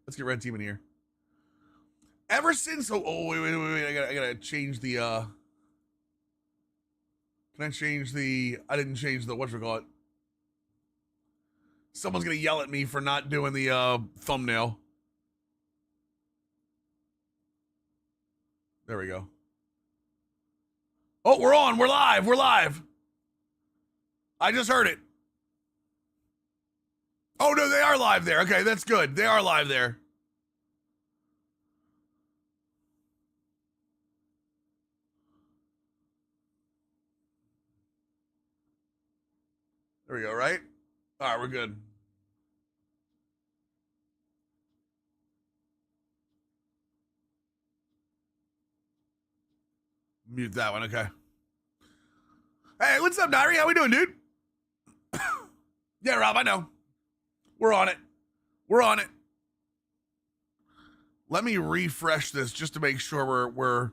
Let's get red team in here. Ever since, oh wait, I gotta change the, can I change the, I didn't change the, whatchamacallit. Someone's gonna yell at me for not doing the, thumbnail. There we go. Oh, we're on, we're live. I just heard it. Oh no, they are live there. Okay, that's good. They are live there. There we go, right? All right, we're good. Mute that one, okay. Hey, what's up, Diary? How we doing, dude? Yeah, Rob, I know. We're on it. We're on it. Let me refresh this just to make sure we're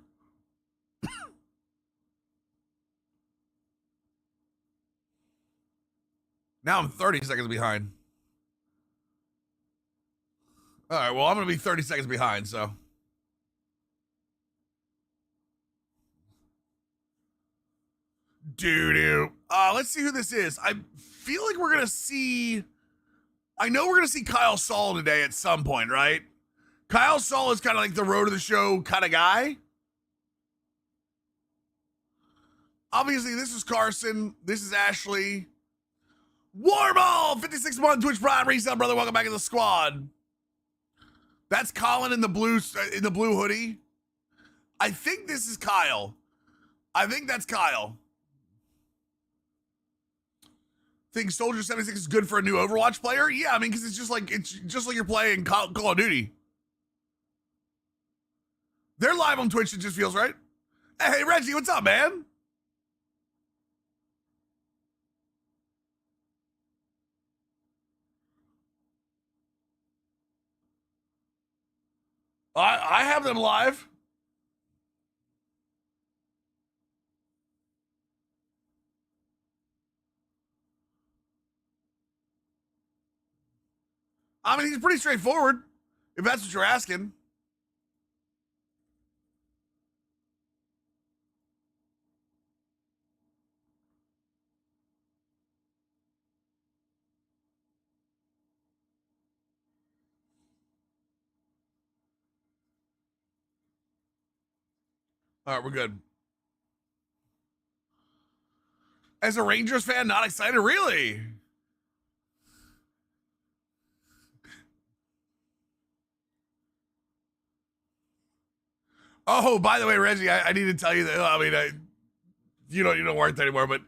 Now I'm 30 seconds behind. All right, well, I'm going to be 30 seconds behind, so. Doo-doo. Let's see who this is. I feel like we're going to see... I know we're going to see Kyle Saul today at some point, right? Kyle Saul is kind of like the road to the show kind of guy. Obviously, this is Carson. This is Ashley. Warball, 56-month Twitch Prime resale, brother. Welcome back to the squad. That's Colin in the blue hoodie. I think this is Kyle. I think that's Kyle. Think Soldier 76 is good for a new Overwatch player? Yeah, I mean, because it's just like you're playing Call of Duty. They're live on Twitch. It just feels right. Hey, Reggie, what's up, man? I have them live. I mean, he's pretty straightforward, if that's what you're asking. All right, we're good. As a Rangers fan, not excited, really? Oh, by the way, Reggie, I need to tell you that. I mean, you don't work there anymore, but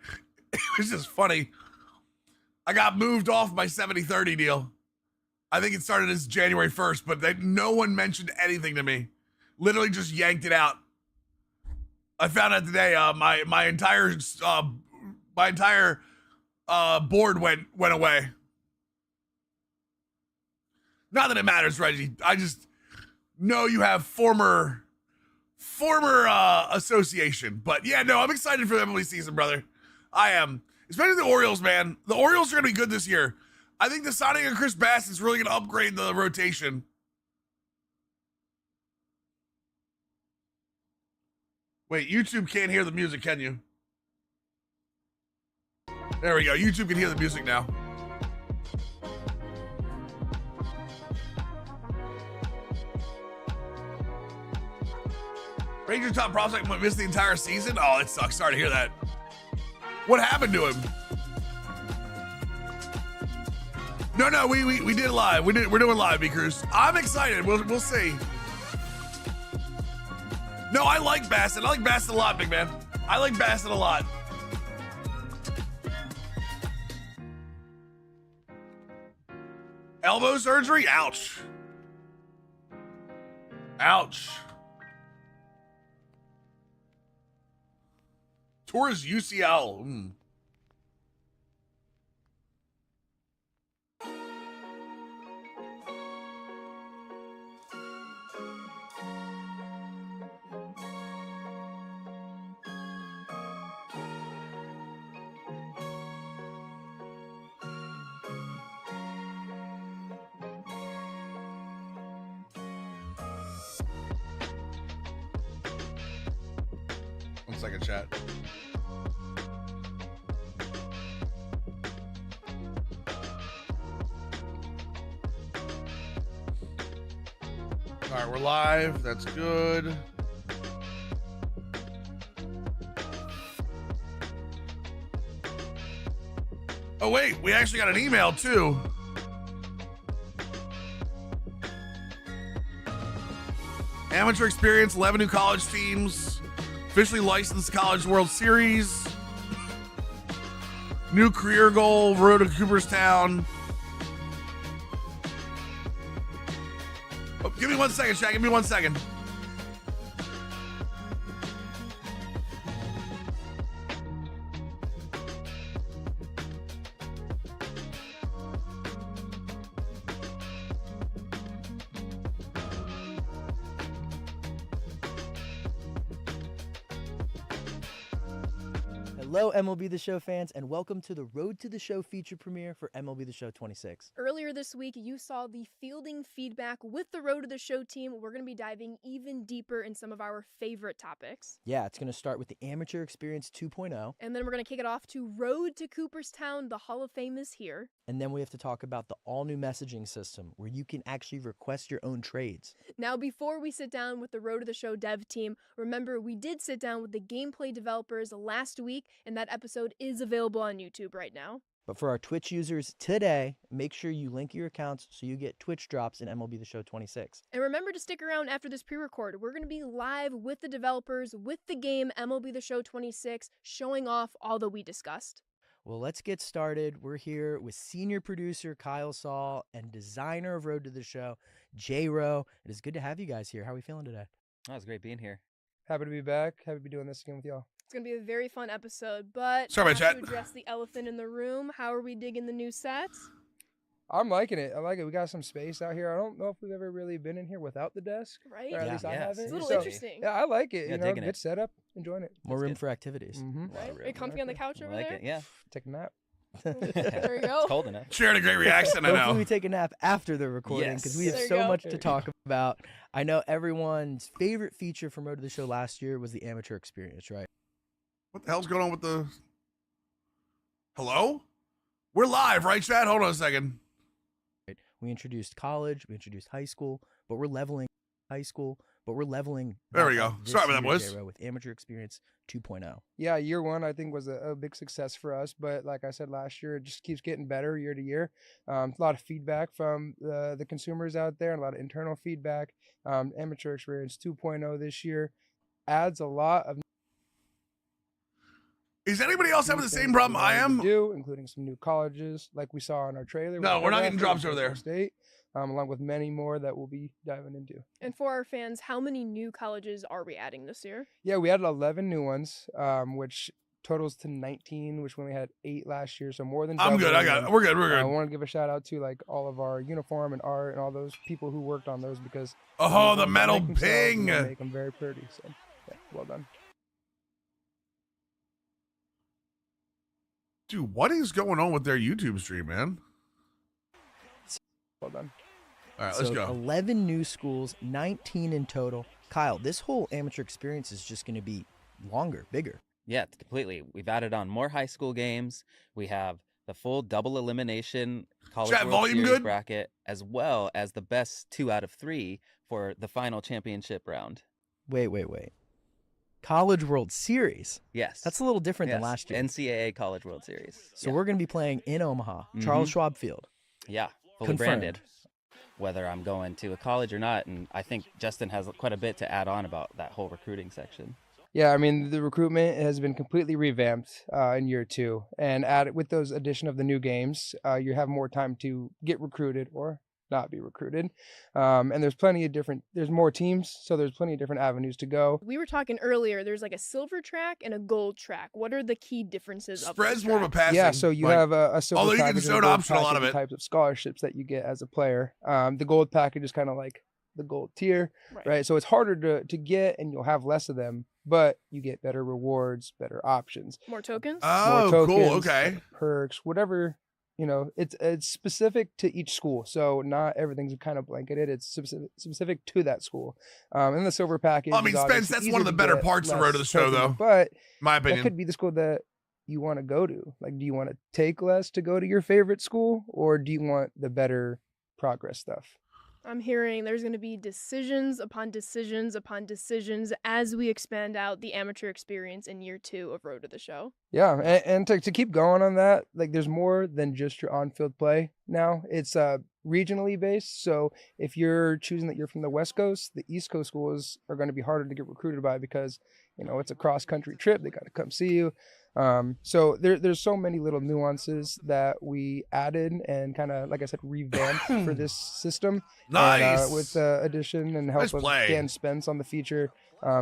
it was just funny. I got moved off my 70-30 deal. I think it started as January 1st, but no one mentioned anything to me. Literally just yanked it out. I found out today. My entire board went away. Not that it matters, Reggie. I just know you have former association. But yeah, no, I'm excited for the MLB season, brother. I am. Especially the Orioles, man. The Orioles are going to be good this year. I think the signing of Chris Bass is really going to upgrade the rotation. Wait, YouTube can't hear the music, can you? There we go. YouTube can hear the music now. Ranger top prospect missed the entire season? Oh, it sucks. Sorry to hear that. What happened to him? No, we did live. We're doing live, B-Cruz. I'm excited. We'll see. No, I like Bassett. I like Bassett a lot, big man. I like Bassett a lot. Elbow surgery? Ouch. Ouch. Tore his UCL. second, chat. All right, we're live. That's good. Oh, wait, we actually got an email, too. Amateur experience, 11 new college teams. Officially licensed College World Series. New career goal, road to Cooperstown. Oh, give me 1 second, chat. Give me 1 second. Hello, MLB The Show fans, and welcome to the Road to the Show feature premiere for MLB The Show 26. Earlier this week, you saw the fielding feedback with the Road to the Show team. We're going to be diving even deeper in some of our favorite topics. Yeah, it's going to start with the Amateur Experience 2.0. And then we're going to kick it off to Road to Cooperstown. The Hall of Fame is here. And then we have to talk about the all-new messaging system, where you can actually request your own trades. Now, before we sit down with the Road to the Show dev team, remember we did sit down with the gameplay developers last week, and that episode is available on YouTube right now. But for our Twitch users today, make sure you link your accounts so you get Twitch drops in MLB The Show 26. And remember to stick around after this pre-record. We're going to be live with the developers, with the game MLB The Show 26, showing off all that we discussed. Well, let's get started. We're here with senior producer Kyle Saul and designer of Road to the Show, J-Ro. It is good to have you guys here. How are we feeling today? Oh, it's great being here. Happy to be back. Happy to be doing this again with y'all. It's going to be a very fun episode, but Sorry about to chat. address the elephant in the room, how are we digging the new sets? I'm liking it. I like it. We got some space out here. I don't know if we've ever really been in here without the desk. Right? Or at Yeah, least I yeah, haven't. It's a little So, interesting. Yeah, I like it. Yeah, You know, digging good it. setup. Enjoying it. More That's room good. for activities. Mm-hmm. A lot Right? of Are you room. comfy on the couch over I like there? it. Yeah, Take a nap. There you go. it's cold enough. Sharing a great reaction, I Hopefully know. we take a nap after the recording because we have Yes. so There you much go. to talk about. I know everyone's favorite feature from Road to the Show last year was the Amateur Experience, right? What the hell's going on with the... Hello? We're live, right, chat? Hold on a second. We introduced college, we introduced high school, but we're leveling high school, but we're leveling. There we that go. up this Sorry about that, year, boys. J-Ro, with Amateur Experience 2.0. Yeah, year one I think was a big success for us, but like I said last year, it just keeps getting better year to year. A lot of feedback from the consumers out there, and a lot of internal feedback. Amateur Experience 2.0 this year adds a lot of Is anybody else new having the things same that problem we I wanted to am? do, including some new colleges, like we saw in our trailer. No, with we're not Philadelphia getting drops and over there. Fresno State, along with many more that we'll be diving into. And for our fans, how many new colleges are we adding this year? Yeah, we added 11 new ones, which totals to 19, which we only had 8 last year, so more than I'm good. I doubling. got it. And, We're good. We're I good. want to give a shout out to like all of our uniform and art and all those people who worked on those because Oh, the they metal make themselves and they ping. make them very pretty. So yeah, well done. Dude, what is going on with their YouTube stream, man? Well done. All right, let's So go. 11 new schools, 19 in total. Kyle, this whole Amateur Experience is just going to be longer, bigger. Yeah, completely. We've added on more high school games. We have the full double elimination College Chat World volume Series good? bracket, as well as the best 2 out of 3 for the final championship round. Wait. College World Series. Yes. That's a little different than Yes, last year. NCAA College World Series. So Yeah. we're going to be playing in Omaha, Charles Schwab Field. Yeah, fully Confirmed. branded. Whether I'm going to a college or not, and I think Justin has quite a bit to add on about that whole recruiting section. Yeah, I mean the recruitment has been completely revamped in year 2, and with those addition of the new games, you have more time to get recruited or not be recruited. And there's there's more teams, so there's plenty of different avenues to go. We were talking earlier, there's like a silver track and a gold track. What are the key differences of Spread's those more of a tracks? passing. Yeah, so you like, have a silver although you can package and zone a gold option a lot package, of the it. types of scholarships that you get as a player. The gold package is kind of like the gold tier, right? So it's harder to get, and you'll have less of them, but you get better rewards, better options, More tokens? more Oh, tokens, cool. Okay. better perks, whatever it's specific to each school, so not everything's kind of blanketed. It's specific to that school. And the silver package. I mean, is Spence, that's one of the better parts of Road to the Show, though. But my that opinion. could be the school that you want to go to. Like, do you want to take less to go to your favorite school, or do you want the better progress stuff? I'm hearing there's going to be decisions upon decisions upon decisions as we expand out the amateur experience in year 2 of Road to the Show. Yeah, and to keep going on that, like, there's more than just your on-field play now. It's regionally based, so if you're choosing that you're from the West Coast, the East Coast schools are going to be harder to get recruited by because, it's a cross-country trip. They got to come see you. So there's so many little nuances that we added and kind of, like I said, revamped for this system. Nice. And, with the addition and help Nice of play. Dan Spence on the feature,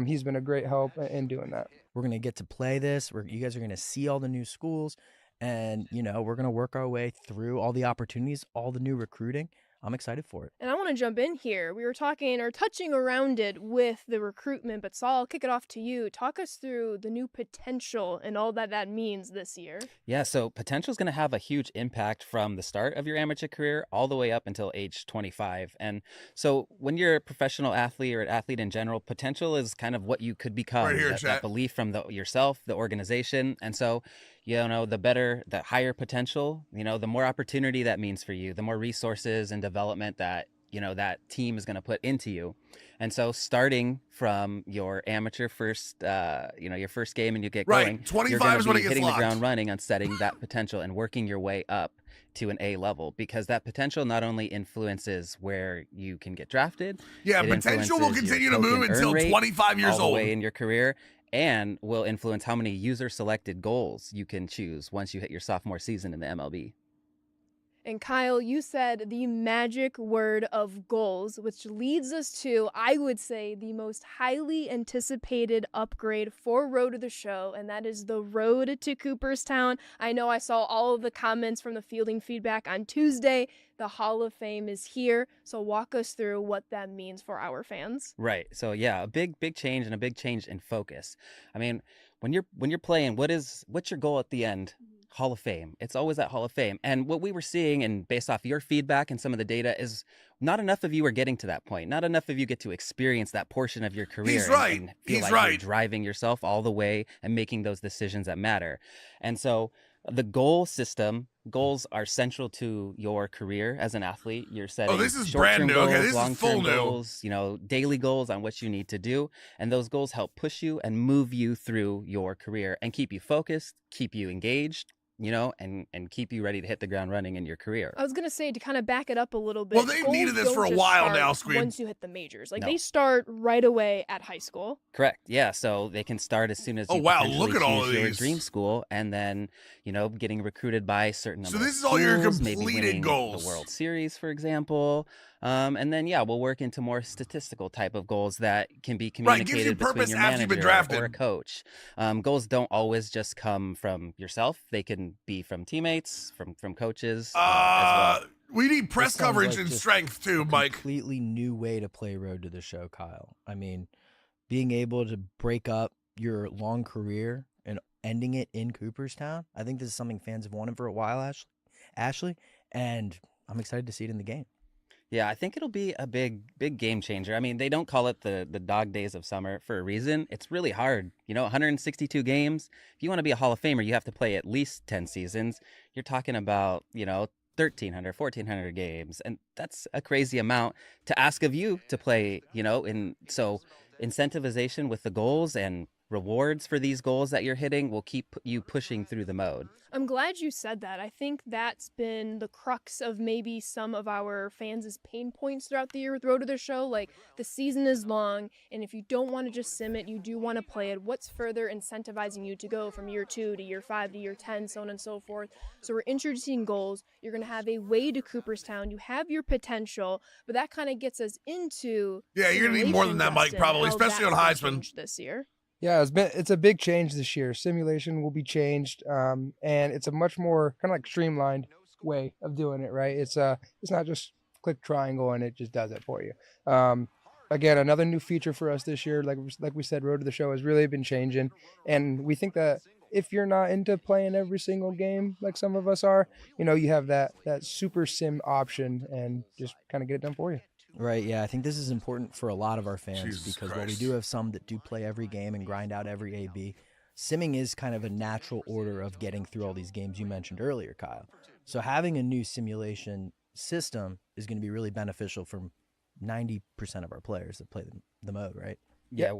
he's been a great help in doing that. We're going to get to play this. You guys are going to see all the new schools, and, we're going to work our way through all the opportunities, all the new recruiting. I'm excited for it. And I want to jump in here. We were talking or touching around it with the recruitment, but Saul, I'll kick it off to you. Talk us through the new potential and all that means this year. Yeah, so potential is going to have a huge impact from the start of your amateur career all the way up until age 25. And so when you're a professional athlete or an athlete in general, potential is kind of what you could become. Right here, that chat. belief from yourself, the organization. And so, the higher potential, the more opportunity that means for you, the more resources and development that, that team is going to put into you. And so starting from your amateur first, your first game and you get Right. going, 25 you're going is to when be it gets hitting locked. the ground running on setting that potential and working your way up to an A level, because that potential not only influences where you can get drafted. Yeah, it potential will influences your continue to move token earn until rate 25 years all the old. way in your career, and will influence how many user selected goals you can choose once you hit your sophomore season in the MLB. And Kyle, you said the magic word of goals, which leads us to, I would say, the most highly anticipated upgrade for Road to the Show, and that is the road to Cooperstown. I know I saw all of the comments from the fielding feedback on Tuesday. The Hall of Fame is here, so walk us through what that means for our fans. Right. So yeah, a big change, and a big change in focus. I mean, when you're playing, what's your goal at the end? Hall of Fame. It's always that Hall of Fame. And what we were seeing, and based off your feedback and some of the data, is not enough of you are getting to that point. Not enough of you get to experience that portion of your career. He's right. And feel He's like right. you're driving yourself all the way and making those decisions that matter. And so the goal system, goals are central to your career as an athlete. You're setting this is short-term brand new. goals, Okay, this is long-term full new. goals, daily goals on what you need to do. And those goals help push you and move you through your career and keep you focused, keep you engaged, and keep you ready to hit the ground running in your career. I was going to say, to kind of back it up a little bit. Well, they've goals needed this don't for a just while start now, Squeeb. once you hit the majors. Like, No. they start right away at high school. Correct. Yeah. So they can start as soon as Oh, you wow, potentially look at all choose of your these. dream school, and then, getting recruited by a certain number So of this is all your schools, maybe completed winning goals. the World Series, for example. And then, we'll work into more statistical type of goals that can be Right, gives you communicated between purpose your after you've been manager drafted. or a coach. Goals don't always just come from yourself. They can be from teammates, from coaches as well. We need press This sounds coverage like and just strength too, a Mike. completely new way to play Road to the Show, Kyle. I mean, being able to break up your long career and ending it in Cooperstown, I think this is something fans have wanted for a while, Ashley, and I'm excited to see it in the game. Yeah, I think it'll be a big game changer. I mean, they don't call it the dog days of summer for a reason. It's really hard. 162 games. If you want to be a Hall of Famer, you have to play at least 10 seasons. You're talking about, 1,300, 1,400 games. And that's a crazy amount to ask of you to play, and so incentivization with the goals and rewards for these goals that you're hitting will keep you pushing through the mode. I'm glad you said that. I think that's been the crux of maybe some of our fans' pain points throughout the year with Road to the Show. Like, the season is long, and if you don't want to just sim it, you do want to play it. What's further incentivizing you to go from year 2 to year 5 to year 10, so on and so forth? So we're introducing goals. You're going to have a way to Cooperstown. You have your potential, but that kind of gets us into Yeah, you're gonna need more than that, Mike, Justin, probably, how especially on that's Heisman. changed this year. Yeah, it's a big change this year. Simulation will be changed, and it's a much more kind of like streamlined way of doing it. Right? It's not just click triangle and it just does it for you. Again, another new feature for us this year, like we said, Road to the Show has really been changing, and we think that if you're not into playing every single game like some of us are, you have that super sim option and just kind of get it done for you. Right, yeah, I think this is important for a lot of our fans Jesus because while we Christ. do have some that do play every game and grind out every AB, simming is kind of a natural order of getting through all these games you mentioned earlier, Kyle. So having a new simulation system is going to be really beneficial for 90% of our players that play the mode, right? Yeah,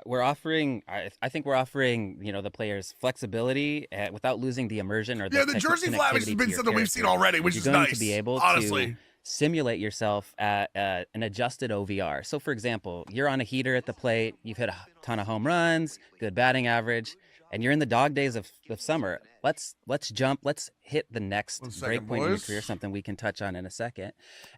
we're offering. I think we're offering the players flexibility without losing the immersion or the Yeah, the jersey flabbing has connectivity to been your something we've seen character. already, which You're is going nice. to be able honestly. to simulate yourself at an adjusted OVR. So, for example, you're on a heater at the plate. You've hit a ton of home runs, good batting average, and you're in the dog days of summer. Let's jump. Let's hit the next 1 second, break point in your boys. career, something we can touch on in a second,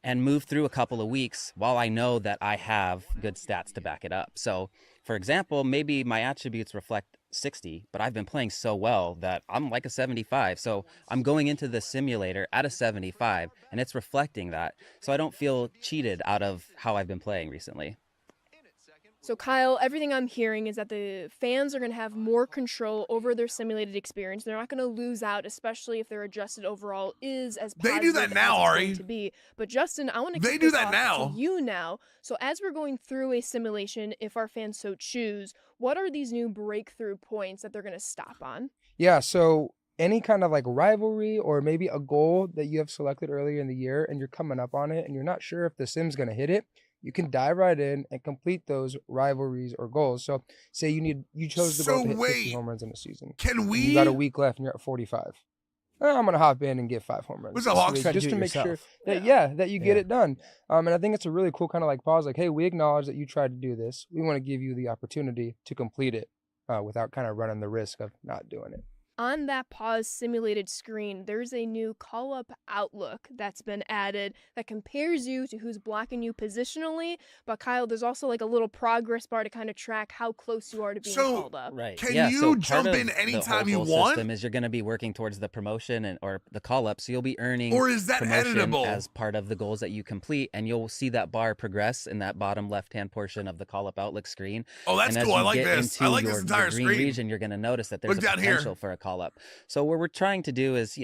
and move through a couple of weeks while I know that I have good stats to back it up. So, for example, maybe my attributes reflect 60, but I've been playing so well that I'm like a 75. So I'm going into the simulator at a 75, and it's reflecting that. So I don't feel cheated out of how I've been playing recently. So, Kyle, everything I'm hearing is that the fans are going to have more control over their simulated experience. They're not going to lose out, especially if their adjusted overall is as They positive do that as now, it's Ari. going to be. But Justin, I want to They kick do this that off now. to you now. So, as we're going through a simulation, if our fans so choose, what are these new breakthrough points that they're going to stop on? Yeah, so any kind of like rivalry or maybe a goal that you have selected earlier in the year and you're coming up on it and you're not sure if the sim's going to hit it, you can dive right in and complete those rivalries or goals. So say you chose the goal to hit 50 home runs in a season. Can And we? you got a week left and you're at 45. I'm going to hop in and get 5 home runs. What's up, this Hawks? week, Try to just do to it make sure yourself. that, that you get Yeah. it done. And I think it's a really cool kind of like pause, like, hey, we acknowledge that you tried to do this. We want to give you the opportunity to complete it without kind of running the risk of not doing it. On that pause simulated screen, there's a new call-up outlook that's been added that compares you to who's blocking you positionally. But Kyle, there's also like a little progress bar to kind of track how close you are to being called up. Right. Can yeah, you so part jump of in the anytime whole you goal want? system is you're going to be working towards the promotion or the call up, so you'll be earning Or is that promotion editable? as part of the goals that you complete, and you'll see that bar progress in that bottom left-hand portion of the call up outlook screen. Oh, that's and as cool. I you like get this. into I like your, this entire your green screen. region, you're going to notice that there's Look a down here. potential for a call up. So what we're trying to do is,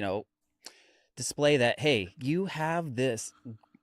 display that, hey, you have this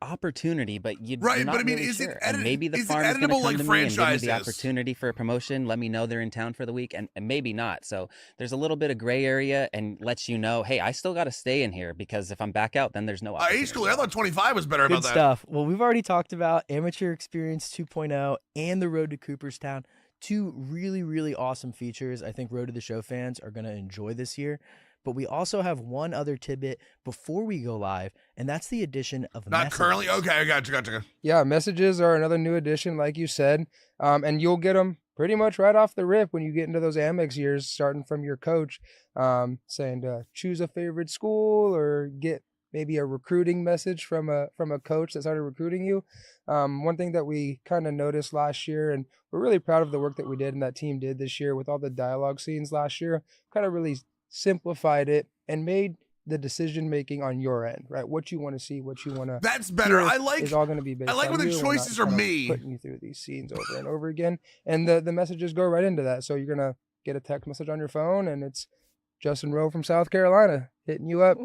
opportunity, but you're Right, not but I mean, really is it sure. And maybe the is it farm is going to editable come like to me and give me franchise the is? opportunity for a promotion. Let me know they're in town for the week, and maybe not. So there's a little bit of gray area and lets you know, hey, I still got to stay in here because if I'm back out, then there's no opportunity. Age cool. I thought 25 was better Good about that. stuff. Well, we've already talked about Amateur Experience 2.0 and the Road to Cooperstown. 2 really, really awesome features. I think Road to the Show fans are going to enjoy this year. But we also have one other tidbit before we go live, and that's the addition of Not messages. currently. Okay, I got you. Yeah, messages are another new addition, like you said, and you'll get them pretty much right off the rip when you get into those Amex years, starting from your coach, saying to choose a favorite school or get maybe a recruiting message from a coach that started recruiting you. One thing that we kind of noticed last year, and we're really proud of the work that we did and that team did this year with all the dialogue scenes last year, kind of really simplified it and made the decision making on your end, right? What you want to see, what you want to. That's better. I like. is all going to be based I like on when the you. We're not choices are kind of me. putting you through these scenes over and over again, and the messages go right into that. So you're gonna get a text message on your phone, and it's Justin Rowe from South Carolina hitting you up,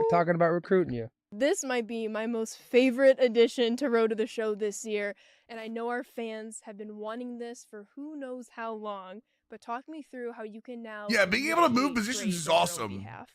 talking about recruiting you. This might be my most favorite addition to Road to the Show this year, and I know our fans have been wanting this for who knows how long. But talk me through how you can now. Yeah, being able to move initiate positions trades is on your own awesome. behalf.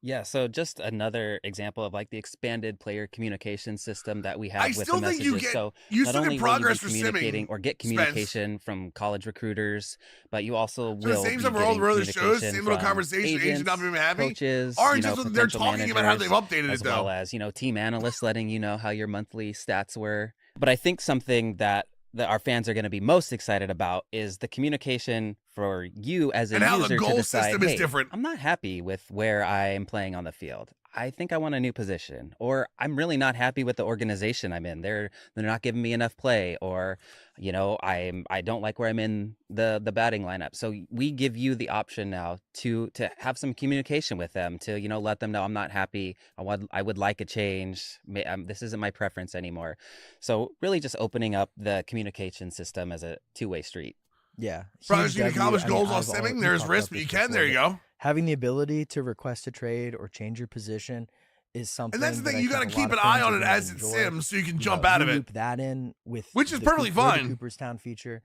Yeah, so just another example of like the expanded player communication system that we have I with still the think you messages. get. So You not still only get will you be progress for communicating simming. or get Spence. communication from college recruiters, but you also So the will same be stuff we're all getting over the shows, communication same little from conversation, agent not agents, being happy. coaches, Orange is they're potential talking about how they've managers, updated as it though. well as team analysts letting you know how your monthly stats were. But I think something that our fans are going to be most excited about is the communication for you as a And how the user to goal decide, system is hey, different. I'm not happy with where I am playing on the field. I think I want a new position, or I'm really not happy with the organization I'm in. They're not giving me enough play, or I don't like where I'm in the batting lineup. So we give you the option now to have some communication with them, to let them know I'm not happy. I would like a change. This isn't my preference anymore. So really just opening up the communication system as a two-way street. Yeah. Brothers huge need to W. accomplish I mean, goals while I've simming. we There's talked risk, about but you this can. There you before, go. having the ability to request a trade or change your position is something. And that's the that thing. I You think got to a lot keep of an eye fans on are it gonna as it enjoy. sims, so you can You jump know, out you of it. loop that in with Which is the perfectly Road to fine. Cooperstown feature,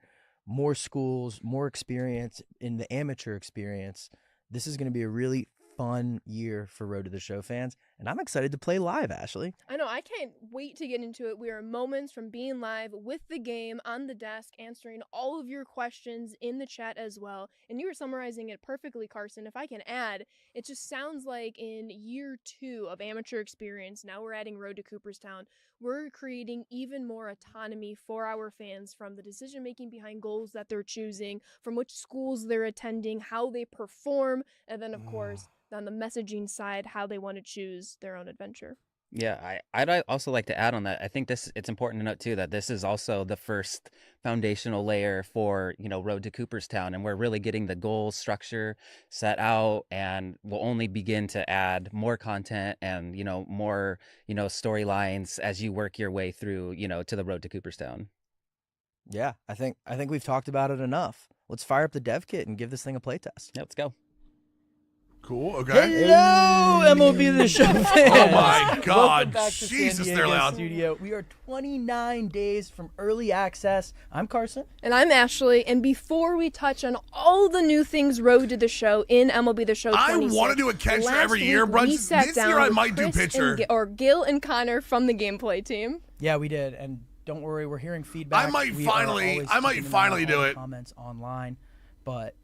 more schools, more experience in the amateur experience. This is going to be a really fun year for Road to the Show fans, and I'm excited to play live, Ashley. I know, I can't wait to get into it. We are moments from being live with the game on the desk, answering all of your questions in the chat as well. And you were summarizing it perfectly, Carson. If I can add, it just sounds like in year 2 of amateur experience, now we're adding Road to Cooperstown, we're creating even more autonomy for our fans, from the decision making behind goals that they're choosing, from which schools they're attending, how they perform, and then, of course, on the messaging side, how they want to choose their own adventure. Yeah, I'd also like to add on that. I think it's important to note too that this is also the first foundational layer for, Road to Cooperstown, and we're really getting the goal structure set out, and we'll only begin to add more content and, more, storylines as you work your way through, to the Road to Cooperstown. Yeah, I think we've talked about it enough. Let's fire up the dev kit and give this thing a playtest. Yeah, let's go. Cool. Okay. Hello, MLB The Show fans. Oh my God. Welcome back to Jesus, San they're Diego loud. Studio. We are 29 days from early access. I'm Carson. And I'm Ashley, and before we touch on all the new things Road to the Show in MLB The Show 26, I want to do a catcher last every year, week brunch. we sat This down year I with might do Chris pitcher. and Gil and Connor from the gameplay team. Yeah, we did, and don't worry, we're hearing feedback. I might We are finally always keeping an eye finally on do all the it. Comments online, but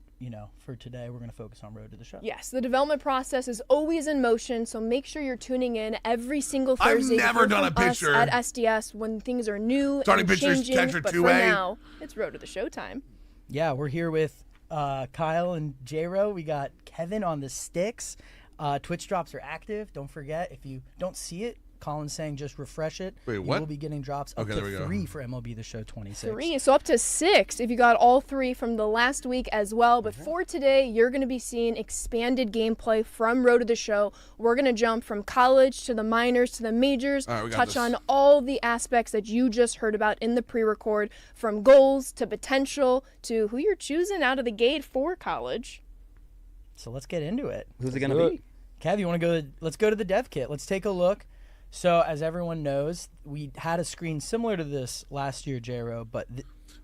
for today, we're going to focus on Road to the Show. Yes, the development process is always in motion, so make sure you're tuning in every single I've Thursday. to never hear done from a us pitcher. at SDS when things are new Starting and pitchers, changing. catcher, But for 2A. now, it's Road to the Show time. Yeah, we're here with Kyle and J-Ro. We got Kevin on the sticks. Twitch drops are active. Don't forget, if you don't see it, Colin's saying just refresh it. Wait, You what? will be getting drops up Okay, there we to go. 3 for MLB The Show 26. 3, so up to 6 if you got all 3 from the last week as well. But for today, you're going to be seeing expanded gameplay from Road to the Show. We're going to jump from college to the minors to the majors, All right, we got touch this. on all the aspects that you just heard about in the pre-record, from goals to potential to who you're choosing out of the gate for college. So let's get into it. Who's it do going to it. be? Kev, you want to go? Let's go to the dev kit. Let's take a look. So, as everyone knows, we had a screen similar to this last year, J-Ro, but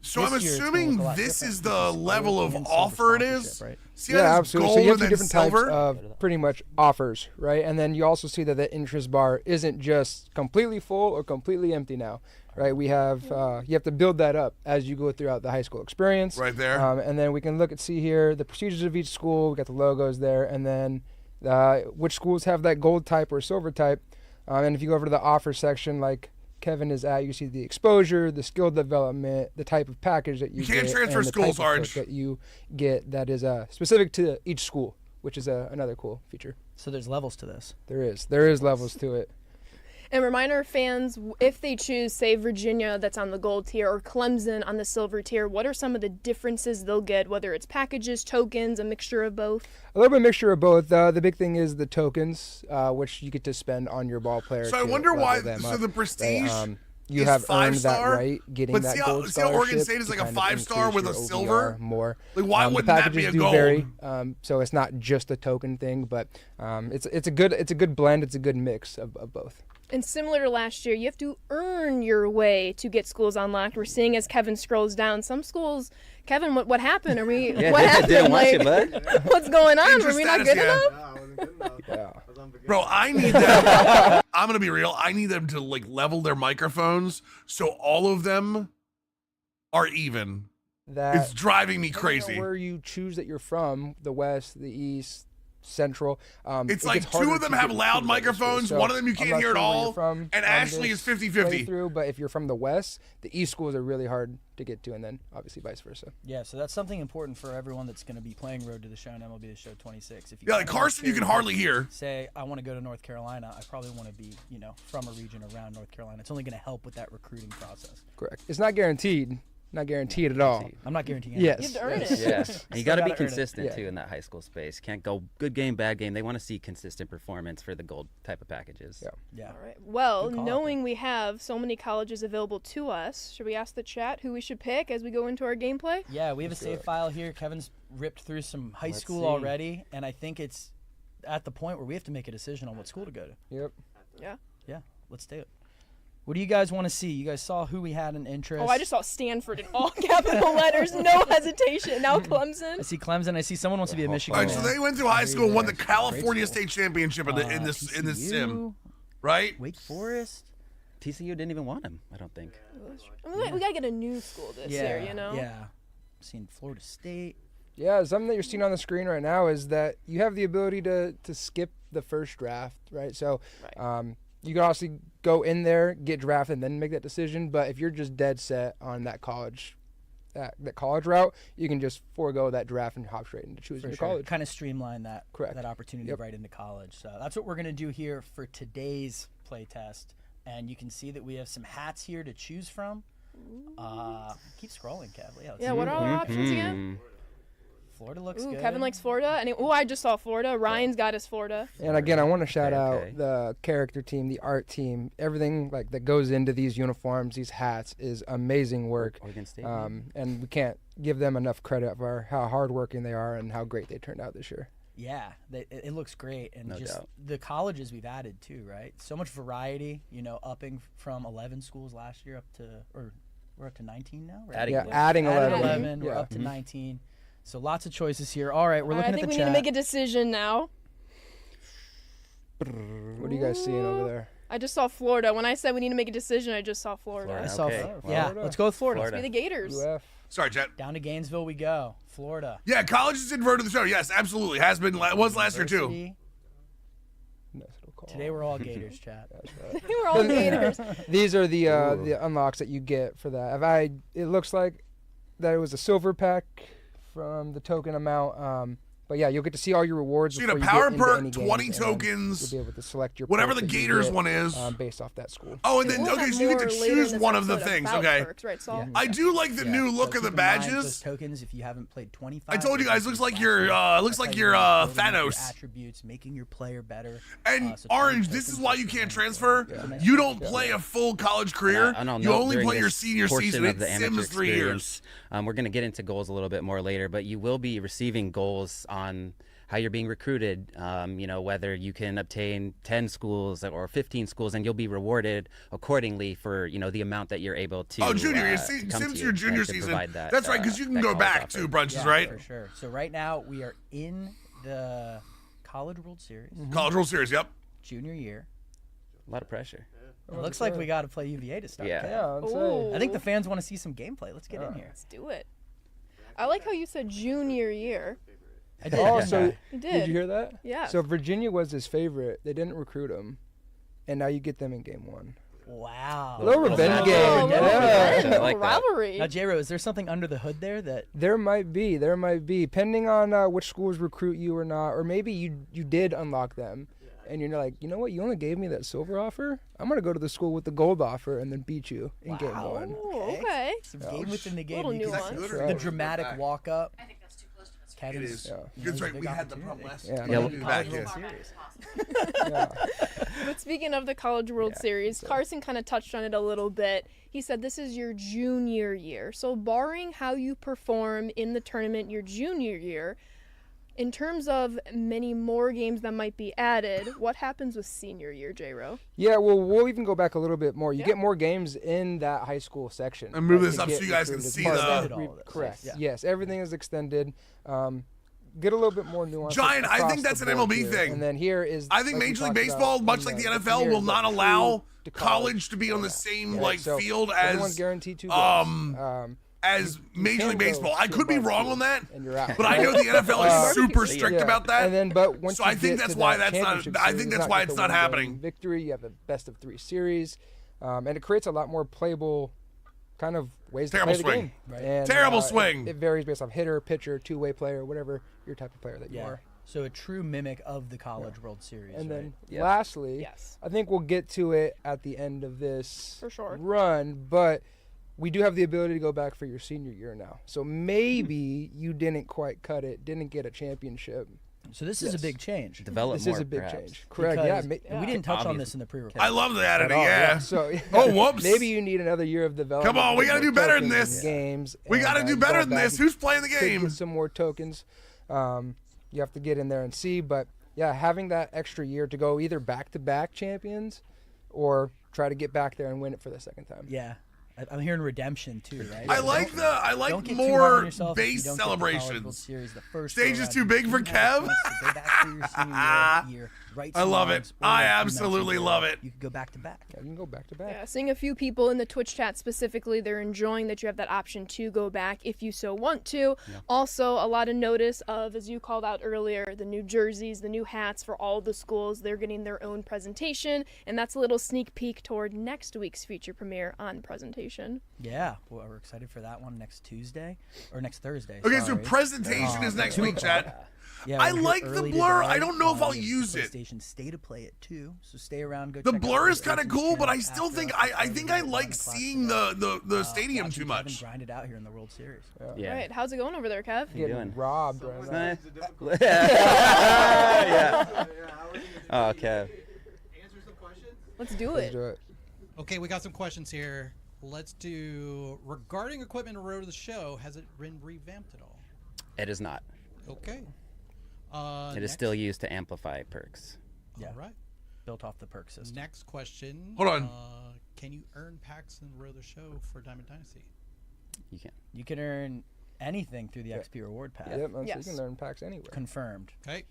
So this I'm year it's gonna assuming look a lot this different is the because level gold of and silver offer it sponsorship, is. right? See Yeah, how there's absolutely. So gold you have and two then different silver? types of pretty much offers, right? And then you also see that the interest bar isn't just completely full or completely empty now, right? We have you have to build that up as you go throughout the high school experience. Right there. And then we can see here the procedures of each school. We got the logos there, and then which schools have that gold type or silver type. And if you go over to the offer section, like Kevin is at, you see the exposure, the skill development, the type of package that you You can't get, transfer and the schools, type of perk Orange. that you get that is specific to each school, which is another cool feature. So there's levels to this. There is levels to it. And reminder fans, if they choose, say, Virginia that's on the gold tier or Clemson on the silver tier, what are some of the differences they'll get, whether it's packages, tokens, a mixture of both? A little bit mixture of both. The big thing is the tokens, which you get to spend on your ball player. So I to wonder level why. them So up. the prestige. You is have earned that 5-star, right, getting but that see how- gold see how Oregon scholarship State is to like a kind of 5-star increase with your a OBR silver? more. Like, why The wouldn't that be packages a do gold? vary, so it's not just a token thing, but it's a good blend. It's a good mix of both. And similar to last year, you have to earn your way to get schools unlocked. We're seeing as Kevin scrolls down, some schools. Kevin, what happened? Are we? Yeah, what happened? didn't watch Like, it, bud. what's going on? Interest Were we not status, good yeah. enough? I wasn't good enough. Yeah. I was on vacation. Bro, I need them. I'm gonna be real. I need them to level their microphones so all of them are even. That It's driving me depending on crazy. where you choose that you're from, the west, the east, central. It's it like gets two harder of them to have get loud recruited by the schools. microphones, So one of them you I'm can't not hear at sure where all, you're from and on Ashley this is 50-50. playthrough, but if you're from the west, the east schools are really hard to get to, and then obviously vice versa. Yeah, so that's something important for everyone that's going to be playing Road to the Show and MLB The Show 26. If you Yeah, like kinda Carson, you can care, hardly hear. Say, I want to go to North Carolina. I probably want to be, from a region around North Carolina. It's only going to help with that recruiting process. Correct. It's not guaranteed, Not guaranteed at all. I'm not guaranteeing Yes. You have to earn yes. it. Yeah, and Still you got to be gotta earn it. consistent Yeah. too in that high school space. Can't go good game, bad game. They want to see consistent performance for the gold type of packages. Yeah. Yeah. All right. Well, Good call, knowing we have so many colleges available to us, should we ask the chat who we should pick as we go into our gameplay? Yeah, we have a Let's do save it. file here. Kevin's ripped through some high Let's school see. already, and I think it's at the point where we have to make a decision on what school to go to. Yep. Yeah, let's do it. What do you guys want to see? You guys saw who we had in interest. Oh, I just saw Stanford in all capital letters, no hesitation. Now I Clemson. see Clemson. I see someone wants to be a Michigan. All right, so fan. they went through high school and won the Great California school. State Championship in this sim, TCU, right? Wake Forest. TCU didn't even want him, I don't think. I mean, we gotta get a new school this year, you know? Yeah. Seen Florida State. Yeah, something that you're seeing on the screen right now is that you have the ability to skip the first draft, right? So Right. you can obviously go in there, get drafted, and then make that decision. But if you're just dead set on that college route, you can just forego that draft and hop straight into choosing your college. Kind of streamline that Correct. that opportunity Yep. right into college. So that's what we're gonna do here for today's play test. And you can see that we have some hats here to choose from. Keep scrolling, Kev. Yeah, let's Yeah, see. what are our options again? Florida looks Ooh, good. Kevin likes Florida. And I just saw Florida. Ryan's got his Florida. And again, I want to shout Okay. out the character team, the art team, everything like that goes into these uniforms, these hats is amazing work. Oregon State. And we can't give them enough credit for how hardworking they are and how great they turned out this year. Yeah, it looks great, and No just doubt. the colleges we've added too, right? So much variety, upping from 11 schools last year up to, or we're up to 19 now, right? Adding Yeah, 11. adding Added 11. 11, we're Yeah. up to 19. So lots of choices here. All right, we're All right, looking I think at we the need chat. to make a decision now. What are you guys seeing over there? I just saw Florida. When I said we need to make a decision, I just saw Florida. I Florida. saw, Okay, yeah, Florida. let's go with Florida. Florida. Be the Gators. UF. Sorry, chat. Down to Gainesville we go. Florida. Yeah, college is in road to the show. Yes, absolutely. Has been. Was last year too. University. Nice little call. Today we're all Gators, chat. We're all Gators. These are the unlocks that you get for that. It looks like that it was a silver pack from the token amount. But yeah, you'll get to see all your rewards. So you get a before power get into perk, any 20 games, and then tokens, You'll be able to select your whatever perk the that you Gators get, one is. based off that school. Oh, and then We'll okay, have so you get more to later in choose this one of the episode things. about Okay, perks, right, Saul? Yeah. I do like the Yeah, new so look of the keep in mind those badges. tokens, if you haven't played 25. I told you guys, looks like you're That's how you're building up your Thanos. attributes, making your player better. And So Orange, 20 this is tokens why is you really can't important. transfer. So nice You to don't know. play a full college career. I don't You know, only during play your this senior portion season. of It the amateur sims 3 years. experience. We're going to get into goals a little bit more later, but you will be receiving goals on how you're being recruited, whether you can obtain 10 schools or 15 schools, and you'll be rewarded accordingly for, the amount that you're able to. Oh, junior year. to come Since to your you junior and to season. provide that, That's right, because you can that go college back offer. to brunches, Yeah, right? For sure. So right now we are in the College World Series, College World Series. Yep. junior year. A lot of pressure. It looks like we got to play UVA to start. Yeah. Kev. Yeah, I'd say. Ooh. I think the fans want to see some gameplay. Let's get in Yeah. here. Let's do it. I like how you said junior year. I did. Oh, yeah. so You did did. you hear that? Yeah. So Virginia was his favorite. They didn't recruit him, and now you get them in game 1. Wow. Little revenge Oh, game, a little yeah. revenge, I like that. rivalry. Now, J-Ro, is there something under the hood there that There might be, depending on which schools recruit you or not, or maybe you did unlock them, and you're like, you know what, you only gave me that silver offer. I'm gonna go to the school with the gold offer and then beat you in game 1. Ooh, okay. some game within the game? Little You can nuance. see Good or the good? dramatic Back. walk up. I think that's too close to us. Kevin's, It is. Yeah. you know, That's there's a right. big We had the problem opportunity. last. Yeah, We'll no, do College back, World yeah. Series. Yeah. But speaking of the College World Series, Carson kind of touched on it a little bit. He said this is your junior year. So barring how you perform in the tournament your junior year, in terms of many more games that might be added, what happens with senior year, J-Ro? Yeah, well, we'll even go back a little bit more. You Yeah. get more games in that high school section. And move right, this to up so get you guys can recruited. see Part the- of Extended all of this. Correct. Yeah. Yes, everything is extended. Get a little bit more nuance. Giant, I across think that's the an board MLB here. thing. And then here is. I think like we Major League talked Baseball, about much in like the here NFL, will is not the allow true to college to be on the same Yeah, so field everyone's as guaranteed 2 um, games. as Major can League go Baseball. I to could be above wrong 2, on that, and you're out. but I know the NFL Uh, is super yeah. strict Yeah. about that. And then, but once So you I think get that's to why that that's not- championship I think series, that's not why just it's the not one game happening. Victory, you have a best of 3 series, and it creates a lot more playable kind of ways Terrible to play swing. the game. Right. And, Terrible swing. It varies based off hitter, pitcher, two-way player, whatever your type of player that you Yeah. are. So a true mimic of the College World Series. And right? then Yep. lastly, Yes. I think we'll get to it at the end of this For sure. run, but we do have the ability to go back for your senior year now. So maybe you didn't quite cut it, didn't get a championship. So this is a big change. Develop This more, is a big perhaps. change. Correct. Yeah. Because we didn't touch on this in the pre-recording. I love the editing. At all, Yeah. So Oh, whoops. maybe you need another year of development. Come on, we get gotta more do better than tokens this. and Games. We and, got to do go better than back this. and Who's playing the get game? some more tokens. You have to get in there and see. But yeah, having that extra year to go either back-to-back champions or try to get back there and win it for the second time. Yeah. I'm hearing redemption too, right? I So like don't like get too hard on more yourself if you base don't get the College World celebrations. Series the first Stage go is around. too big You for have a Kev? chance to go back for your senior year, right I love it. songs, or I like you absolutely mentioned, love it. You could go back to back. Yeah, you can go back-to-back. Yeah, seeing a few people in the Twitch chat specifically, they're enjoying that you have that option to go back if you so want to. Also, a lot of notice of, as you called out earlier, the new jerseys, the new hats for all the schools. They're getting their own presentation, and that's a little sneak peek toward next week's feature premiere on presentation. Yeah, well, we're excited for that one next Tuesday or next Thursday. Okay, so sorry. presentation is next 2 week, o'clock. chat. Yeah, I we're here like the early blur. today. I don't know if I'll We have use it. PlayStation Stay to play it too, so stay around. Go The check out blur is the kind of Open cool, but I channel still after think us. I think I like 11 o'clock seeing today. the stadium Watching too Kevin much. grind it out here in the World Series. Yeah. Right, how's it going over there, Kev? you Getting doing? robbed right now. Nice. Yeah. Oh, okay. Let's do Let's it. do it. Okay, we got some questions here. Let's do regarding equipment on the road to the show. Has it been revamped at all? It is not. Okay. It is still used to amplify perks. Yeah. All right. Built off the perk system. Next question. Hold on. Can you earn packs in the road to the show for Diamond Dynasty? You can. You can earn anything through the XP reward pack. Yep, so Yes. you can learn packs anywhere. Confirmed. Okay.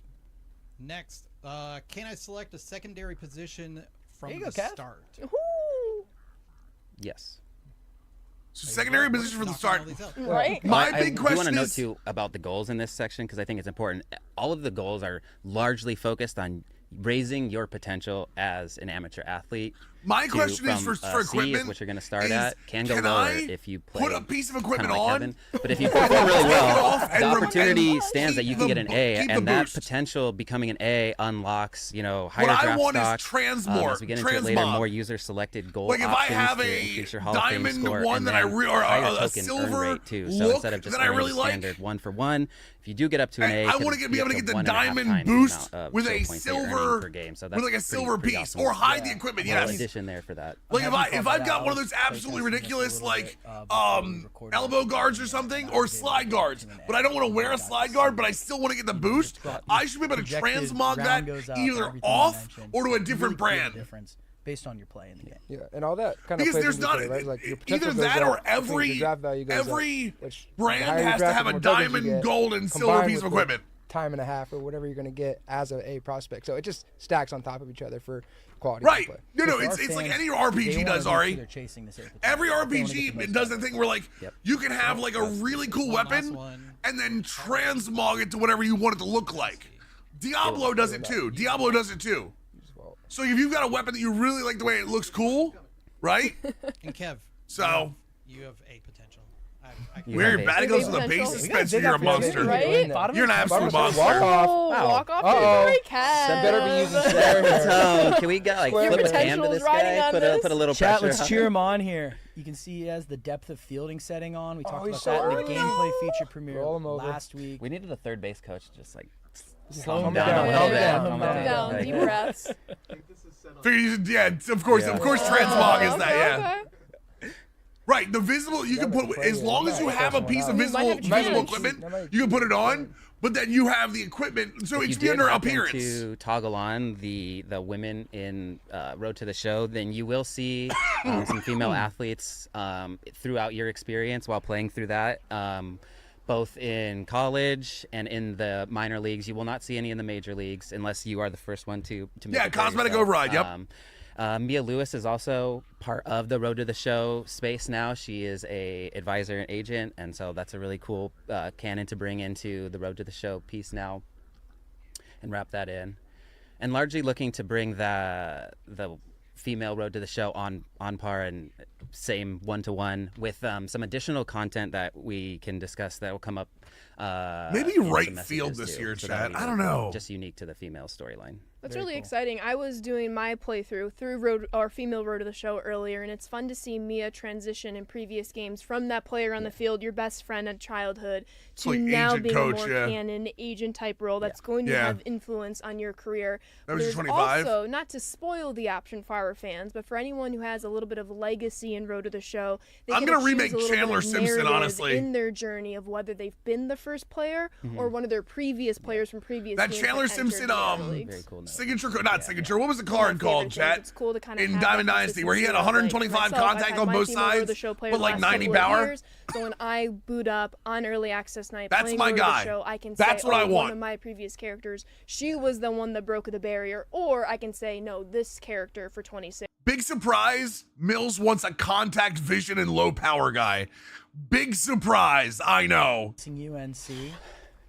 Next, can I select a secondary position from There you the go, Kev. start? Woohoo! Yes. So secondary position from the Knocking all start. these out. Right? My I big do want question to note is, too about the goals in this section because I think it's important. All of the goals are largely focused on raising your potential as an amateur athlete. my question is from, for C, equipment. which you're going to start is, at, can go can lower I if you play. put a piece of equipment kinda like on, Kevin. But if you perform really take it well, off, and the rem- opportunity and stands that keep you can the get an bo- A, keep the and that boost. potential becoming an A unlocks, higher What I draft want is stock. transmog, As we get into it later, transmog. more user-selected goal Like if I options have to a increase your Hall of Fame diamond score, one and that I then or higher a token silver earn rate too. So look instead of just that I earning really the like, standard 1-for-1, if you do get up to an A, I it want could to be able to up get the 1.5 diamond times the boost amount of with show a points that you're earning silver per game. So with that's like a pretty silver piece awesome. or hide the equipment. A little Yes. addition there for that. Like I'm if happy you I've called got that one of out. those absolutely Playtesting this a ridiculous little like bit, before we recorded elbow it. guards or something or slide guards, but I don't want to wear a slide guard, but I still want to get the boost. I should be able to Projected transmog round that goes up, either everything you off mentioned. or to a You really different feel the brand. difference based on your play in the game. Yeah, and all that kind of Because plays there's into not it, right? Like your potential either goes that up, or which means every your draft value goes up, every which brand the higher you has to draft, have the a more tokens you diamond, get, gold, and silver combined piece of with the equipment. time and a half or whatever you're going to get as a prospect. So it just stacks on top of each other for quality Right. play. No, So for it's our like fans, any they RPG wanna does, make sure Ari. they're chasing this potential. Every They wanna get RPG the most does out the of thing it. where like Yep. you can have like a really cool One last weapon one. and then transmog it to whatever you want it to look like. Diablo does it too. Diablo does it too. So if you've got a weapon that you really like the way it looks cool, right? And Kev, So you have a potential. You where have your a- batting goes with a Potential. base We got a dispenser, big you're a opportunity, monster. right? Bottom You're an of the absolute bottom. monster. Walk off. Oh, Wow. walk off Uh-oh. territory, Kev. That better be using Slayer here. So, can we get like Your flip a cam to potential's this riding guy? on Put this. a little Chat, pressure. let's cheer him on here. You can see he has the depth of fielding setting on. We talked he's about so that in the early. gameplay feature premiere Roll him over. last week. We needed a third base coach to just like Slow calm him down down, a little calm bit. down, Calm calm Down, Like, deep breaths. Yeah, of course, transmog is that, Okay, yeah. okay. Right, the visible you can put as long as you have a piece of You might have a visible chance. equipment, you can put it on, but then you have the equipment, so If it you should be did under happen appearance. to toggle on the women in Road to the Show, then you will see some female athletes throughout your experience while playing through that. Both in college and in the minor leagues. You will not see any in the major leagues unless you are the first one to make Yeah, it there cosmetic yourself. override, yep. Mia Lewis is also part of the Road to the Show space now. She is a advisor and agent, and so that's a really cool canon to bring into the Road to the Show piece now and wrap that in. And largely looking to bring the female Road to the Show on par and same one-to-one with some additional content that we can discuss that will come up. Maybe in some right messages field this too. year, So that'll Chad. be I don't know. Just unique to the female storyline. That's Very really cool. exciting. I was doing my playthrough through female road to the show earlier, and it's fun to see Mia transition in previous games from that player on the field, your best friend at childhood, to like now agent being coach, a more yeah. canon agent type role that's going to Yeah. have influence on your career. That was There's 25. also, not to spoil the option for our fans, but for anyone who has a little bit of legacy in Road to the Show, they I'm get gonna to choose remake a little bit Chandler of Simpson, narrative honestly. in their journey of whether they've been the first player or one of their previous players from previous That games Chandler that entered Simpson, the other leagues. Very cool. note. signature, not signature. What was the One of my card called, favorite things. chat? It's cool to kind of In have Diamond that Dynasty, where he had consistency. 125 Myself, I've contact had on my both female Road to sides, the show player but the like last 90 couple of power. years. So when I boot up on early access night, That's playing my Road to the guy. Show, I can That's say, what I oh, want. one of my previous characters, she was the one that broke the barrier, or I can say, no, this character for 26. Big surprise, Mills wants a contact vision and low power guy. Big surprise, I know. UNC.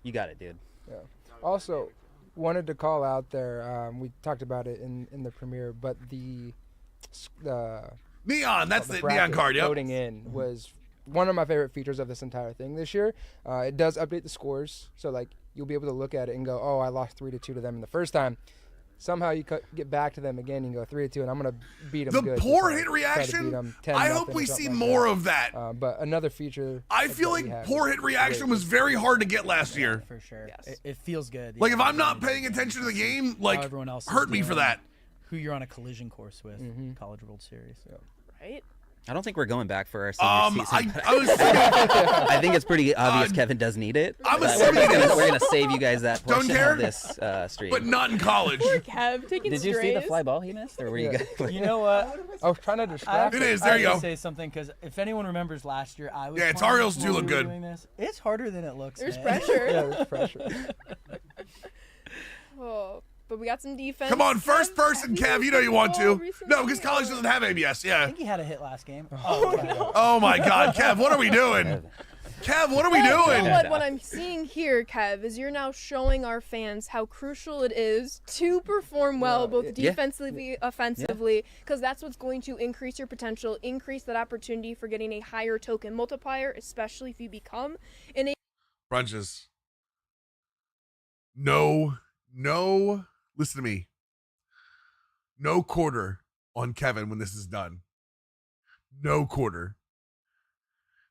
You got it, dude. Yeah. Also, wanted to call out there. We talked about it in the premiere, but the Neon, that's the neon bracket card, yep. voting in was one of my favorite features of this entire thing this year. It does update the scores, so like you'll be able to look at it and go, oh, I lost 3-2 to them in the first time. Somehow you get back to them again and go 3-2, and I'm gonna beat them. The good poor to hit try to beat reaction, 'em I 10-0 hope we or something see like more that. of that. But another feature. I that feel we like have poor is hit reaction great. was very hard to get last year. For sure. Yes. It feels good. Like if Yeah, I'm not really paying good. attention to the game, How like everyone else is hurt me for doing, that. Who you're on a collision course with, College World Series. Right? I don't think we're going back for our senior season. I was I think it's pretty obvious Kevin does need it. I'm but assuming it is. we're gonna save you guys that Don't portion care. of this stream. but not in college. Poor Kev, taking Did you see the strays. fly ball he missed, or were you Yeah. guys? You know what? I was trying to I distract. It him. is, there you I go. have to say something because if anyone remembers last year, I was. Yeah, playing Tarios do when look we were good. doing this. It's harder than it looks. There's man. pressure. Yeah, there's pressure. Oh, but we got some defense. Come on, first person, Kev. You know you want to. recently? No, because college doesn't have ABS. I Yeah. think he had a hit last game. no. Oh my God, Kev, what are we doing? Kev, what are we You know doing? what I'm seeing here, Kev, is you're now showing our fans how crucial it is to perform well, both Yeah. defensively, offensively, because that's what's going to increase your potential, increase that opportunity for getting a higher token multiplier, especially if you become an Brunches. No, listen to me. No quarter on Kevin when this is done. No quarter.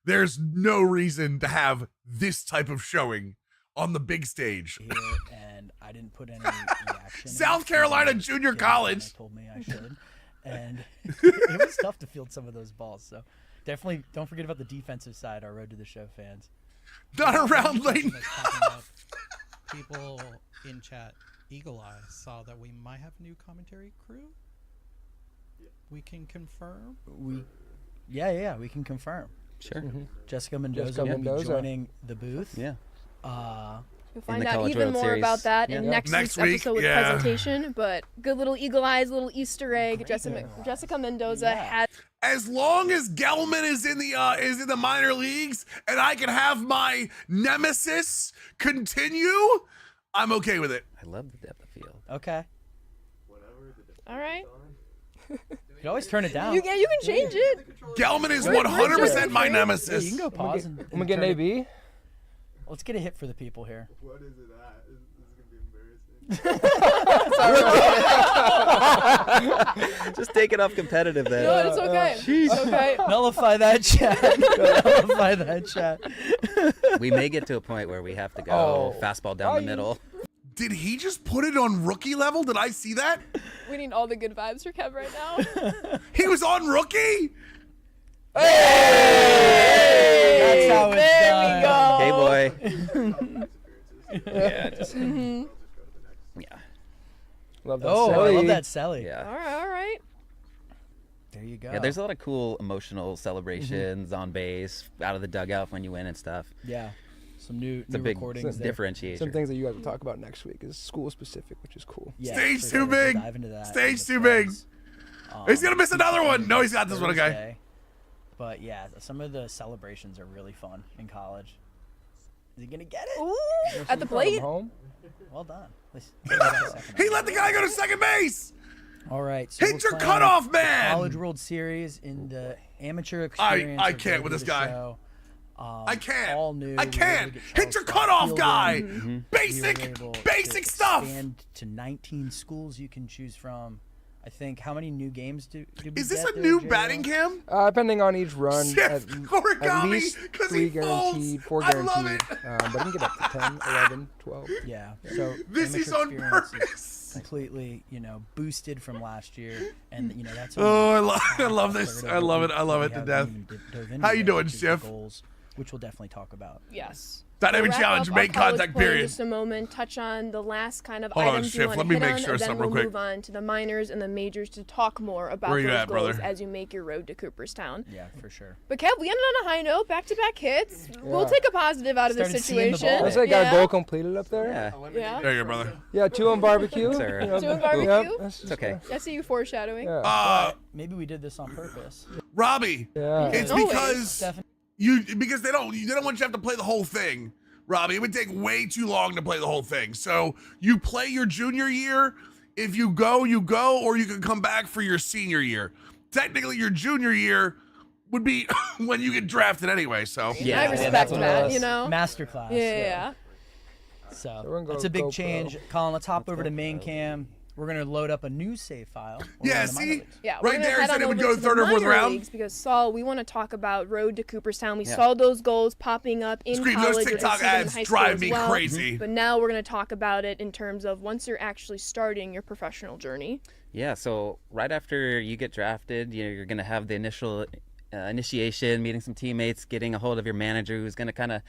There's no reason to have this type of showing on the big stage. Here, and I didn't put any reaction. South in. Carolina Junior Yeah, College. they told me I should, and it was tough to field some of those balls. So definitely don't forget about the defensive side. Our Road to the Show fans. Not around late. Like, popping up. People in chat, Eagle Eye, saw that we might have a new commentary crew. We can confirm. Yeah, we can confirm. Sure. Jessica Mendoza Jessica will be Mendoza. joining the booth. Yeah. You'll find the out College even World more Series. about that Yeah. in Yeah. next Next week's week, episode with yeah. presentation. But good little eagle eyes, little Easter egg. Jessica Mendoza Yeah. had As long as Gelman is in the minor leagues and I can have my nemesis continue, I'm okay with it. I love the depth of field. Okay. all right. You can always turn it down. You can change it. Gelman is Right, 100% my right. Yeah, nemesis. you can go pause and I'm gonna get turn an it- AB. Let's get a hit for the people here. What is it at? This is gonna be embarrassing. Just take it off competitive then. No, it's okay. It's okay. Nullify that chat. Nullify that chat. We may get to a point where we have to go Oh. fastball down the you- middle. Did he just put it on rookie level? Did I see that? We need all the good vibes for Kev right now. He was on rookie? That's how it's There done. we go. Hey boy. Yeah. Just, Mm-hmm. yeah. Love that. Oh, I Sally. love that Sally. Yeah. All right. There you go. Yeah, there's a lot of cool emotional celebrations Mm-hmm. on base, out of the dugout when you win and stuff. Yeah. Some new It's a big recordings there. differentiation. Some things that you guys will talk about next week is school specific, which is cool. Yeah, Stage for too sure. big. We'll dive into that Stage in the too big. friends. He's gonna miss another one. No, he's got this one, okay. Thursday. But yeah, some of the celebrations are really fun in college. Is he gonna get it? Ooh, at the From plate. home. Well done. He let the guy go to second base. All right. So Hit we're your playing cutoff man. College World Series in the amateur experience. I of can't Road with to this the guy. Show. I can't. All new. I We were able can't. to get Hit your Charles Scott cutoff Fielding. guy. Mm-hmm. Basic stuff. Expand to 19 schools you can choose from. I think how many new games do we Is this get a there, new J-Lo? batting cam? Depending on each run, Shit, at origami, least 'cause 3 he folds. guaranteed, 4 I love guaranteed. But I can get up to 10, 11, 12. Yeah. So This is amateur on experience purpose. completely, boosted from last year, and that's. Oh, I only love half a this. third I of love what it. I love we it to haven't death. even dove into How you yet, doing, which is the Schiff? goals, which we'll definitely talk about. Yes. Dynamic We'll wrap challenge, up make our college contact, play in period. just a moment, touch on the last kind of Hold on, items you Schiff, want let to me hit make on, sure and then something we'll real quick. move on to the minors and the majors to talk more about Where you those at, goals brother? as you make your road to Cooperstown. Yeah, for sure. But Kev, we ended on a high note, back-to-back hits. We'll Yeah. take a positive out of this Started seeing the situation. ball. Looks like I got a Yeah. goal completed up there. Yeah. Yeah. There you go, brother. Yeah, 2 on barbecue. Sir. you know, 2 on barbecue? Yep, that's It's just, okay. I see you foreshadowing. Yeah. Maybe we did this on purpose. Robbie, Yeah. it's Always. because Definitely. because they don't want you to have to play the whole thing. Robbie, it would take way too long to play the whole thing. So you play your junior year. If you go, or you can come back for your senior year. Technically, your junior year would be when you get drafted anyway. So Yeah, I yeah, respect that's what it that, was. you know? Masterclass. Yeah. So we're gonna that's go a big GoPro. change. Colin, let's hop Let's over to go main pro. cam. We're gonna load up a new save file. We're yeah, going to minor see, leagues. Yeah, we're right gonna there, it head said on it would over go to the third or fourth minor round. leagues because Saul, we want to talk about Road to Cooperstown. We Yeah. saw those goals popping up in Scream, college. those we're gonna TikTok see them in ads high school drive as me well. crazy. But now we're going to talk about it in terms of once you're actually starting your professional journey. Yeah, so right after you get drafted, you're going to have the initial initiation, meeting some teammates, getting a hold of your manager who's going to kind of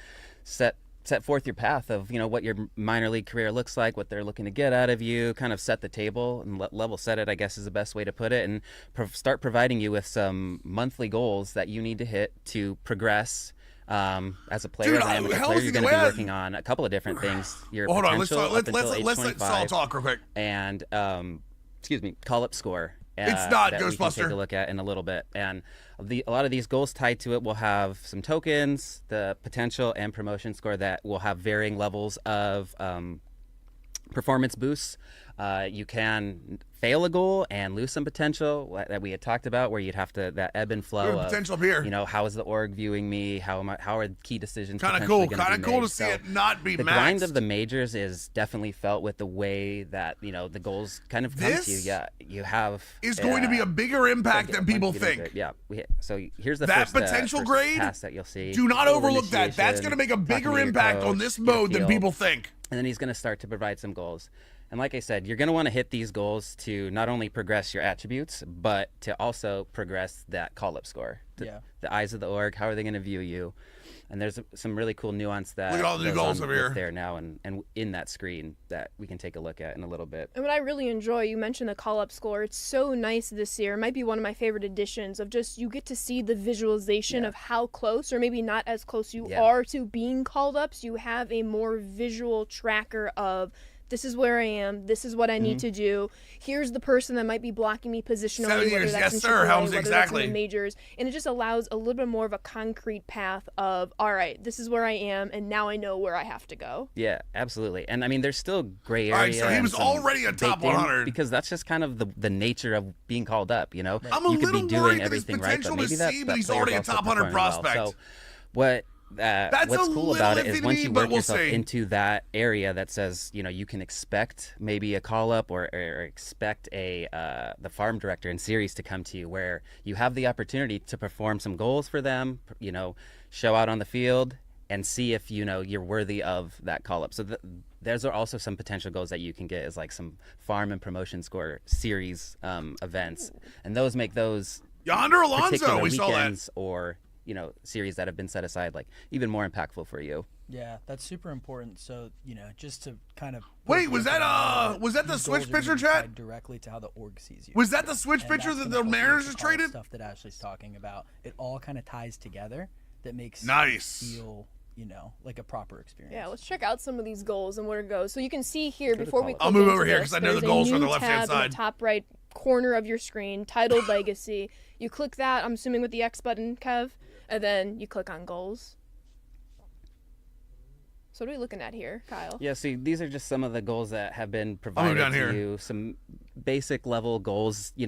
set forth your path of what your minor league career looks like, what they're looking to get out of you, kind of set the table and level set it, I guess is the best way to put it, and start providing you with some monthly goals that you need to hit to progress as a player. Dude, as an amateur hell, player, is you're the going to way be I- working on a couple of different things. Your Hold on, let's potential talk. up until age Let's let 25, Saul talk real quick. and call-up score. It's not that we can take Ghostbuster. a look at in a little bit, and a lot of these goals tied to it will have some tokens, the potential and promotion score that will have varying levels of performance boosts. You can fail a goal and lose some potential that we had talked about, where you'd have to that ebb and flow Dude, of potential up here. how is the org viewing me? How are key decisions Kind of potentially cool. gonna Kind of be cool made? to see So it not be the maxed. grind of the majors is definitely felt with the way that the goals kind of come to you. This Yeah, you have is going to be a bigger impact than people think. Yeah, so here's the That first, potential first grade, pass that you'll see. Do not Little overlook that. That's going to make a initiation, talking bigger to your impact on coach, this your mode than field, people think. and then he's going to start to provide some goals. And like I said, you're going to want to hit these goals to not only progress your attributes, but to also progress that call-up score. Yeah. The eyes of the org, how are they going to view you? And there's some really cool nuance that Look at all the new goes goals on over here. with there now and in that screen that we can take a look at in a little bit. And what I really enjoy, you mentioned the call-up score. It's so nice this year. It might be one of my favorite additions of just you get to see the visualization Yeah. of how close or maybe not as close you Yeah. are to being called up. So you have a more visual tracker of this is where I am. This is what I need to do. Here's the person that might be blocking me positionally. 7 whether years, that's yes, in sir, AAA, Helms, whether exactly. That's in the majors, and it just allows a little bit more of a concrete path of all right, this is where I am, and now I know where I have to go. Yeah, absolutely. And I mean, there's still gray area. All right, so he and was some already a top baked in 100. because that's just kind of the nature of being called up. I'm a you could little be doing worried that his everything right, potential but to maybe that, see, but that he's player's already a also top 100 performing well. prospect. So what's a cool about it little is iffy once to you me, but work we'll yourself see. into that area that says you can expect maybe a call up or expect the farm director in series to come to you, where you have the opportunity to perform some goals for them, show out on the field and see if you're worthy of that call up. So there's also some potential goals that you can get as like some farm and promotion score series events, and those make those Yonder Alonso, particular we saw that. weekends or series that have been set aside like even more impactful for you. Yeah, that's super important. So just to kind of Wait, was that the switch pitcher, chat? directly to how the org sees you. Was that the switch And pitcher that's that gonna the help you Mariners with just the call-up traded? Stuff that Ashley's talking about, it all kind of ties together. That makes Nice. it feel like a proper experience. Yeah, let's check out some of these goals and where to go. So you can see here Go to before we call-up. click I'll move into over here this, 'cause I know the there's a goals are on the new left-hand tab side. in the top right corner of your screen titled Legacy. You click that, I'm assuming with the X button, Kev, and then you click on goals. So what are we looking at here, Kyle? Yeah, see, these are just some of the goals that have been down provided here. to you. Some basic level goals, to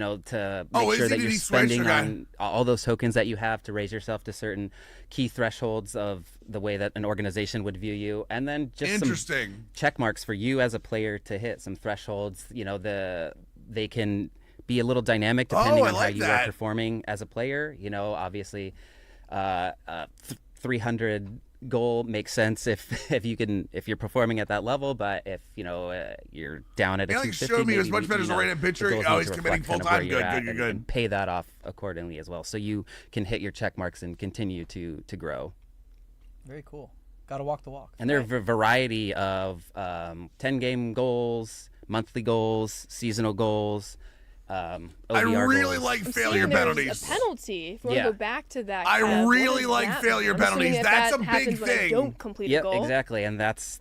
Oh, make is sure it that you're any switch, spending okay. on all those tokens that you have to raise yourself to certain key thresholds of the way that an organization would view you. And then just some Interesting. check marks for you as a player to hit, some thresholds. They can be a little dynamic depending I on how like you that. are performing as a player. Obviously, 300 goal makes sense if you're performing at that level, but if you're down at a Yeah, 250, showed me he was maybe, much better as a right-hand pitcher. the goals Oh, need he's to committing reflect kind of full-time. where you're Good, at good, and- good. and pay that off accordingly as well, so you can hit your check marks and continue to grow. Very cool. Got to walk the walk. And there are a variety of 10-game goals, monthly goals, seasonal goals, OVR I really goals. like I'm failure seeing there's penalties. a penalty. If we want Yeah. to go back to that, I Kev, what really does like that failure mean? I'm assuming penalties. that That's that a big happens when I thing. don't complete Yep, a goal. exactly, and that's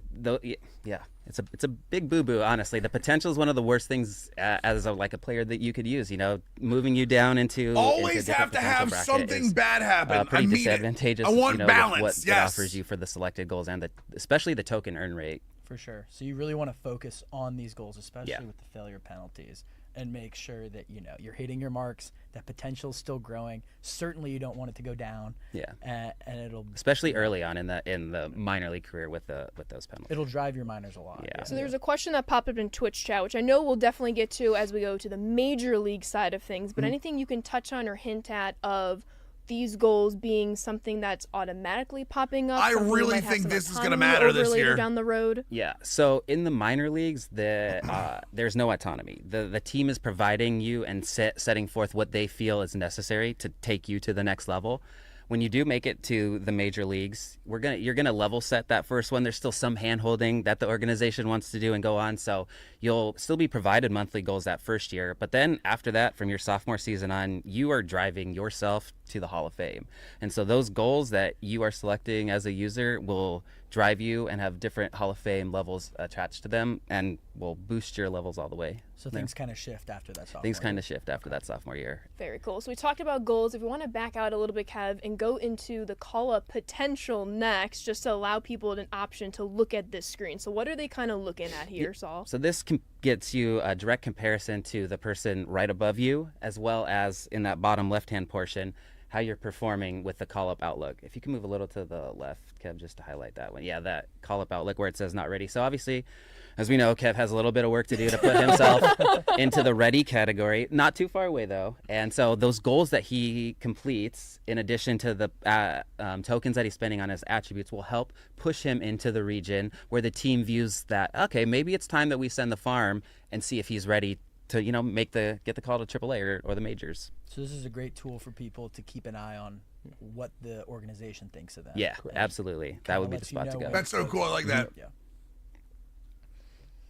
it's a big boo-boo. Honestly, the potential is one of the worst things as a player that you could use. Moving you down into Always into a have to different have potential bracket something is, bad happen. pretty I mean disadvantageous. I want with balance. what it Yes. offers you for the selected goals and especially the token earn rate. For sure. So you really want to focus on these goals, especially Yeah. with the failure penalties, and make sure that you're hitting your marks. That potential's still growing. Certainly, you don't want it to go down. Yeah, And it'll especially early on in the minor league career with those penalties. it'll drive your minors a lot. Yeah. So there's a question that popped up in Twitch chat, which I know we'll definitely get to as we go to the major league side of things. But anything you can touch on or hint at of these goals being something that's automatically popping up? I something you really might have think some this is gonna autonomy matter over this later year. down the road. Yeah. So in the minor leagues, there's no autonomy. The team is providing you and setting forth what they feel is necessary to take you to the next level. When you do make it to the major leagues, you're gonna level set that first one. There's still some hand holding that the organization wants to do and go on. So you'll still be provided monthly goals that first year. But then after that, from your sophomore season on, you are driving yourself to the Hall of Fame. And so those goals that you are selecting as a user will drive you and have different Hall of Fame levels attached to them and will boost your levels all the way. So things kind of shift after that. Things kind of shift after that sophomore year. Very cool. So we talked about goals. If we want to back out a little bit, Kev, and go into the call-up potential next, just to allow people an option to look at this screen. So what are they kind of looking at here, Saul? So this gets you a direct comparison to the person right above you, as well as in that bottom left-hand portion, how you're performing with the call-up outlook. If you can move a little to the left, Kev, just to highlight that one. Yeah, that call-up outlook where it says not ready. So obviously, as we know, Kev has a little bit of work to do to put himself into the ready category. Not too far away, though. And so those goals that he completes, in addition to the tokens that he's spending on his attributes, will help push him into the region where the team views that, okay, maybe it's time that we send the farm and see if he's ready to, get the call to AAA or the majors. So this is a great tool for people to keep an eye on what the organization thinks of them. Yeah, And absolutely. That would be the lets you spot to know go. when That's so cool. I like that. Yeah.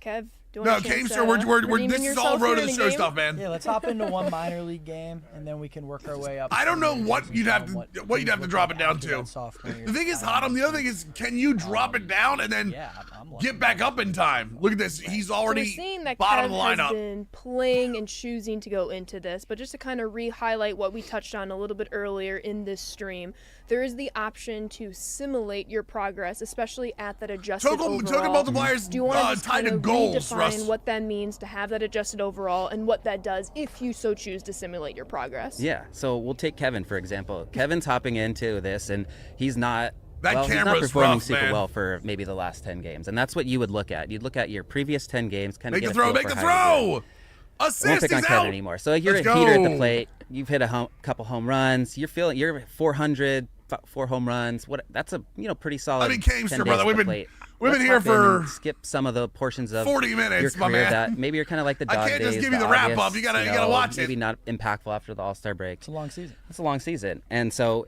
Kev, do you No, want to Kamester, we're redeeming this is all yourself road here to the in a show game? stuff, man. Yeah, let's hop into one minor league game, and then we can work our way up. I don't know to what you'd have what to what you'd things have to look drop like it down after to. that sophomore year. The thing is, Hottom, the other thing is, can you drop it down and then Yeah, I'm looking get back up in time? Look at this. He's So we're already seeing that bottom Kev of the has lineup. been playing and choosing to go into this, but just to kind of re-highlight what we touched on a little bit earlier in this stream, there is the option to simulate your progress, especially at that adjusted Token overall. multipliers Do you want to just tied kind to of goals, redefine Russ. what that means to have that adjusted overall and what that does if you so choose to simulate your progress? Yeah, so we'll take Kevin, for example. Kevin's hopping into this, and he's not That he's not camera's performing rough, super man. well for maybe the last 10 games. And that's what you would look at. You'd look at your previous 10 games, kind of Make get the a throw, feel make for the how you're doing. throw. I won't Assist, pick on he's Kevin out. anymore. So you're Let's a heater at the go. plate. You've hit a couple home runs. You're 400, 4 home runs. That's a pretty solid. I mean, Kamester, 10 days brother, at we've the been- plate. we've been Let's here hop in and for skip some of the portions of 40 your minutes, my career man. that maybe you're kind of like the I dog can't days. just give you the wrap up. You gotta watch it. Maybe not impactful after the All-Star break. It's a long season. It's a long season. And so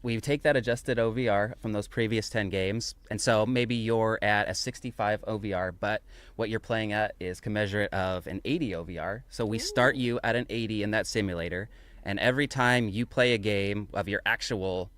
we take that adjusted OVR from those previous 10 games. And so maybe you're at a 65 OVR, but what you're playing at is commensurate of an 80 OVR. So we start you at an 80 in that simulator. And every time you play a game of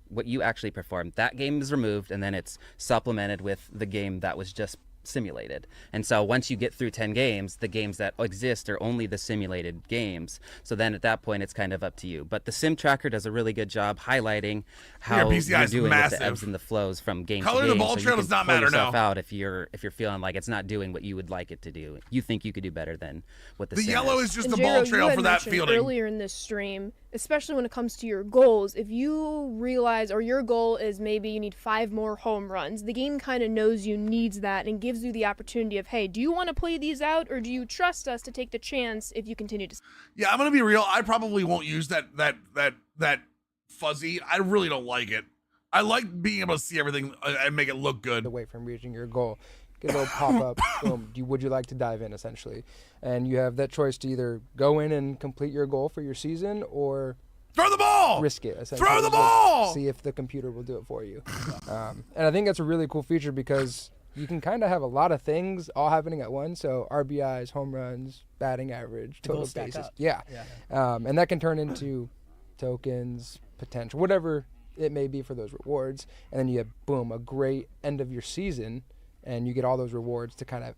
what you actually performed, that game is removed, and then it's supplemented with the game that was just simulated. And so once you get through 10 games, the games that exist are only the simulated games. So then at that point, it's kind of up to you. But the sim tracker does a really good job highlighting how PCI you're is doing with massive. the ebbs and the flows from game Color to the game. ball so trail you does can not pull matter yourself now. out if you're feeling like it's not doing what you would like it to do. You think you could do better than what the The sim yellow is. is just And the ball Jero, you trail had for that mentioned fielding. earlier in this stream, especially when it comes to your goals, if you realize, or your goal is maybe you need 5 more home runs, the game kind of knows you needs that and gives you the opportunity of, hey, do you want to play these out, or do you trust us to take the chance if you continue to... Yeah, I'm gonna be real. I probably won't use that fuzzy. I really don't like it. I like being able to see everything and make it look good. away from reaching your goal. Get a little pop up. Boom. Would you like to dive in, essentially? And you have that choice to either go in and complete your goal for your season or Throw the ball. risk it. Essentially. Throw the Just ball. See if the computer will do it for you. And I think that's a really cool feature because you can kind of have a lot of things all happening at once. So RBIs, home runs, batting average, The total goals stack bases. up. Yeah. Yeah. And that can turn into tokens, potential, whatever it may be for those rewards. And then you have, boom, a great end of your season, and you get all those rewards to kind of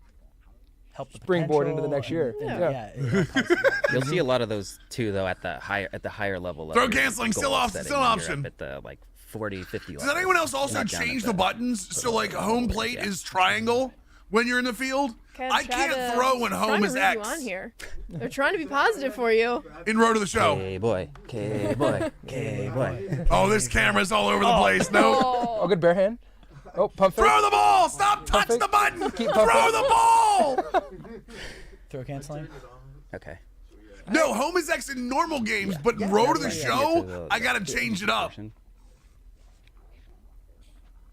Help the springboard into the potential next year. and- Yeah. it helps you. You'll see a lot of those too, though, at the higher level. Throw of your canceling, still goal off, setting still when you're option. up at the like 40, 50 Does level. anyone else also Not down at change the buttons so like home plate Yeah. is triangle when you're in the field? Kev, I try can't to- throw when home trying is to read you X. on here. They're trying to be positive for you. In row to the show. K-boy, K-boy, K-boy. Oh, this camera's all over the place. No. Oh, good bare hand. Oh, pump fake. Throw the ball. Stop touching the button. Keep Throw pumping. the ball. Throw canceling. Okay. No, home is X in normal games, but in row to the show, I gotta change it up.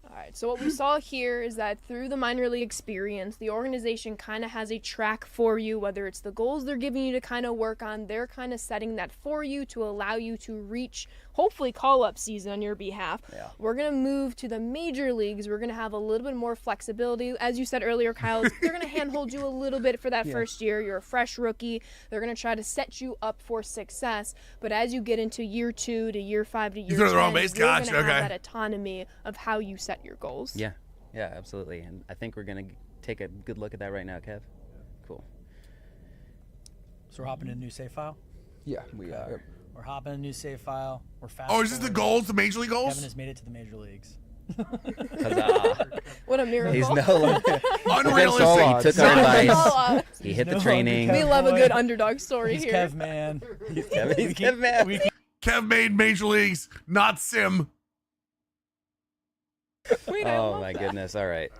All right, so what we saw here is that through the minor league experience, the organization kind of has a track for you, whether it's the goals they're giving you to kind of work on, they're kind of setting that for you to allow you to reach, hopefully, call-up season on your behalf. Yeah. We're going to move to the major leagues. We're going to have a little bit more flexibility. As you said earlier, Kyle, they're going to handhold you a little bit for that first year. You're a fresh rookie. They're going to try to set you up for success. But as you get into year 2 to year 5 to year threw 10, the wrong base, you're gotcha, going to have okay. that autonomy of how you set your goals. Yeah, yeah, absolutely. And I think we're gonna take a good look at that right now, Kev. Cool. So we're hopping in a new save file. Yeah, we Okay. Yep. We're hopping in a new save file. We're fast. Oh, is this the goals, the major league Kevin goals? has made it to the major leagues. Huzzah. What a miracle. He's no longer. Unrealistic. He took our advice. Oh, He hit the No training. we Kev love a boy. good underdog story He's here. Kev man. He's Kev. He's We Kev, man. we Kev made major leagues, not sim. Wait, I Oh love my that. goodness! All right.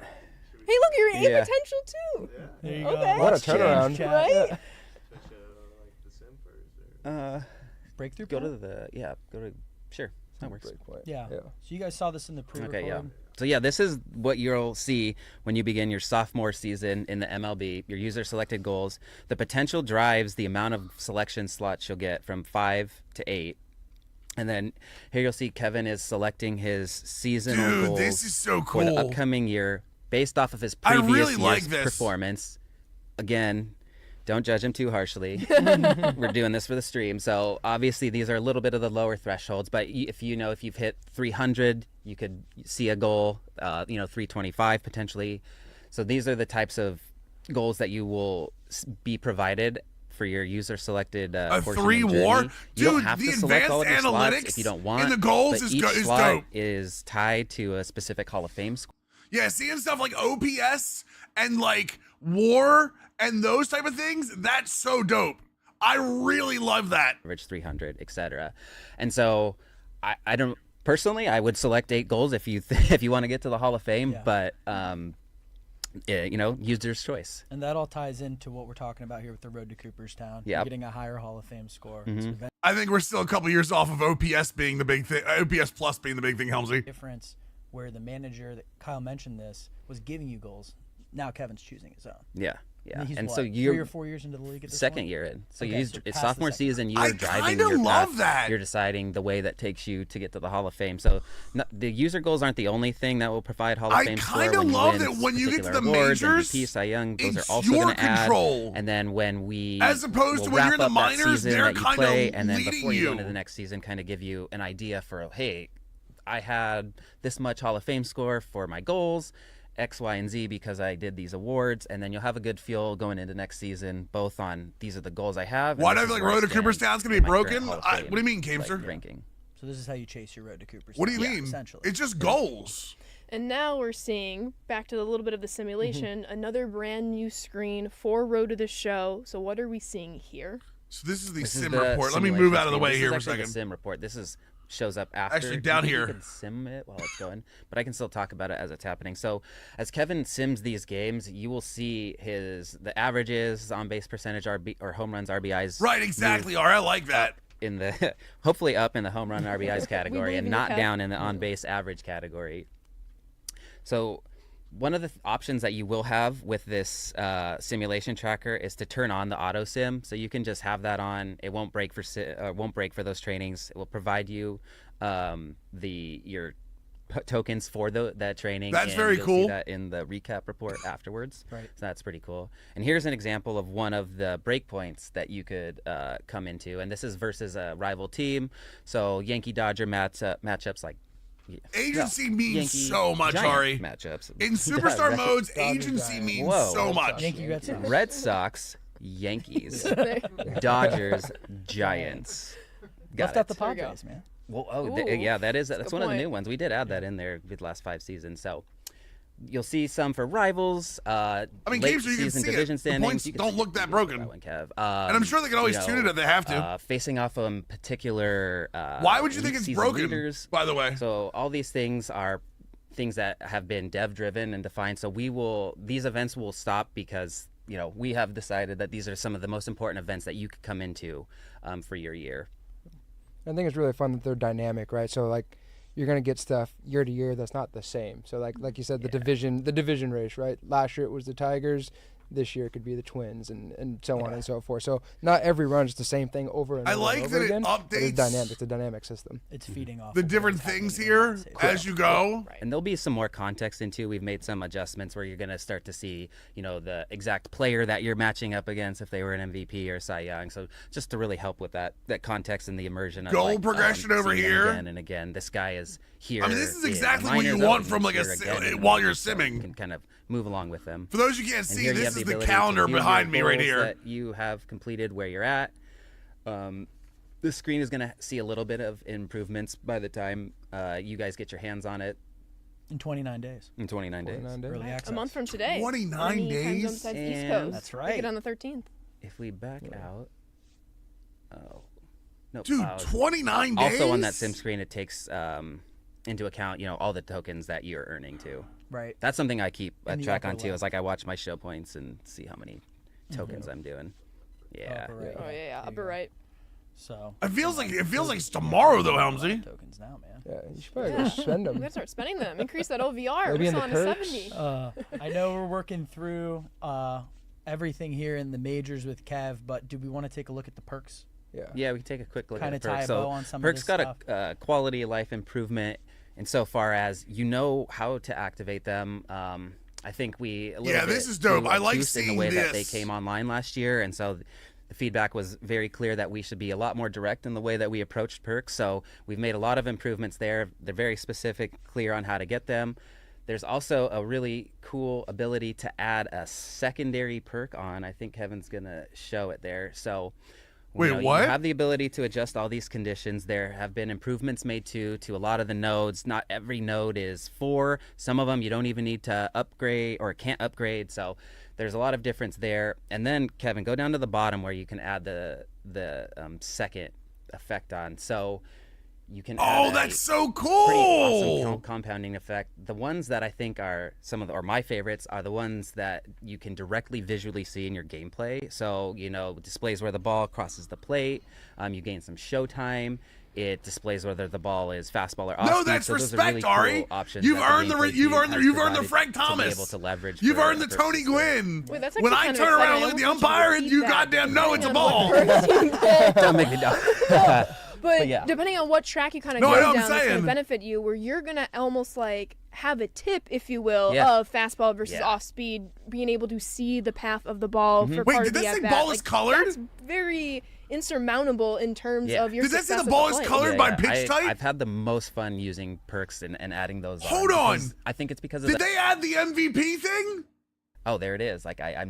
Hey, look, you're in Yeah. potential too. There you Okay. go. What a Let's change turnaround. chat. Right? Yeah. Like the sim first, or Breakthrough. Go point? to the Go to sure. That works. Break point. Yeah. Yeah. So you guys saw this in the pre-record. Okay, yeah. So yeah, this is what you'll see when you begin your sophomore season in the MLB. Your user selected goals. The potential drives the amount of selection slots you'll get from 5 to 8. And then here you'll see Kevin is selecting his seasonal Dude, goals this is so for the cool. upcoming year based off of his I previous really year's like this. performance. Again, don't judge him too harshly. We're doing this for the stream. So obviously these are a little bit of the lower thresholds, but if you've hit 300, you could see a goal, 325 potentially. So these are the types of goals that you will be provided for your user selected A portion of 3 the war? journey. You don't Dude, have the to select all of your advanced slots analytics if you don't in want. the goals but is each go- is slot dope. is tied to a specific Hall of Fame score. Yeah, seeing stuff like OPS and like war and those type of things, that's so dope. I really love that. Average 300, etc. And so I don't personally, I would select 8 goals if you if you want to get to the Hall of Fame, Yeah. but user's choice. And that all ties into what we're talking about here with the road to Cooperstown. Yep. You're getting a higher Hall of Fame score. Mhm. It's a I think we're still a couple years off of OPS being the big thing. OPS plus being the big thing, Helmsy. difference where the manager that Kyle mentioned this was giving you goals. Now Kevin's choosing his own. Yeah, yeah. He's And what, so 3 you're or 4 years into the league at this second point? year in. So Okay, you so it's past the sophomore second. season, you I are driving kinda your love path. that. You're deciding the way that takes you to get to the Hall of Fame. So the user goals aren't the only thing that will provide Hall of I Fame score. kinda When you love win that when you get to particular the awards, majors, MVP, Cy Young, those it's are also your going to add. control. And then when we As opposed to we'll when you're wrap in the up that minors, season they're that you kinda play, and then leading before you go you. into the next season, kind of give you an idea for, hey, I had this much Hall of Fame score for my goals. X, Y, and Z because I did these awards, and then you'll have a good feel going into next season, both on these are the goals I have. Why do I feel like Road to Cooperstown's gonna be broken? What do you mean, Camster? Ranking. So this is how you chase your road to Cooperstown. What do you mean? Essentially, It's just goals. And now we're seeing, back to a little bit of the simulation, another brand new screen for Road to the Show. So what are we seeing here? So this is the This is sim the report. Let me simulation move out of the screen. way This here is for a actually second. The sim report. This shows up after. Actually, down here. You can sim it while it's going, but I can still talk about it as it's happening. So as Kevin sims these games, you will see the averages, on base percentage, or home runs, RBIs. Right, exactly. All right, I like that. In the hopefully up in the home run RBIs category believe and in you, not Kev. down in the on base average category. So one of the options that you will have with this simulation tracker is to turn on the auto sim, so you can just have that on. It won't break for those trainings. It will provide you your tokens for that training. That's and very you'll cool. See that in the recap report afterwards. Right. So that's pretty cool. And here's an example of one of the breakpoints that you could come into, and this is versus a rival team. So Yankee Dodger matchups like. Agency means Yankee so much, Giant Ari. matchups. In superstar Red- modes, Dodger agency Giant. means Whoa. so much. Yankee Red Sox. Red Sox, Yankees, Dodgers, Giants. Got Left out the There we go. Padres, man. Well, Ooh, yeah, that's good one of the point. new ones. We did add that in there with the last 5 seasons. So you'll see some for rivals. I mean, late games where you can season see it. division The standings. points You can don't see look that that broken. one, Kev. And I'm sure they can always tune it if they have to. Facing off particular. Why would you think elite it's season broken, leaders. by the way? So all these things are things that have been dev driven and defined. So these events will stop because we have decided that these are some of the most important events that you could come into for your year. I think it's really fun that they're dynamic, right? So like you're gonna get stuff year to year that's not the same. So like you said, the division race, right? Last year it was the Tigers. This year it could be the Twins, and so on and so forth. So not every run is the same thing over and I over like and over that it again. but updates it's dynamic. It's a dynamic system. It's feeding off The of different what's things happening here in that season. as you go. Right. And there'll be some more context into. We've made some adjustments where you're going to start to see, the exact player that you're matching up against if they were an MVP or Cy Young. So just to really help with that context and the immersion. Of Goal progression over seeing them here. again and again. This guy is here. I mean, this is in exactly what you minors, want he's from like here again while you're so simming. you can kind of move along with them. For those you can't And see, here you this have the is the ability to calendar view your behind me right goals here. that you have completed where you're at. This screen is going to see a little bit of improvements by the time you guys get your hands on it In 29 days. in 29 days. 29 days. Early access. A month from today. 29 Any time days? zone besides the East And- Coast. That's Pick right. it on the 13th. If we back out, no, Dude, 29 days? also on that sim screen, it takes into account all the tokens that you're earning too. Right. That's something I keep a In the track upper on too. left. Is like I watch my show points and see how many tokens I'm doing. Yeah. Upper right. Oh, yeah, There upper you go. right. So It feels like it's tomorrow though, Helmsy. tokens now, man. Yeah, you should probably go spend We them. gotta start spending them. Increase that OVR. Maybe We're in the still on a perks? 70. I know we're working through everything here in the majors with Kev, but do we want to take a look at the perks? Yeah. Yeah, we can take a quick look Kinda at tie perks. a So bow on some of perks this got stuff. a quality of life improvement insofar as you know how to activate them. I think we a little Yeah, bit this is dope. threw I a like boost in the seeing way that they this. came online last year, and so the feedback was very clear that we should be a lot more direct in the way that we approached perks. So we've made a lot of improvements there. They're very specific, clear on how to get them. There's also a really cool ability to add a secondary perk on. I think Kevin's gonna show it there. So Wait, you what? have the ability to adjust all these conditions. There have been improvements made to a lot of the nodes. Not every node is 4. Some of them you don't even need to upgrade or can't upgrade. So there's a lot of difference there. And then Kevin, go down to the bottom where you can add the second effect on. So you can add Oh, a that's so pretty awesome cool. compounding effect. The ones that I think are or my favorites are the ones that you can directly visually see in your gameplay. So, displays where the ball crosses the plate. You gain some show time. It displays whether the ball is fastball or off. No, speed. that's So those are respect, really Ari. Cool options You've that earned the gameplay you've team earned the has you've earned the provided Frank to Thomas. be able to leverage. You've for earned the perks Tony system. Gwynn. Wait, that's When actually I kind of turn around and exciting. look at the I almost want you to umpire and repeat you that, goddamn know it's a depending on ball. what perks you pick. Don't make me But yeah. depending on what track you kind of No, I know go what I'm down, it's going saying. to benefit you, where you're going to almost like have a tip, if you will, Yeah. of fastball versus Yeah. off speed, being able to see the path of the ball for Wait, part did of the that say at-bat. ball is colored? That's very insurmountable in terms Yeah. of your Did that say success the at ball is plate. colored by pitch type? I've had the most fun using perks and adding those. Hold on. Because I think it's because of Did they add the MVP thing? Oh, there it is. Like I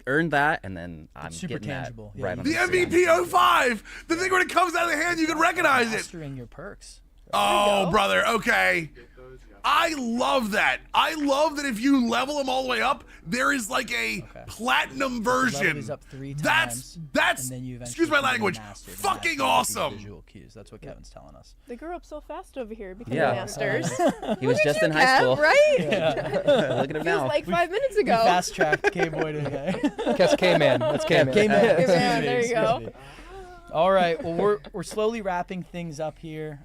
earned that, and then I'm super getting that tangible. Yeah, right you on The can screen. MVP 05. The thing when it comes out of the hand, you can recognize it. Mastering your perks. Oh, go. brother. Okay. I love that. I love that if you level them all the way up, there is like a platinum version. Level these up 3 That's times, and then you eventually excuse my can go language. master. The Fucking master will be awesome. Visual cues. That's what Kevin's telling us. They grew up so fast over here because Yeah. of masters. He was just in high Kev, school. right? Look at him Feels now. like 5 minutes We ago. fast tracked K-Boy today. That's K-Man. That's K-Man. K-Man. K-Man, Excuse me, there you excuse go. me. All right. Well, we're slowly wrapping things up here.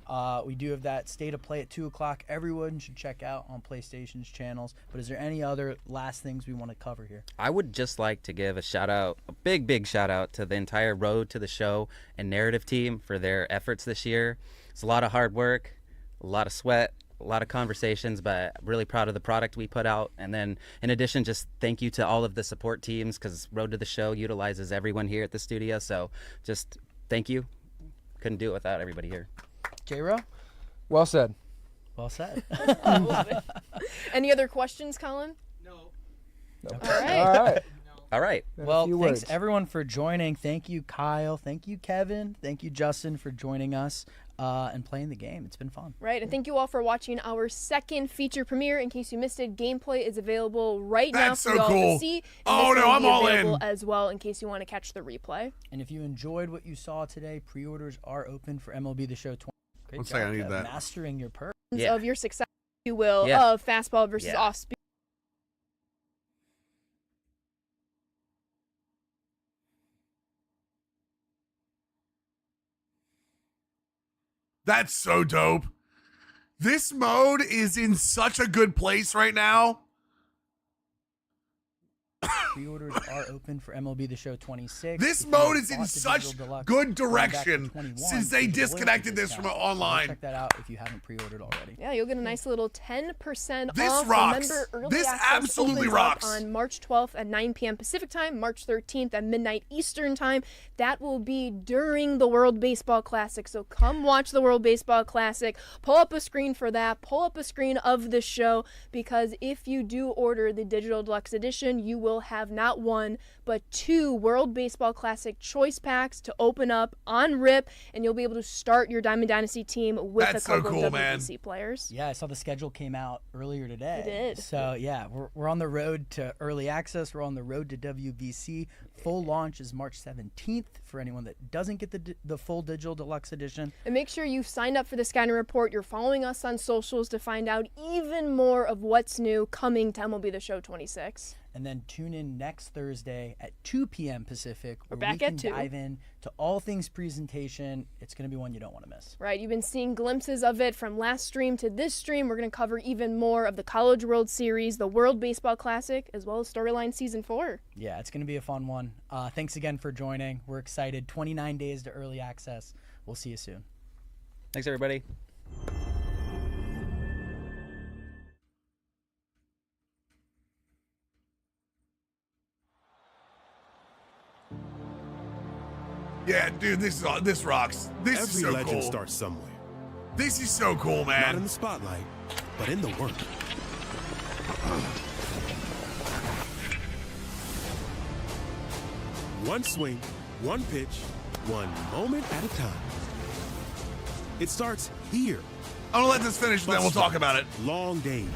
We do have that State of Play at 2:00. Everyone should check out on PlayStation's channels. But is there any other last things we want to cover here? I would just like to give a shout out, a big shout out to the entire Road to the Show and narrative team for their efforts this year. It's a lot of hard work, a lot of sweat, a lot of conversations, but really proud of the product we put out. And then in addition, just thank you to all of the support teams, because Road to the Show utilizes everyone here at the studio. So just thank you. Couldn't do it without everybody here. J-Ro? Well said. Well said. I love it. Any other questions, Colin? No. All right. All right. All right. A Well, few thanks words. everyone for joining. Thank you, Kyle. Thank you, Kevin. Thank you, Justin, for joining us and playing the game. It's been fun. Right, and thank you all for watching our second feature premiere. In case you missed it, gameplay is available right now That's for so you all cool. to see. And Oh, this no, will I'm be all available in. as well in case you want to catch the replay. And if you enjoyed what you saw today, pre-orders are open for MLB The Show 20. Great One job, second, I need Kev. that. Mastering your perk. Yeah. Of your success, if you will, Yeah. of fastball versus Yeah. off speed. That's so dope. This mode is in such a good place right now. Pre-orders are open for MLB The Show 26. This If you mode is in bought the such Digital Deluxe good going back to direction 21, since they there's a loyalty disconnected this discount. from So online. Check that out if you haven't pre-ordered already. Yeah, you'll get a nice little 10% This off. rocks. Remember, early This access absolutely opens rocks. up on March 12th at 9 p.m. Pacific time, March 13th at midnight Eastern time. That will be during the World Baseball Classic. So come watch the World Baseball Classic. Pull up a screen for that. Pull up a screen of the show, because if you do order the Digital Deluxe Edition, you will have not one, but 2 World Baseball Classic choice packs to open up on RIP, and you'll be able to start your Diamond Dynasty team with That's a so couple cool, of man. WBC players. Yeah, I saw the schedule came out earlier today. It did. So yeah, we're on the road to early access. We're on the road to WBC. Full launch is March 17th for anyone that doesn't get the full Digital Deluxe Edition. And make sure you've signed up for the Scouting Report. You're following us on socials to find out even more of what's new coming to MLB The Show 26. And then tune in next Thursday at 2 p.m. Pacific. We're where back we at can 2. dive in to all things presentation. It's going to be one you don't want to miss. Right, you've been seeing glimpses of it from last stream to this stream. We're going to cover even more of the College World Series, the World Baseball Classic, as well as Storyline Season 4. Yeah, it's going to be a fun one. Thanks again for joining. We're excited. 29 days to early access. We'll see you soon. Thanks, everybody. Yeah, dude, this rocks. This is Every so legend cool. starts somewhere. This is so cool, Not in man. the spotlight, but in the work. One swing, one pitch, one moment at a time. It starts here. I'm gonna let this finish, and then we'll talk about it. Long days,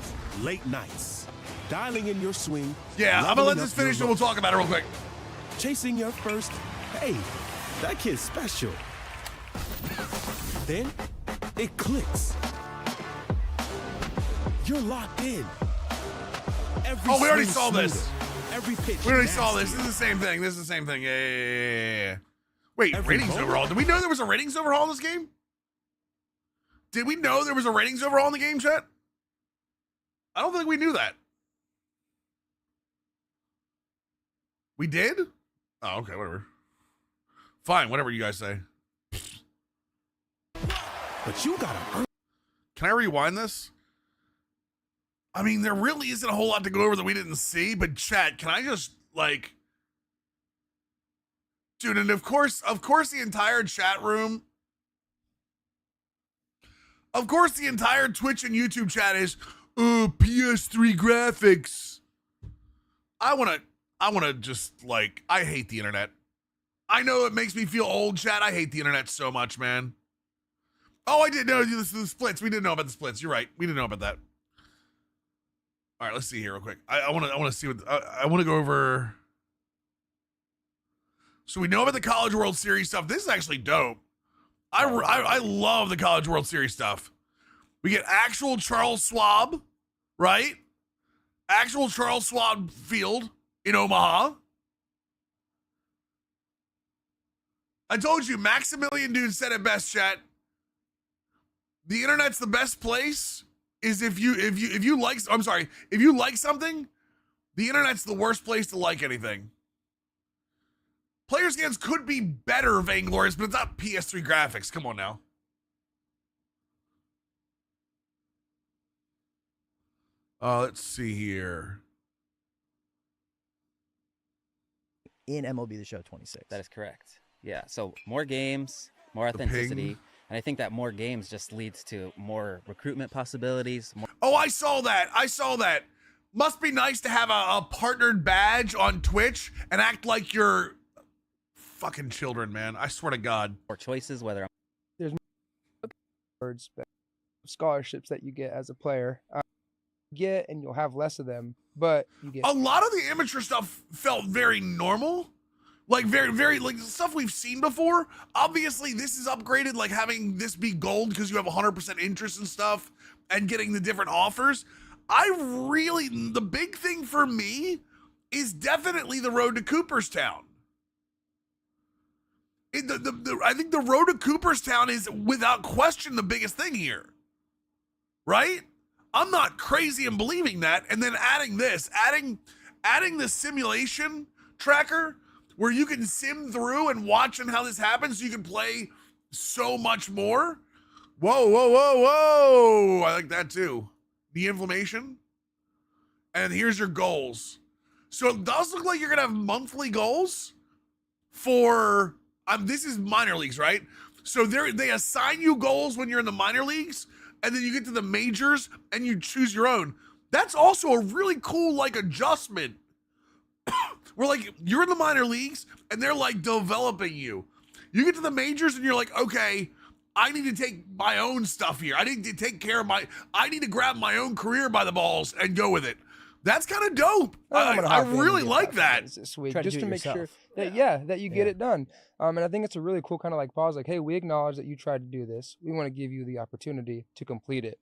late nights, dialing in your swing. Yeah, I'm gonna let leveling this up your finish, and we'll look, talk about it real quick. chasing your first, hey, that kid's special. Then it clicks. You're locked in. Every Oh, we already swing saw this. smoother, every pitch We already saw this. This nastier. is the same thing. This is the same thing. Yeah. Wait, Every ratings moment. overhaul. Did we know there was a ratings overhaul in this game? Did we know there was a ratings overhaul in the game, chat? I don't think we knew that. We did? Oh, okay, whatever. Fine, whatever you guys say. but you gotta earn. Can I rewind this? I mean, there really isn't a whole lot to go over that we didn't see, but chat, can I just like, dude, and of course the entire chat room, of course the entire Twitch and YouTube chat is, oh, PS3 graphics. I wanna just like, I hate the internet. I know it makes me feel old, chat. I hate the internet so much, man. Oh, I didn't know the splits. We didn't know about the splits. You're right. We didn't know about that. All right, let's see here real quick. I want to see what I want to go over. So we know about the College World Series stuff. This is actually dope. I love the College World Series stuff. We get actual Charles Schwab, right? Actual Charles Schwab Field in Omaha. I told you, Maximilian dude said it best, chat. The internet's the best place is if you like, I'm sorry, if you like something, the internet's the worst place to like anything. Player scans could be better, Vainglorious, but it's not PS3 graphics. Come on now. Let's see here. In MLB The Show 26. That is correct. Yeah, so more games, more The authenticity, ping. and I think that more games just leads to more recruitment possibilities. More Oh, I saw that. I saw that. Must be nice to have a partnered badge on Twitch and act like you're fucking children, man. I swear to God. choices, whether Words, but scholarships that you get as a player, and you'll have less of them, but you get A lot of the amateur stuff felt very normal. Like very like stuff we've seen before. Obviously, this is upgraded, like having this be gold because you have 100% interest in stuff and getting the different offers. The big thing for me is definitely the road to Cooperstown. I think the road to Cooperstown is without question the biggest thing here, right? I'm not crazy in believing that. And then adding the simulation tracker where you can sim through and watching how this happens so you can play so much more. Whoa. I like that too. The inflammation. And here's your goals. So it does look like you're going to have monthly goals for, this is minor leagues, right? So they assign you goals when you're in the minor leagues, and then you get to the majors and you choose your own. That's also a really cool like adjustment. Where like you're in the minor leagues and they're like developing you. You get to the majors and you're like, okay, I need to take my own stuff here. I need to take care of I need to grab my own career by the balls and go with it. That's kind of dope. I really like that. this week Try to just do to it make sure yourself. that you get it done. And I think it's a really cool kind of like pause. Like, hey, we acknowledge that you tried to do this. We want to give you the opportunity to complete it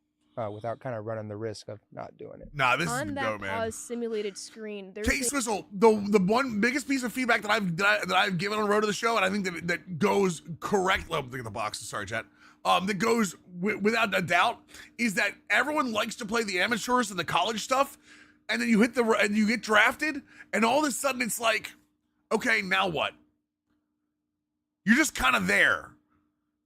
without kind of running the risk of not doing it. Nah, this On is that dope, man. pause simulated screen, there's Case Whistle, the one biggest piece of feedback that I've given on the road to the show, and I think that goes correct. Look at the box. Sorry, chat. That goes without a doubt is that everyone likes to play the amateurs and the college stuff, and then you get drafted, and all of a sudden it's like, okay, now what? You're just kind of there.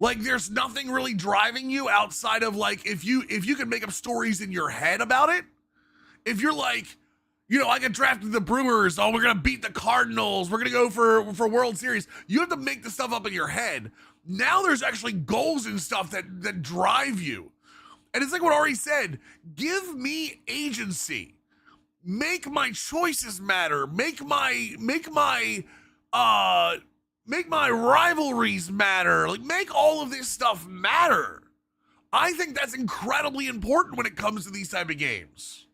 Like there's nothing really driving you outside of like if you can make up stories in your head about it. If you're like, I got drafted to the Brewers. Oh, we're gonna beat the Cardinals. We're gonna go for World Series. You have to make the stuff up in your head. Now there's actually goals and stuff that drive you. And it's like what Ari said. Give me agency. Make my choices matter. Make my rivalries matter. Like make all of this stuff matter. I think that's incredibly important when it comes to these type of games.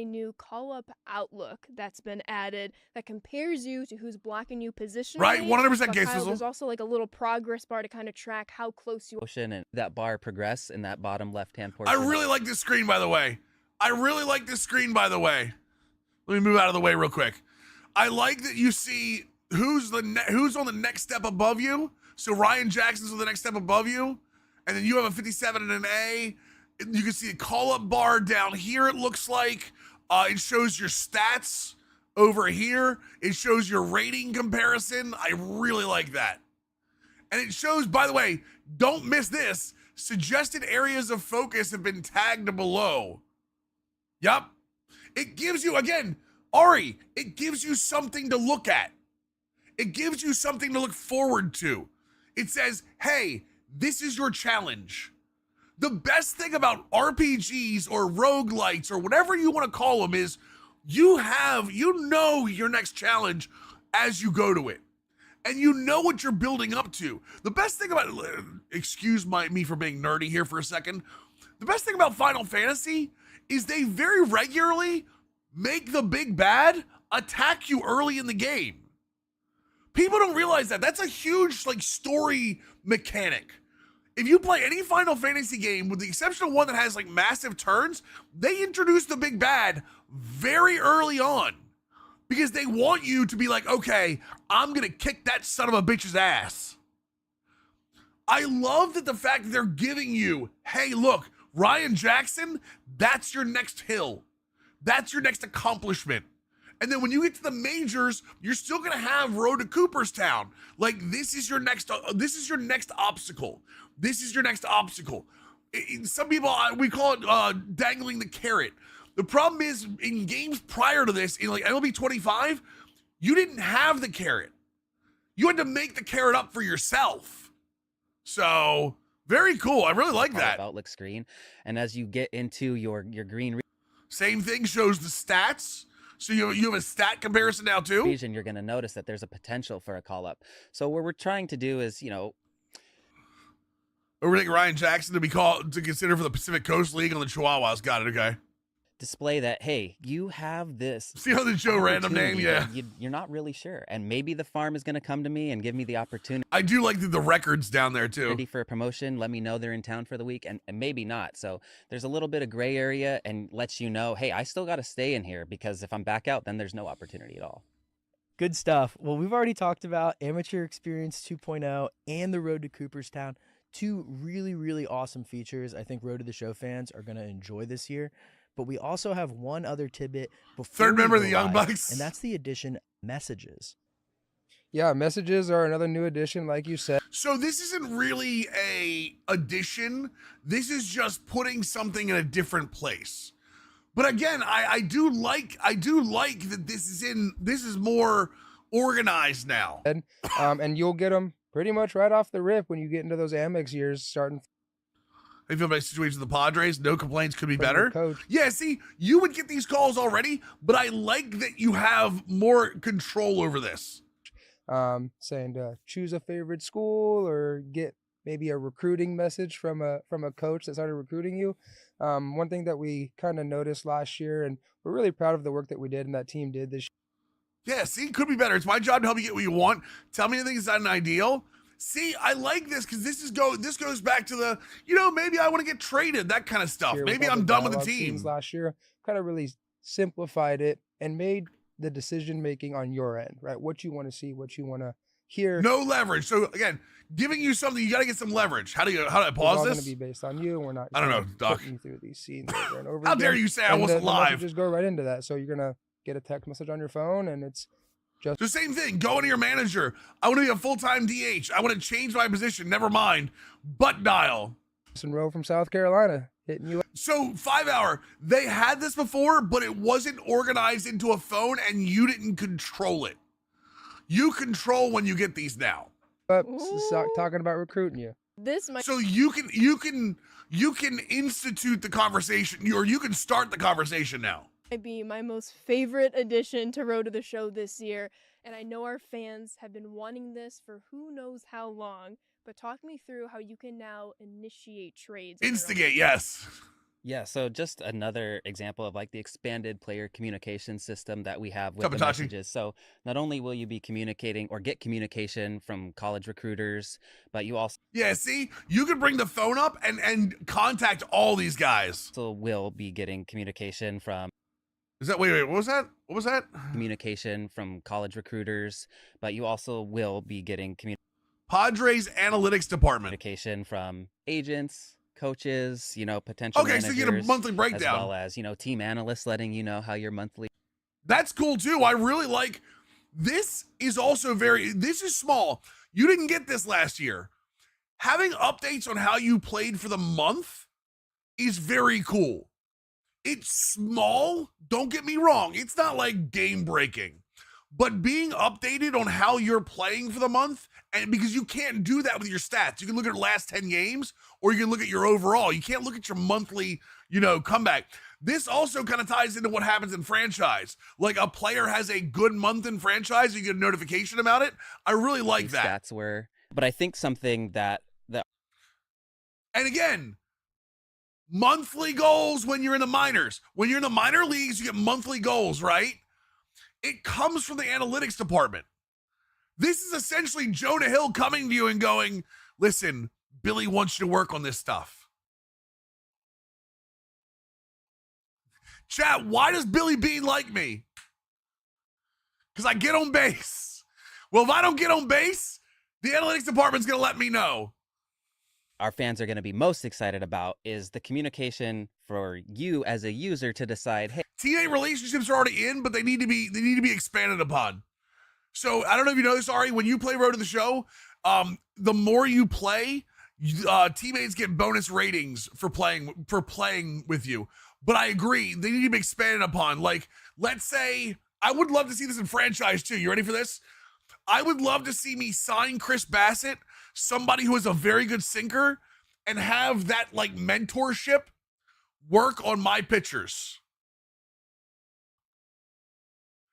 a new call-up outlook that's been added that compares you to who's blocking you positionally. Right, 100% But Case Kyle, Whistle. there's also like a little progress bar to kind of track how close you are. motion and that bar progress in that bottom left-hand I portion. really like this screen, by the way. Let me move out of the way real quick. I like that you see who's on the next step above you. So Ryan Jackson's on the next step above you. And then you have a 57 and an A. You can see a call-up bar down here, it looks like. It shows your stats over here. It shows your rating comparison. I really like that. And it shows, by the way, don't miss this. Suggested areas of focus have been tagged below. Yep. It gives you, again, Ari, it gives you something to look at. It gives you something to look forward to. It says, hey, this is your challenge. The best thing about RPGs or roguelites or whatever you want to call them is you know your next challenge as you go to it. And you know what you're building up to. The best thing about, excuse me for being nerdy here for a second. The best thing about Final Fantasy is they very regularly make the big bad attack you early in the game. People don't realize that. That's a huge story mechanic. If you play any Final Fantasy game, with the exception of one that has massive turns, they introduce the big bad very early on. Because they want you to be like, okay, I'm going to kick that son of a bitch's ass. I love that the fact that they're giving you, hey, look, Ryan Jackson, that's your next hill. That's your next accomplishment. And then when you get to the majors, you're still going to have Road to Cooperstown. This is your next obstacle. This is your next obstacle. Some people, we call it dangling the carrot. The problem is, in games prior to this, in MLB 25, you didn't have the carrot. You had to make the carrot up for yourself. So, very cool. I really like that. Outlook screen. And as you get into your green same thing shows the stats. So you have a stat comparison now too? region, you're going to notice that there's a potential for a call-up. So what we're trying to do is, We're thinking Ryan Jackson to consider for the Pacific Coast League on the Chihuahuas. Got it, okay. display that, hey, you have this. See how they show random name? Yeah. You're not really sure. And maybe the farm is going to come to me and give me the opportunity. I do like the records down there, too. Ready for a promotion, let me know they're in town for the week, and maybe not. So there's a little bit of gray area and lets you know, hey, I still got to stay in here because if I'm back out, then there's no opportunity at all. Good stuff. Well, we've already talked about Amateur Experience 2.0 and the Road to Cooperstown. Two really, really awesome features I think Road to the Show fans are going to enjoy this year. But we also have one other tidbit before third member of we the go Young live, Bucks. and that's the addition messages. Yeah, messages are another new addition, like you said. So this isn't really a addition. This is just putting something in a different place. But again, I do like that this is more organized now. And you'll get them pretty much right off the rip when you get into those Amex years starting. I feel about the situation of the Padres. No complaints, could be from your better. coach. Yeah, see, you would get these calls already, but I like that you have more control over this. Saying to choose a favorite school or get maybe a recruiting message from a coach that started recruiting you. One thing that we kind of noticed last year, and we're really proud of the work that we did and that team did this year. Yeah, see, could be better. It's my job to help you get what you want. Tell me anything that's not an ideal. See, I like this because this goes back to the, maybe I want to get traded, that kind of stuff. With Maybe all I'm done with the dialogue team. scenes last year, kind of really simplified it and made the decision making on your end, right? What you want to see, what you want to hear. No leverage. So again, giving you something, you got to get some leverage. How do I It's pause all going this? to be based on you. We're not. I don't know, Doc. Putting you through these scenes over and over How again. dare you say I And wasn't the live? messages go right into that. So you're gonna get a text message on your phone, and it's just The same thing. Go into your manager. I want to be a full-time DH. I want to change my position. Never mind. Butt dial. Jason Rowe from South Carolina hitting you up. So 5 Hour, they had this before, but it wasn't organized into a phone and you didn't control it. You control when you get these now. Talking about recruiting you. This might So you can institute the conversation, or you can start the conversation now. be my most favorite addition to Road to the Show this year, and I know our fans have been wanting this for who knows how long. But talk me through how you can now initiate trades. on your own. Instigate, yes. Yeah, so just another example of like the expanded player communication system that we have with the Tapatachi. messages. So not only will you be communicating or get communication from college recruiters, but you also Yeah, see, you can bring the phone up and contact all these guys. will be getting communication from Wait, what was that? What was that? college recruiters, but you also will be getting Padres Analytics Department. communication from agents, coaches, potential Okay, so managers, you get a monthly as breakdown. well as, team analysts letting you know how your monthly That's cool too. I really like this. Is also this is small. You didn't get this last year. Having updates on how you played for the month is very cool. It's small, don't get me wrong. It's not like game breaking, but being updated on how you're playing for the month, and because you can't do that with your stats. You can look at the last 10 games, or you can look at your overall. You can't look at your monthly, comeback. This also kind of ties into what happens in franchise. Like a player has a good month in franchise, you get a notification about it. I really like that. Stats were, but I think something that And again, monthly goals when you're in the minors. When you're in the minor leagues, you get monthly goals, right? It comes from the analytics department. This is essentially Jonah Hill coming to you and going, listen, Billy wants you to work on this stuff. Chat, why does Billy Bean like me? Because I get on base. Well, if I don't get on base, the analytics department's going to let me know. our fans are going to be most excited about is the communication for you as a user to decide, hey, teammate relationships are already in, but they need to be expanded upon. So I don't know if you know this, Ari, when you play Road to the Show, the more you play, teammates get bonus ratings for playing with you. But I agree, they need to be expanded upon. Like, let's say, I would love to see this in franchise too. You ready for this? I would love to see me sign Chris Bassett, somebody who is a very good sinker, and have that like mentorship work on my pitchers.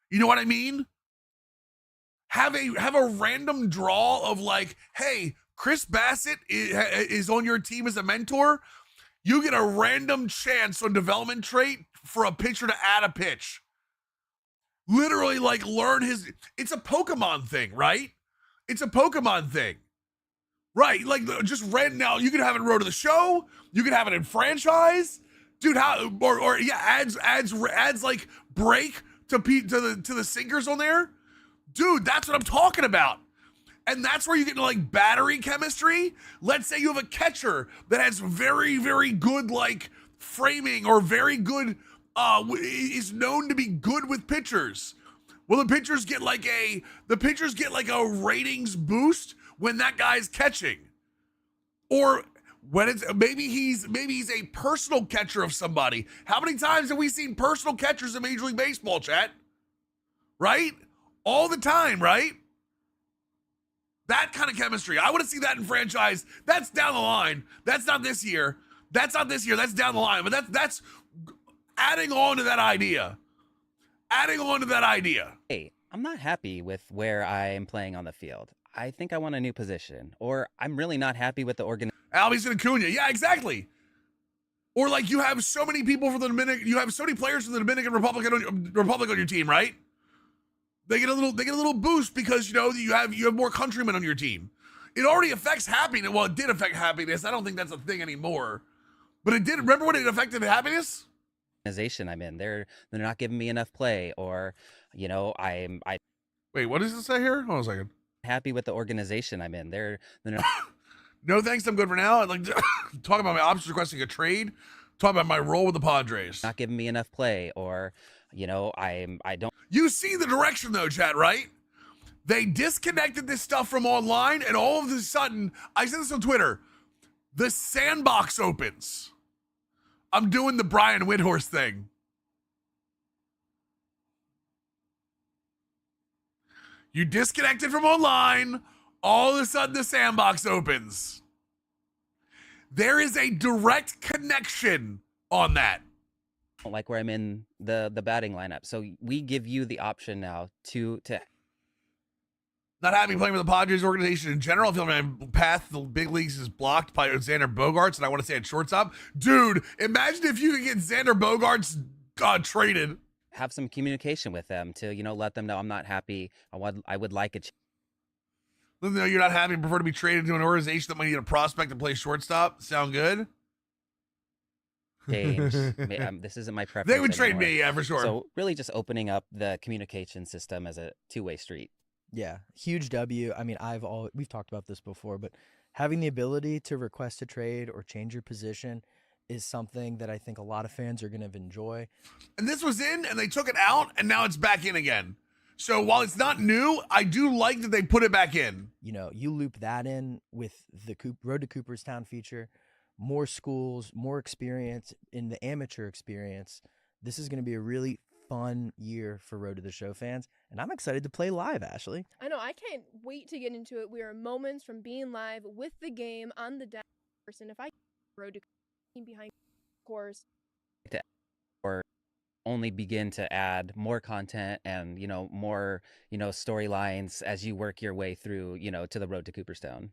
You know what I mean? Have a random draw of like, hey, Chris Bassett is on your team as a mentor. You get a random chance on development trait for a pitcher to add a pitch. Literally, like, learn his. It's a Pokemon thing, right? It's a Pokemon thing, right? Like, just random. Now you can have it in Road to the Show. You can have it in franchise, dude. How or yeah, adds like break to the sinkers on there, dude. That's what I'm talking about. And that's where you get into like battery chemistry. Let's say you have a catcher that has very, very good like framing or very good, is known to be good with pitchers. Well, the pitchers get like a ratings boost when that guy's catching. Or when it's maybe he's a personal catcher of somebody. How many times have we seen personal catchers in Major League Baseball, chat? Right? All the time, right? That kind of chemistry. I want to see that in franchise. That's down the line. That's not this year. That's not this year. That's down the line. But that's adding on to that idea. Adding on to that idea. Hey, I'm not happy with where I am playing on the field. I think I want a new position. Or I'm really not happy with the organization. Albies and Acuna. Yeah, exactly. Or like you have so many people from the Dominican, you have so many players from the Dominican Republic on your team, right? They get a little boost because you have more countrymen on your team. It already affects happiness. Well, it did affect happiness. I don't think that's a thing anymore. But it did. Remember when it affected happiness? Organization I'm in, they're not giving me enough play, or I Wait, what does it say here? Hold on a second. Happy with the organization I'm in. They're not. No thanks, I'm good for now. I'd like to talk about my options requesting a trade. Talk about my role with the Padres. Not giving me enough play, or I don't. You see the direction though, chat, right? They disconnected this stuff from online, and all of a sudden, I said this on Twitter, the sandbox opens. I'm doing the Brian Windhorst thing. You disconnected from online, all of a sudden the sandbox opens. There is a direct connection on that. Don't like where I'm in the batting lineup. So we give you the option now to not having playing with the Padres organization in general. I feel my path to the big leagues is blocked by Xander Bogaerts, and I want to stay at shortstop. Dude, imagine if you could get Xander Bogaerts traded. have some communication with them to let them know I'm not happy. I would like a Let them know you're not happy and prefer to be traded to an organization that might need a prospect to play shortstop. Sound good? change. This isn't my preference. They would trade anymore. me, yeah, for sure. So really just opening up the communication system as a two-way street. Yeah, huge W. I mean, we've talked about this before, but having the ability to request a trade or change your position is something that I think a lot of fans are going to enjoy. And this was in, and they took it out, and now it's back in again. So while it's not new, I do like that they put it back in. You know, you loop that in with the Road to Cooperstown feature, more schools, more experience in the amateur experience. This is going to be a really fun year for Road to the Show fans, and I'm excited to play live, Ashley. I know, I can't wait to get into it. We are moments from being live with the game on the deck person. If I Road to behind course, or only begin to add more content and more storylines as you work your way through to the road to Cooperstown.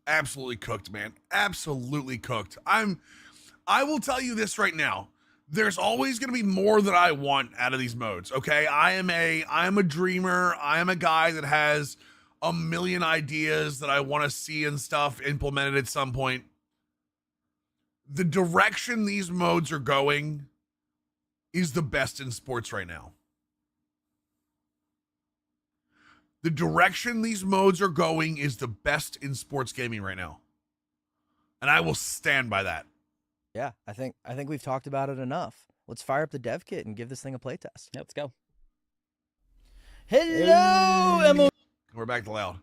Absolutely cooked, man. Absolutely cooked. I will tell you this right now. There's always going to be more that I want out of these modes. Okay. I am a dreamer. I am a guy that has a million ideas that I want to see and stuff implemented at some point. The direction these modes are going is the best in sports right now. The direction these modes are going is the best in sports gaming right now. And I will stand by that. Yeah, I think we've talked about it enough. Let's fire up the dev kit and give this thing a playtest. Yeah, let's go. Hello, Emily. We're back to loud.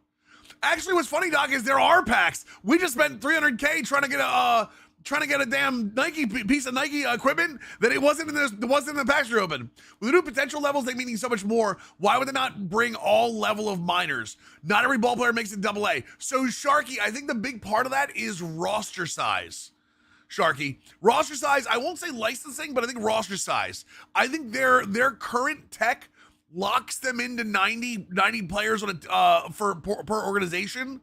Actually, what's funny, Doc, is there are packs. We just spent $300K trying to get a damn Nike piece of Nike equipment that it wasn't in the packs we open. With the new potential levels, they meaning so much more. Why would they not bring all level of minors? Not every ball player makes it AA. So Sharky, I think the big part of that is roster size. Sharky, roster size. I won't say licensing, but I think roster size. I think their current tech locks them into 90 players on per organization,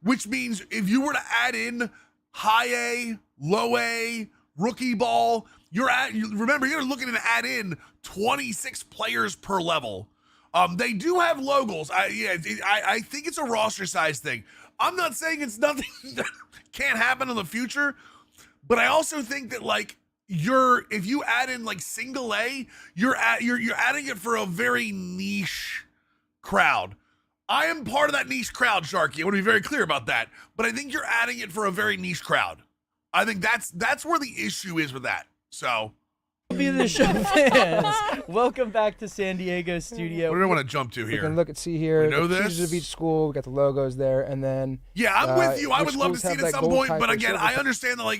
which means if you were to add in high A, low A, rookie ball, remember you're looking to add in 26 players per level. They do have logos. I think it's a roster size thing. I'm not saying it's nothing that can't happen in the future, but I also think that if you add in single A, you're adding it for a very niche crowd. I am part of that niche crowd, Sharky. I want to be very clear about that. But I think you're adding it for a very niche crowd. I think that's where the issue is with that. So, Be the show fans. Welcome back to San Diego studio. what do I want to jump to here? We can see here. We know the this? Choose of each school. We got the logos there, and then Yeah, I'm with you. I which would love to schools see have it at that some gold point, type but or again, silver I type. understand that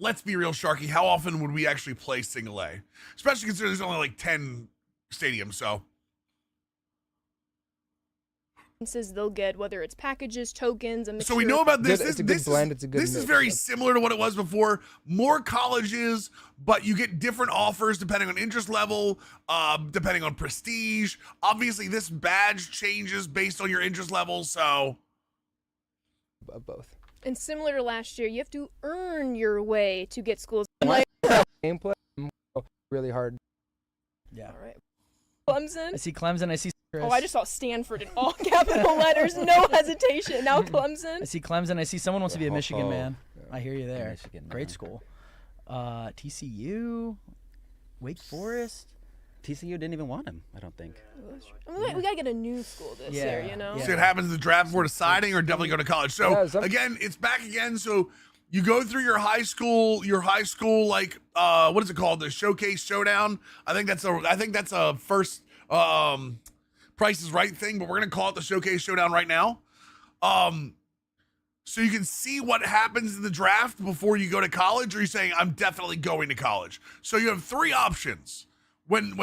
let's be real, Sharky. How often would we actually play single A? Especially considering there's only 10 stadiums, so. they'll get, whether it's packages, tokens, and So we know about this. It's a good blend. It's a good This is mix, very yeah. similar to what it was before. More colleges, but you get different offers depending on interest level, depending on prestige. Obviously, this badge changes based on your interest level. So of both. And similar to last year, you have to earn your way to get schools. Gameplay really hard. Yeah. All right. I Clemson. see Clemson. I see Chris. Oh, I just saw Stanford in all capital letters, no hesitation. Now I Clemson. see Clemson. I see someone wants to be a Michigan man. Yeah. I hear you there. Michigan Great man. school. TCU, Wake Forest. TCU didn't even want him, I don't think. I mean, we gotta get a new school this year, you know. Yeah. see what happens in the draft before deciding, or definitely go to college. So Yeah, again, it's back again. So you go through your high school what is it called? The Showcase Showdown. I think that's a first Price is Right thing, but we're gonna call it the Showcase Showdown right now. So you can see what happens in the draft before you go to college, or you're saying I'm definitely going to college. So you have three options when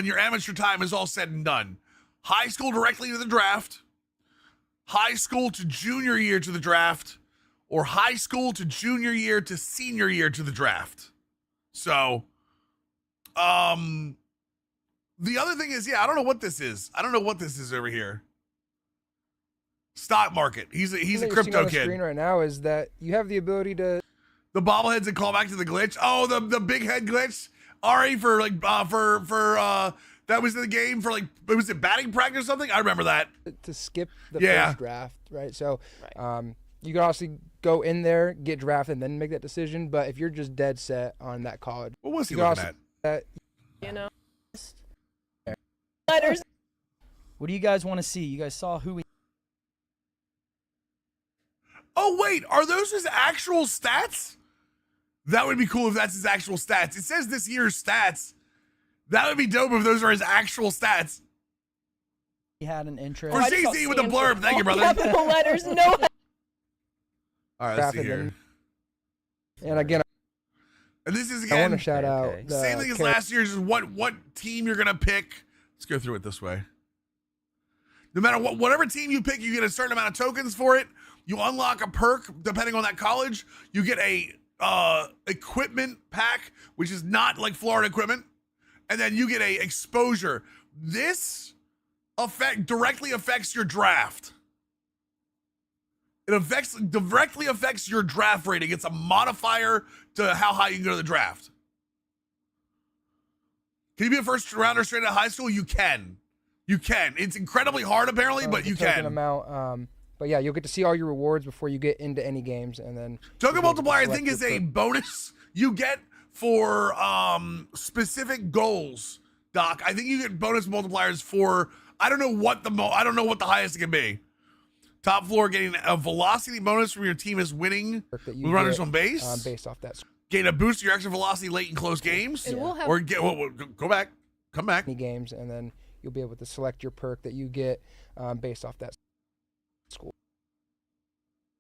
your amateur time is all said and done. High school directly to the draft, high school to junior year to the draft, or high school to junior year to senior year to the draft. So, the other thing is, I don't know what this is. I don't know what this is over here. Stock market. He's a What you're seeing crypto on the kid. screen right now is that you have the ability to. The bobbleheads that call back to the glitch. Oh, the big head glitch. Ari for that was in the game for was it batting practice or something? I remember that. to skip the Yeah. first draft, right? So, you can obviously go in there, get drafted, and then make that decision. But if you're just dead set on that college, What was he you can looking also at? You know. Letters. What do you guys want to see? You guys saw who we. Oh wait, are those his actual stats? That would be cool if that's his actual stats. It says this year's stats. That would be dope if those are his actual stats. He had an interest. For I just saw CC with the Stanford blurb. Thank you, all brother. Capital letters, no. All right, let's see Drafted here. them. And again, And this is I again want to shout out Okay. the same thing as last year. Just what team you're gonna pick. Let's go through it this way. No matter whatever team you pick, you get a certain amount of tokens for it. You unlock a perk depending on that college. You get a equipment pack, which is not like Florida equipment, and then you get a exposure. This directly affects your draft. It directly affects your draft rating. It's a modifier to how high you can go to the draft. Can you be a first rounder straight out of high school? You can. You can. It's incredibly hard apparently, but the you token can. amount. But yeah, you'll get to see all your rewards before you get into any games, and then Token you'll be able to multiplier, I select think, is your a perk. bonus you get for specific goals. Doc, I think you get bonus multipliers for I don't know what the highest it can be. Top floor getting a velocity bonus from your team is winning perk that with you runners get, on base. based off that Gain a boost to your extra velocity late in close games, And we'll have or get go back, come back. many games, and then you'll be able to select your perk that you get based off that school.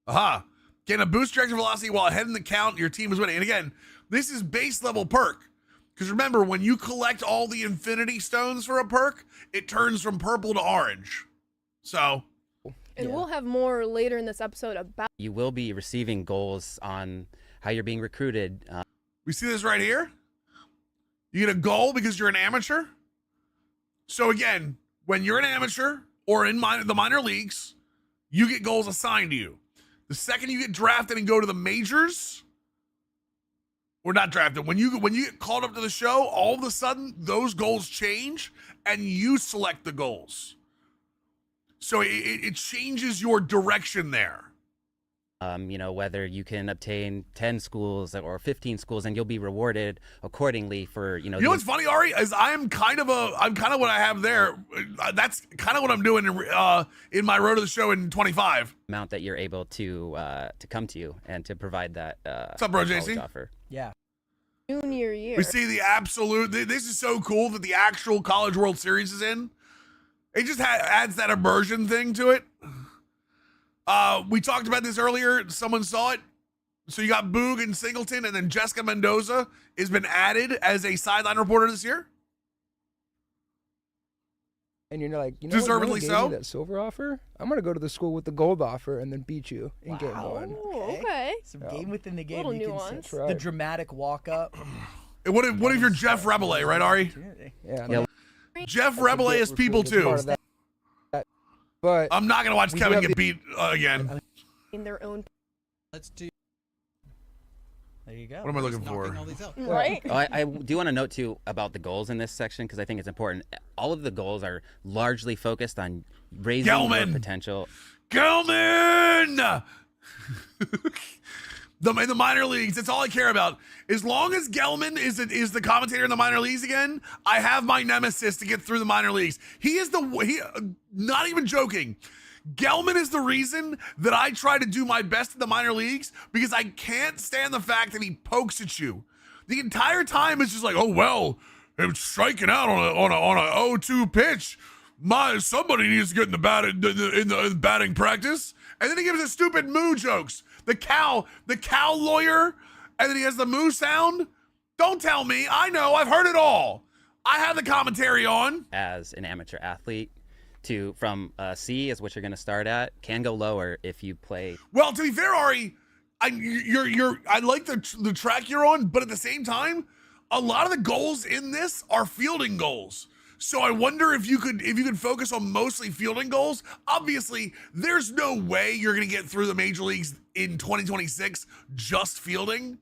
Aha. Gain a boost to your extra velocity while ahead in the count. Your team is winning. And again, this is base level perk. Because remember, when you collect all the infinity stones for a perk, it turns from purple to orange. So, And Yeah. we'll have more later in this episode about You will be receiving goals on how you're being recruited. we see this right here. You get a goal because you're an amateur. So again, when you're an amateur or in the minor leagues, you get goals assigned to you. The second you get drafted and go to the majors, or not drafted, when you get called up to the show, all of a sudden those goals change and you select the goals. So it changes your direction there. Whether you can obtain 10 schools or 15 schools, and you'll be rewarded accordingly for, You know what's funny, Ari, is I'm kind of what I have there. That's kind of what I'm doing in my road to the show in 25. amount that you're able to come to you and to provide that What's up, bro, college JC? offer. Yeah. junior year. We see the absolute. This is so cool that the actual College World Series is in. It just adds that immersion thing to it. We talked about this earlier. Someone saw it. So you got Boog and Singleton, and then Jessica Mendoza has been added as a sideline reporter this year. And you're like, you know Deservedly what? You only so. gave me that silver offer. I'm gonna go to the school with the gold offer and then beat you in game Wow. one. Oh, okay. Some Yeah. game within the game. Little You can nuance. see That's the right. dramatic walk up. And what if you're Jeff Rebele, right, Ari? Yeah. and Yeah. Jeff I could Rebele get is people recruited as part too. of that. But I'm not gonna watch We do Kevin have get beat again. In their own Let's do. There you go. What am I looking knocking for? all these out. right. Oh, I do want to note too about the goals in this section because I think it's important. All of the goals are largely focused on raising Gelman. your potential. Gelman! In the minor leagues, that's all I care about. As long as Gelman is the commentator in the minor leagues again, I have my nemesis to get through the minor leagues. He is not even joking. Gelman is the reason that I try to do my best in the minor leagues because I can't stand the fact that he pokes at you. The entire time it's just like, oh well, it's striking out on a 0-2 pitch. Somebody needs to get in the batting practice. And then he gives us stupid moo jokes. The cow lawyer, and then he has the moo sound. Don't tell me. I know. I've heard it all. I have the commentary on. As an amateur athlete, from C is what you're going to start at, can go lower if you play. Well, to be fair, Ari, I like the track you're on, but at the same time, a lot of the goals in this are fielding goals. So I wonder if you could focus on mostly fielding goals. Obviously, there's no way you're going to get through the major leagues in 2026 just fielding.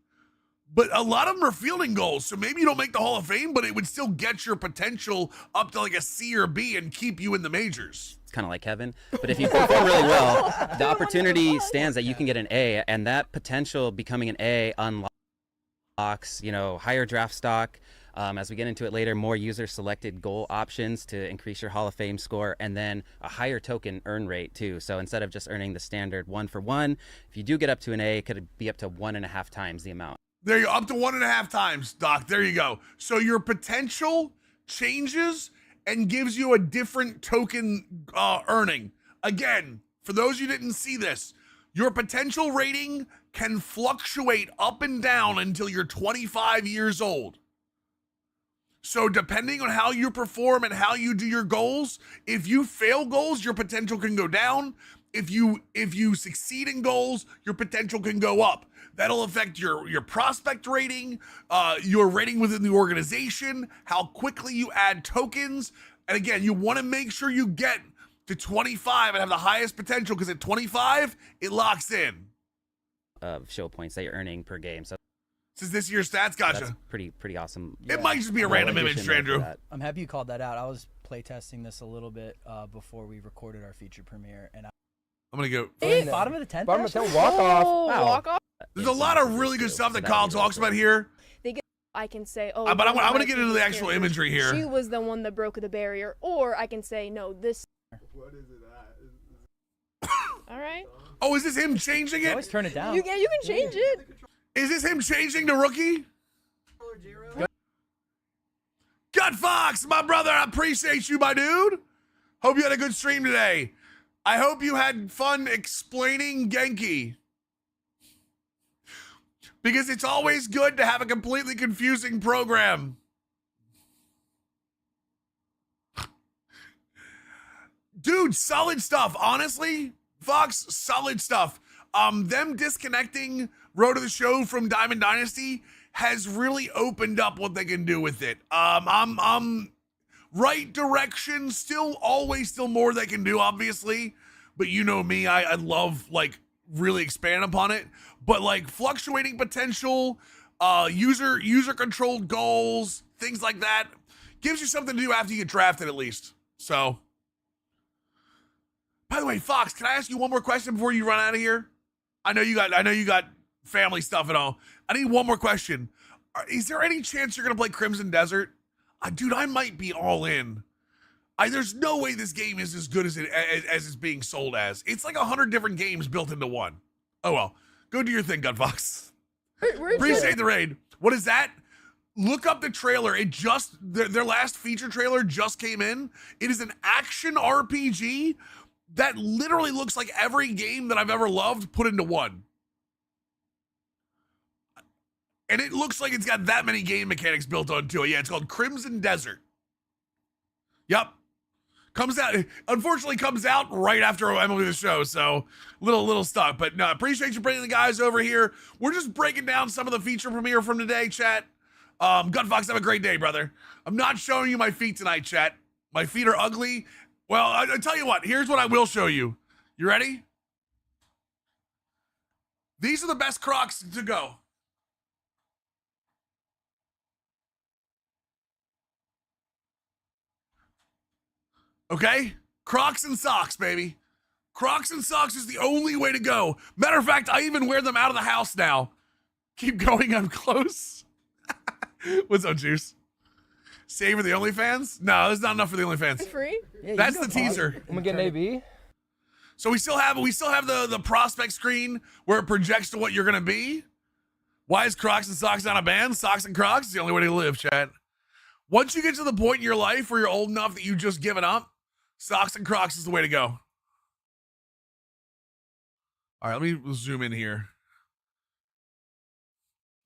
But a lot of them are fielding goals. So maybe you don't make the Hall of Fame, but it would still get your potential up to like a C or B and keep you in the majors. It's kind of like Kevin. But if you perform really well, the opportunity stands that you can get an A, and that potential becoming an A unlocks, higher draft stock. As we get into it later, more user-selected goal options to increase your Hall of Fame score, and then a higher token earn rate too. So instead of just earning the standard 1-for-1, if you do get up to an A, it could be up to 1.5 times the amount. There you go, up to 1.5 times, Doc. There you go. So your potential changes and gives you a different token earning. Again, for those who didn't see this, your potential rating can fluctuate up and down until you're 25 years old. So depending on how you perform and how you do your goals, if you fail goals, your potential can go down. If you succeed in goals, your potential can go up. That'll affect your prospect rating, your rating within the organization, how quickly you add tokens. And again, you want to make sure you get to 25 and have the highest potential, because at 25, it locks in. Of show points that you're earning per game. So Since this year's stats, gotcha. that's pretty awesome. It might just be a random image, Addition there for Andrew. that. I'm happy you called that out. I was playtesting this a little bit before we recorded our feature premiere, and I'm going to go. Hey, bottom of the 10th. Bottom of the Ashley? 10th, walk off. Oh, Wow. walk off. There's a lot of really good stuff that Kyle talks about here. I can say, oh, But I'm one of going to my get into the previous actual characters, imagery here. She was the one that broke the barrier, or I can say, no, this. What is it at? All right. Oh, is this him changing You it? always turn it down. You can change it. Is this him changing to rookie? Gut Fox, my brother, I appreciate you, my dude. Hope you had a good stream today. I hope you had fun explaining Genki. Because it's always good to have a completely confusing program. Dude, solid stuff. Honestly, Fox, solid stuff. Them disconnecting Road to the Show from Diamond Dynasty has really opened up what they can do with it. I'm right direction, still more they can do, obviously. But you know me, I love like really expand upon it. But like fluctuating potential, user controlled goals, things like that, gives you something to do after you get drafted at least. So, by the way, Fox, can I ask you one more question before you run out of here? I know you got family stuff and all. I need one more question. Is there any chance you're gonna play Crimson Desert? Dude, I might be all in. There's no way this game is as good as it's being sold as. It's like 100 different games built into one. Oh well, go do your thing, Gunfox. Appreciate the raid. What is that? Look up the trailer. It just their last feature trailer just came in. It is an action RPG that literally looks like every game that I've ever loved put into one. And it looks like it's got that many game mechanics built onto it. Yeah, it's called Crimson Desert. Yep. Unfortunately comes out right after MLB The Show, so little stuck. But no, appreciate you bringing the guys over here. We're just breaking down some of the feature premiere from today, chat. Gunfox, have a great day, brother. I'm not showing you my feet tonight, chat. My feet are ugly. Well, I tell you what, here's what I will show you. You ready? These are the best Crocs to go. Okay? Crocs and socks, baby. Crocs and socks is the only way to go. Matter of fact, I even wear them out of the house now. Keep going, I'm close. What's up, Juice? Save for the OnlyFans? No, there's not enough for the OnlyFans. Free? Yeah, That's you the can go teaser. pause. I'm gonna get an AB. So we still have the prospect screen where it projects to what you're gonna be. Why is Crocs and socks not a band? Socks and Crocs is the only way to live, chat. Once you get to the point in your life where you're old enough that you've just given up, socks and Crocs is the way to go. All right, let me zoom in here.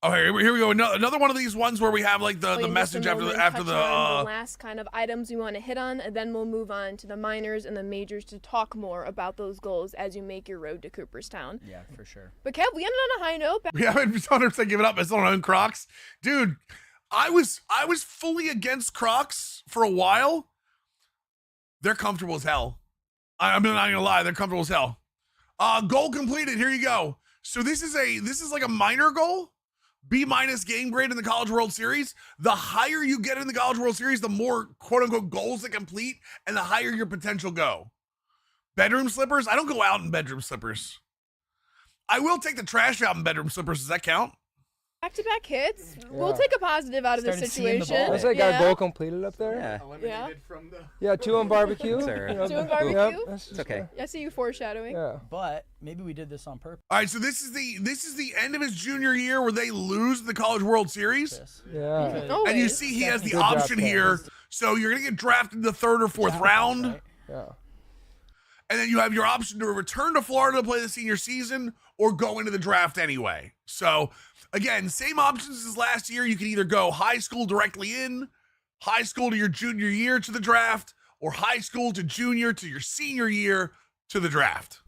Oh, here we go. Another one of these ones where we have like the message after the last kind of items we want to hit on, and then we'll move on to the minors and the majors to talk more about those goals as you make your road to Cooperstown. Yeah, for sure. But Kev, we ended on a high note. We haven't 100% given up. I still don't own Crocs, dude. I was fully against Crocs for a while. They're comfortable as hell. I'm not gonna lie, they're comfortable as hell. Goal completed. Here you go. So this is like a minor goal. B- game grade in the College World Series. The higher you get in the College World Series, the more quote unquote goals that complete, and the higher your potential go. Bedroom slippers. I don't go out in bedroom slippers. I will take the trash out in bedroom slippers. Does that count? Back-to-back hits. We'll Yeah. take a positive out of this Started seeing the situation. ball. I say got a goal completed up there. Yeah. Eliminated from the. Yeah, 2 on barbecue. Sir. you know, 2 on Yep, barbecue? that's It's just, okay. I see you foreshadowing. Yeah. But maybe we did this on purpose. All right, so this is the end of his junior year where they lose the College World Series. Yeah. Because- Always. And you see he has the Good job, option Ken. here. So you're going to get drafted in the 3rd or 4th round. Right? Yeah. And then you have your option to return to Florida to play the senior season or go into the draft anyway. So, again, same options as last year. You can either go high school directly in, high school to your junior year to the draft, or high school to junior to your senior year to the draft.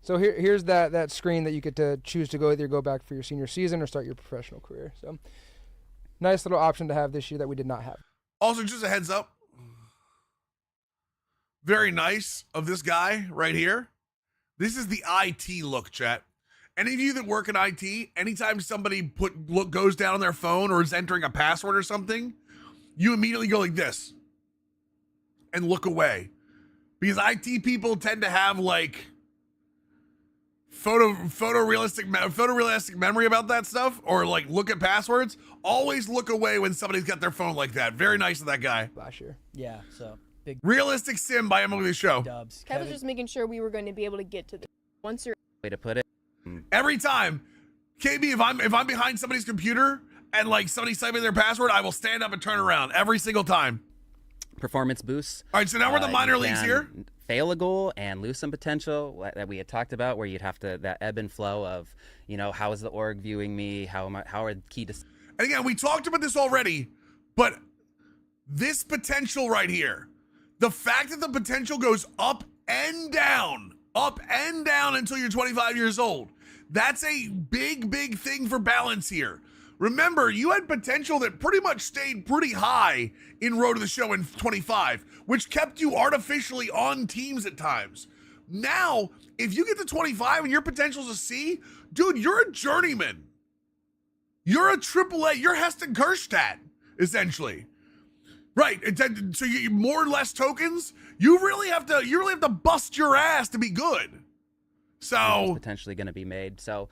So here's that screen that you get to choose to either go back for your senior season or start your professional career. So nice little option to have this year that we did not have. Also, just a heads up. Very nice of this guy right here. This is the IT look, chat. Any of you that work in IT, anytime somebody goes down on their phone or is entering a password or something, you immediately go like this and look away. Because IT people tend to have like photorealistic memory about that stuff, or like look at passwords. Always look away when somebody's got their phone like that. Very nice of that guy. Last year. Yeah, so big Realistic Sim by MLB Show. dubs. Kev was just making sure we were going to be able to get to this. Once you're Way to put it. Every time, KB, if I'm behind somebody's computer and like somebody's typing their password, I will stand up and turn around every single time. Performance boosts. All right, so now we're in the minor You leagues can here. Fail a goal and lose some potential that we had talked about, where you'd have to that ebb and flow of, how is the org viewing me? How are the key to And again, we talked about this already, but this potential right here, the fact that the potential goes up and down until you're 25 years old, that's a big thing for balance here. Remember, you had potential that pretty much stayed pretty high in Road to the Show in 25, which kept you artificially on teams at times. Now, if you get to 25 and your potential's a C, dude, you're a journeyman. You're a AAA. You're Heston Kerstedt, essentially. Right. So you more or less tokens. You really have to bust your ass to be good. is So potentially going to be made. So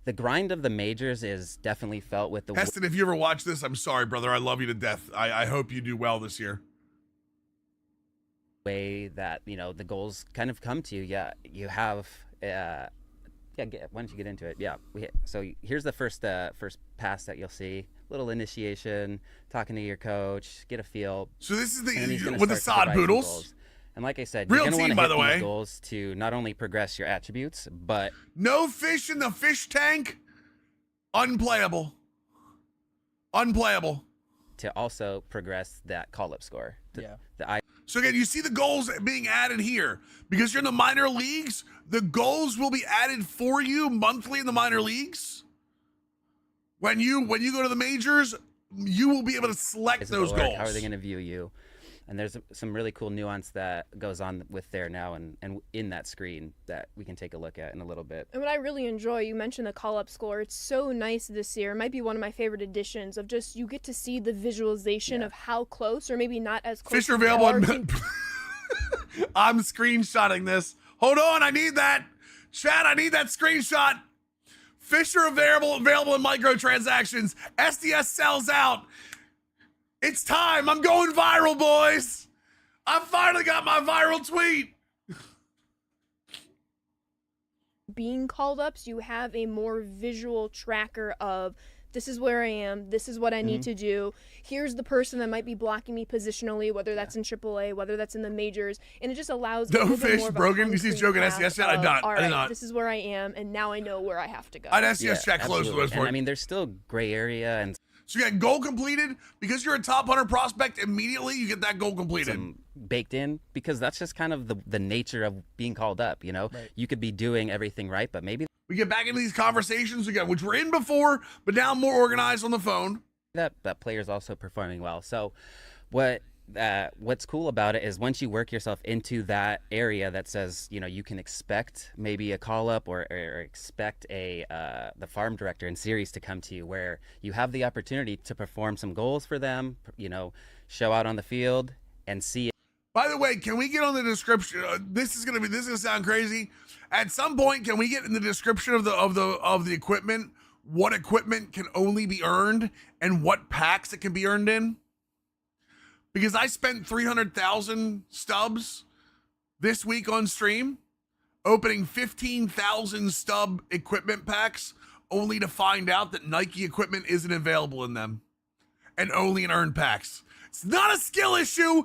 the grind of the majors is definitely felt with the Heston, if you ever watch this, I'm sorry, brother. I love you to death. I hope you do well this year. way that the goals kind of come to you. Yeah, you have why don't you get into it? Yeah, so here's the first pass that you'll see. Little initiation, talking to your coach, get a feel. So this is And then he's the gonna with the start to sod provide some poodles. goals. And like I said, Real you're gonna team, want by to the hit way. these goals to not only progress your attributes, but No fish in the fish tank. Unplayable. to also progress that call-up score. Yeah. So again, you see the goals being added here because you're in the minor leagues. The goals will be added for you monthly in the minor leagues. When you go to the majors, you will be able to select Is it those org? goals. How are they going to view you? And there's some really cool nuance that goes on with there now and in that screen that we can take a look at in a little bit. And what I really enjoy, you mentioned the call-up score. It's so nice this year. It might be one of my favorite additions of just you get to see the visualization of how close, or maybe not as close. Fish are you available. are In, I'm screenshotting this. Hold on, I need that. Chad, I need that screenshot. Fish are available in microtransactions. SDS sells out. It's time. I'm going viral, boys. I finally got my viral tweet. being called up, so you have a more visual tracker of this is where I am, this is what I need to do. Here's the person that might be blocking me positionally, whether that's in AAA, whether that's in the majors, and it just allows a No little bit fish more of a broken. You see concrete joking map SDS chat? I of, did not. All I did right, not. this is where I am, and now I know where I have to go. I'd SDS chat close to absolutely. those for And it. I mean, there's still gray area and So you got goal completed because you're a top 100 prospect. Immediately, you get that goal completed. some baked in because that's just kind of the nature of being called up. You could be doing everything right, but maybe We get back into these conversations again, which we're in before, but now more organized on the phone. that player's also performing well. So what's cool about it is once you work yourself into that area that says, you can expect maybe a call up or expect the farm director in series to come to you, where you have the opportunity to perform some goals for them, show out on the field and see. By the way, can we get on the description? This is gonna sound crazy. At some point, can we get in the description of the equipment what equipment can only be earned and what packs it can be earned in? Because I spent 300,000 stubs this week on stream opening 15,000 stub equipment packs only to find out that Nike equipment isn't available in them and only in earned packs. It's not a skill issue.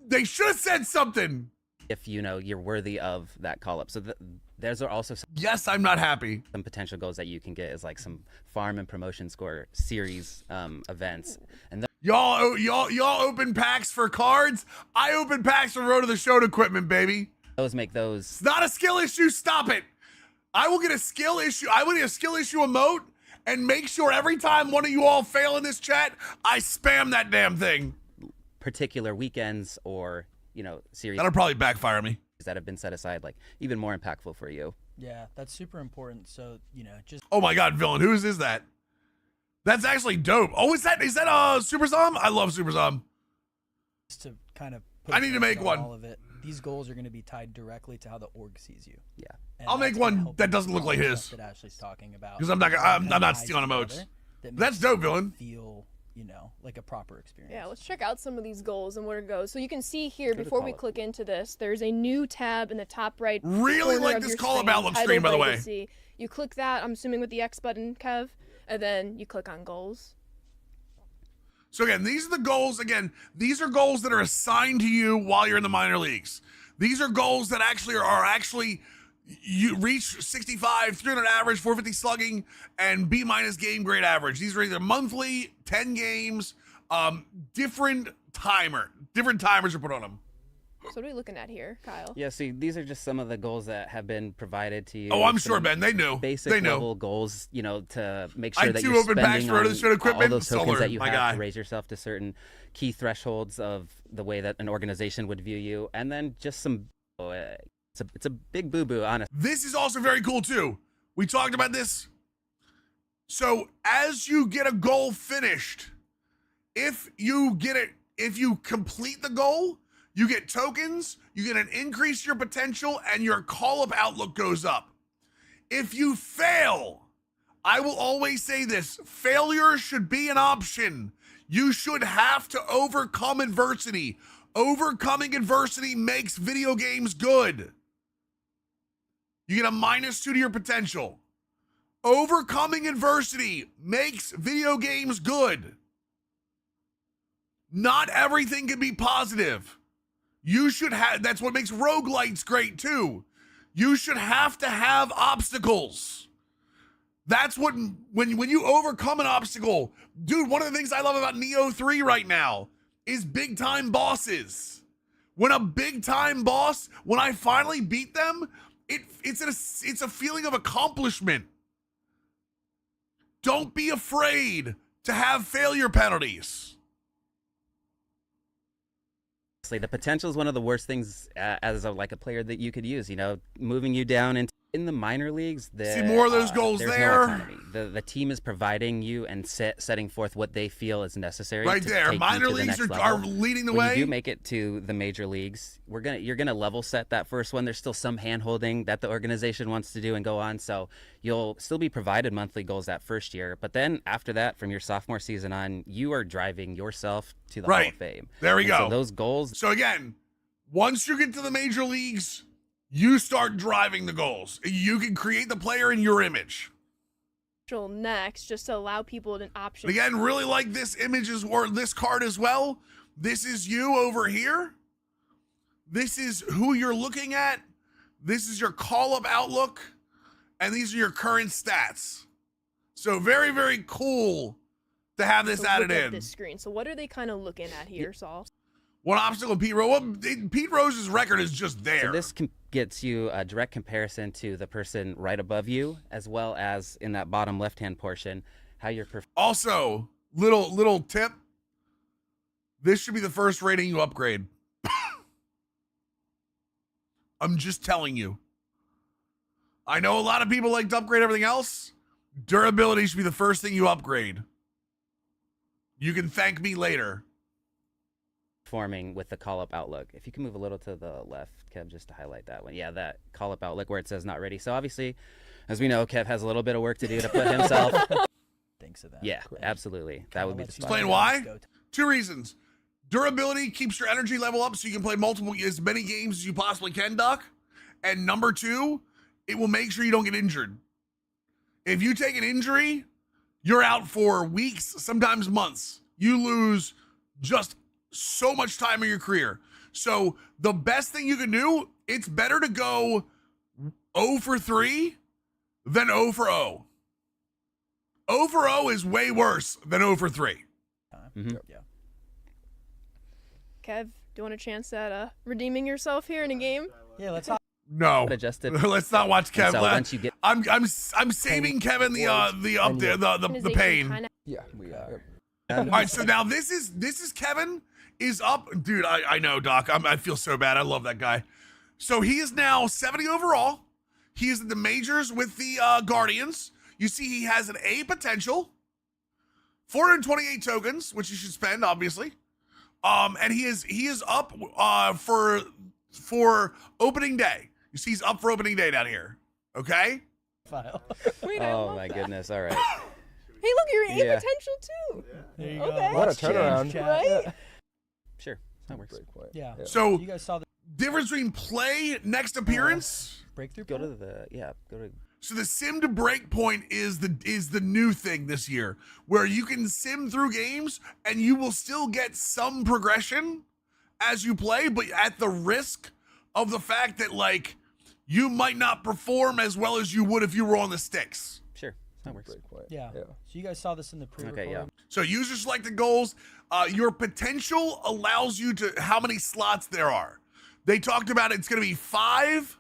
They should have said something. If you know you're worthy of that call up. So there's also Yes, I'm not happy. some potential goals that you can get is like some farm and promotion score series events. And Y'all open packs for cards. I open packs for Road to the Show equipment, baby. those make those It's not a skill issue. Stop it. I will get a skill issue. I will get a skill issue emote and make sure every time one of you all fail in this chat, I spam that damn thing. particular weekends or, you know, series That'll probably backfire me. that have been set aside, like even more impactful for you. Yeah, that's super important. So, you know, just Oh my God, villain. Whose is that? That's actually dope. Oh, is that Super Zom? I love Super Zom. to kind of put I a need to pin make on one. all of it. These goals are going to be tied directly to how the org sees you. Yeah. And I'll make that's gonna one help that you doesn't look with like all the his. stuff that Ashley's talking about. 'Cause I'm not gonna- I'm not stealing emotes. That's dope, villain. Feel, you know, like a proper experience. Yeah, let's check out some of these goals and where to go. So you can see here, Go to before we call-up. click into this, there's a new tab in the top right Really corner like of this your call-up screen, outlook titled screen, by the way. Legacy. You click that, I'm assuming with the X button, Kev, and then you click on goals. So again, these are the goals. Again, these are goals that are assigned to you while you're in the minor leagues. These are goals that actually are you reach 65, 300 average, 450 slugging, and B- game grade average. These are either monthly, 10 games, different timers are put on them. So what are we looking at here, Kyle? Yeah, see, these are just some of the goals that have been provided to you. Oh, I'm Some sure, Ben. They knew. Basic They know. level goals, you know, to make I sure that do you're open packs spending for Road to the Show on equipment. all those tokens Solar, that you my have guy. to raise yourself to certain key thresholds of the way that an organization would view you, and then just some. It's a big boo boo, honestly. This is also very cool too. We talked about this. So as you get a goal finished, if you complete the goal, you get tokens, you get an increase in your potential, and your call-up outlook goes up. If you fail, I will always say this, failure should be an option. You should have to overcome adversity. Overcoming adversity makes video games good. You get a -2 to your potential. Overcoming adversity makes video games good. Not everything can be positive. You should have, that's what makes roguelites great too. You should have to have obstacles. That's what, when you overcome an obstacle, dude, one of the things I love about Neo 3 right now is big time bosses. When a big time boss, when I finally beat them, it's a feeling of accomplishment. Don't be afraid to have failure penalties. The potential is one of the worst things as a player that you could use. You know, moving you down into in the minor leagues. See more of those goals there's there. No autonomy. The team is providing you and setting forth what they feel is necessary. Right to there, take you minor to the leagues next are level. leading the when way. you do make it to the major leagues, you're gonna level set that first one. There's still some hand holding that the organization wants to do and go on. So you'll still be provided monthly goals that first year, but then after that, from your sophomore season on, you are driving yourself to the Hall Right. of Fame. There we And go. So those goals. So again, once you get to the major leagues, you start driving the goals. You can create the player in your image. Next, just to allow people an option. And again, really like this or this card as well. This is you over here. This is who you're looking at. This is your call-up outlook. And these are your current stats. So very, very cool to have this to added look at in. this screen. So what are they kind of looking at here, Saul? One obstacle, Pete Rose. Well, Pete Rose's record is just there. So this gets you a direct comparison to the person right above you, as well as in that bottom left-hand portion, how you're Also, little tip. This should be the first rating you upgrade. I'm just telling you. I know a lot of people like to upgrade everything else. Durability should be the first thing you upgrade. You can thank me later. performing with the call-up outlook. If you can move a little to the left, Kev, just to highlight that one. Yeah, that call-up outlook where it says not ready. So obviously, as we know, Kev has a little bit of work to do to put himself. Thinks of that. Yeah, absolutely. That would be the spot. Explain why? 2 reasons. Durability keeps your energy level up so you can play as many games as you possibly can, Doc. And number 2, it will make sure you don't get injured. If you take an injury, you're out for weeks, sometimes months. You lose just so much time in your career. So the best thing you can do, it's better to go 0 for 3 than 0 for 0. 0 for 0 is way worse than 0 for 3. Mm-hmm. Yeah. Kev, do you want a chance at redeeming yourself here in a game? Yeah, let's No. Adjusted. Let's not watch And Kev. so once you get I'm saving Kevin the pain. Yeah, we are. All right, so now this is Kevin is up, dude. I know, Doc. I feel so bad. I love that guy. So he is now 70 overall. He is in the majors with the Guardians. You see, he has an A potential, 428 tokens, which you should spend, obviously. And he is up for opening day. You see, he's up for opening day down here. Okay. file. Wait, I oh love my that. goodness! All right. Hey, look, you're in Yeah. potential too. There you Okay. go. What a Let's change turnaround. chat. Right? Sure, that works. Yeah. So You guys saw the difference between play next appearance. breakthrough. Go to poll? go to. So the sim to break point is the new thing this year, where you can sim through games and you will still get some progression as you play, but at the risk of the fact that like you might not perform as well as you would if you were on the sticks. Sure, that works. Yeah. So you guys saw this in the pre-recording. Okay, yeah. So user selected goals, your potential allows you to how many slots there are. They talked about it's going to be 5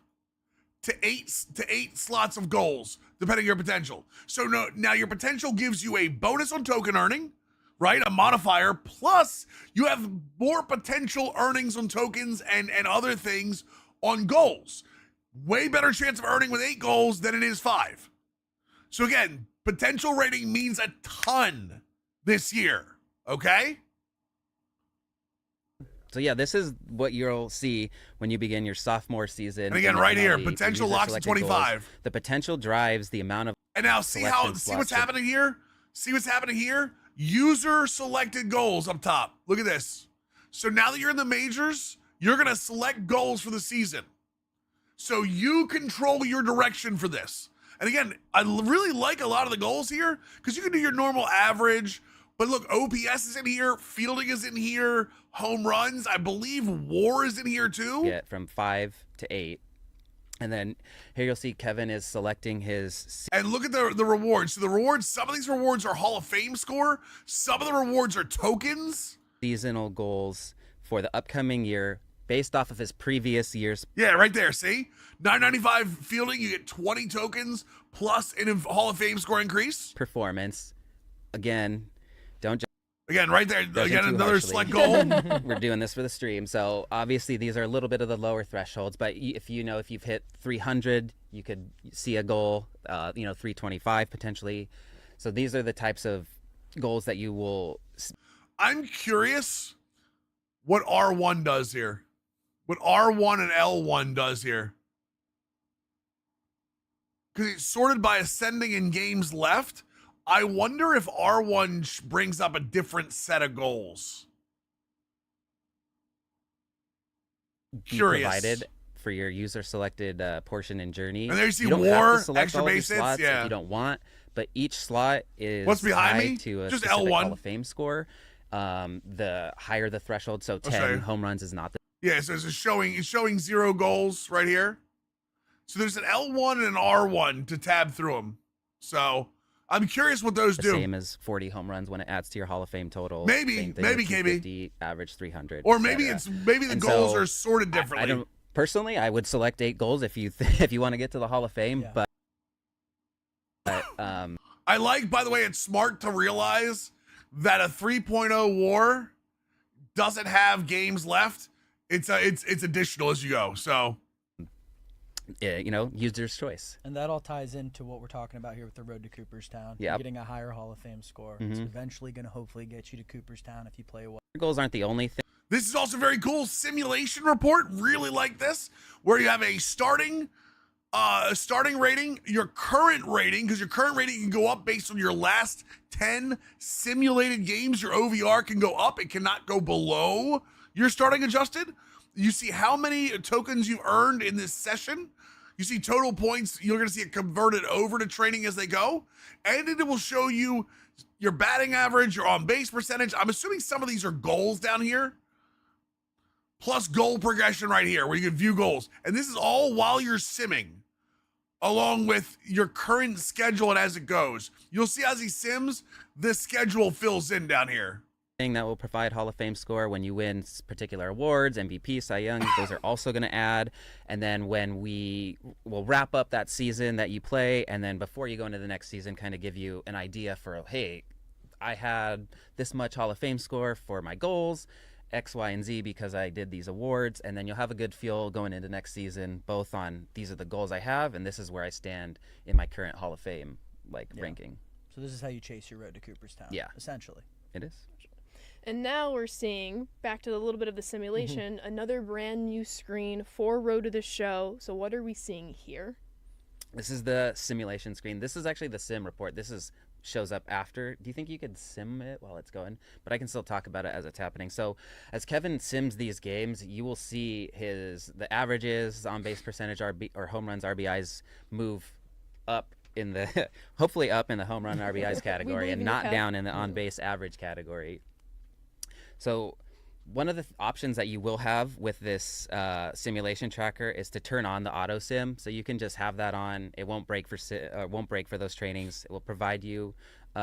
to 8 slots of goals, depending on your potential. So now your potential gives you a bonus on token earning, right? A modifier, plus you have more potential earnings on tokens and other things on goals. Way better chance of earning with 8 goals than it is 5. So again, potential rating means a ton this year, okay? So yeah, this is what you'll see when you begin your sophomore season. And again, in right here, MLB, potential user locks at selected 25. goals. The potential drives the amount of And now see selection what's slots. happening here? See what's happening here? User selected goals up top. Look at this. So now that you're in the majors, you're going to select goals for the season. So you control your direction for this. And again, I really like a lot of the goals here because you can do your normal average. But look, OPS is in here, fielding is in here, home runs. I believe WAR is in here too. get from 5 to 8. And then here you'll see Kevin is selecting his And look at the rewards. So the rewards, some of these rewards are Hall of Fame score. Some of the rewards are tokens. seasonal goals for the upcoming year based off of his previous year's Yeah, right there. See? 995 fielding, you get 20 tokens plus an Hall of Fame score increase. performance. Again, don't judge Again, right there. Judging Again, too another harshly. select goal. we're doing this for the stream, so obviously these are a little bit of the lower thresholds. But if you've hit 300, you could see a goal. 325 potentially. So these are the types of goals that you will. I'm curious what R1 does here. What R1 and L1 does here. Because it's sorted by ascending in games left. I wonder if R1 brings up a different set of goals. Be Curious. provided for your user selected portion and journey. And there you see don't have war, to select extra all of your base hits, slots yeah. if you don't want, but each slot is What's behind tied me? to a Just specific L1. Hall of Fame score. The higher the threshold, so 10 sorry. home runs is not the Yeah, so it's showing 0 goals right here. So there's an L1 and an R1 to tab through them. So I'm curious what those do. same as 40 home runs when it adds to your Hall of Fame total. Maybe, Same thing maybe, with KB. 250, average 300. Or maybe etc. maybe the And goals so, are sorted differently. I don't personally. I would select 8 goals if you if you want to get to the Hall of Fame, Yeah. but I like, by the way, it's smart to realize that a 3.0 war doesn't have games left. It's additional as you go. So user's choice. And that all ties into what we're talking about here with the road to Cooperstown. Yep. Getting a higher Hall of Fame score. It's Mhm. eventually going to hopefully get you to Cooperstown if you play well. Goals aren't the only thing. This is also very cool. Simulation report, really like this, where you have a starting rating, your current rating, because your current rating can go up based on your last 10 simulated games. Your OVR can go up. It cannot go below your starting adjusted. You see how many tokens you've earned in this session. You see total points. You're going to see it converted over to training as they go. And it will show you your batting average, your on-base percentage. I'm assuming some of these are goals down here. Plus goal progression right here, where you can view goals. And this is all while you're simming, along with your current schedule and as it goes. You'll see as he sims, the schedule fills in down here. That will provide Hall of Fame score when you win particular awards, MVP, Cy Young, those are also going to add. And then when we will wrap up that season that you play, and then before you go into the next season, kind of give you an idea for, hey, I had this much Hall of Fame score for my goals, X, Y, and Z, because I did these awards. And then you'll have a good feel going into next season, both on these are the goals I have, and this is where I stand in my current Hall of Fame ranking. So this is how you chase your road to Cooperstown. Yeah. Essentially. It is. And now we're seeing, back to a little bit of the simulation, another brand new screen for Road to the Show. So what are we seeing here? This is the simulation screen. This is actually the sim report. This shows up after. Do you think you could sim it while it's going? But I can still talk about it as it's happening. So as Kevin sims these games, you will see the averages, on-base percentage, or home runs, RBIs move up in the, hopefully up in the home run RBIs category and not down in the on-base average category. So one of the options that you will have with this simulation tracker is to turn on the auto sim, so you can just have that on. It won't break for those trainings. It will provide you you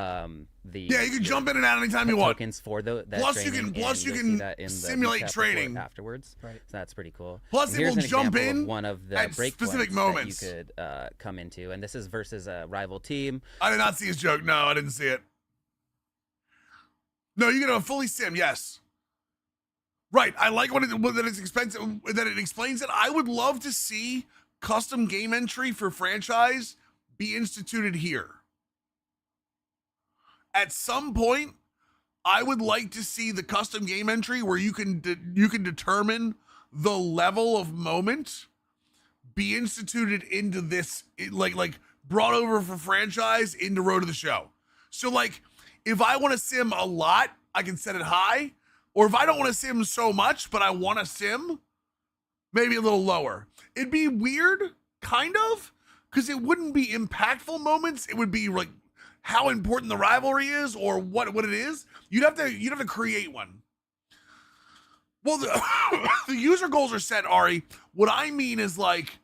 can jump in and out anytime you want. Tokens for that plus training, you can simulate training afterwards. Right. So that's pretty cool. Plus it will jump in of one of the at break specific points moments that you could come into, and this is versus a rival team. I did not see his joke. No, I didn't see it. No, you get a fully sim, yes. Right, I like that it's expensive, that it explains it. I would love to see custom game entry for franchise be instituted here. At some point, I would like to see the custom game entry where you can determine the level of moment be instituted into this, like brought over for franchise into Road to the Show. So like, if I want to sim a lot, I can set it high. Or if I don't want to sim so much, but I want to sim, maybe a little lower. It'd be weird, kind of, because it wouldn't be impactful moments. It would be like how important the rivalry is or what it is. You'd have to create one. Well, the user goals are set, Ari. What I mean is like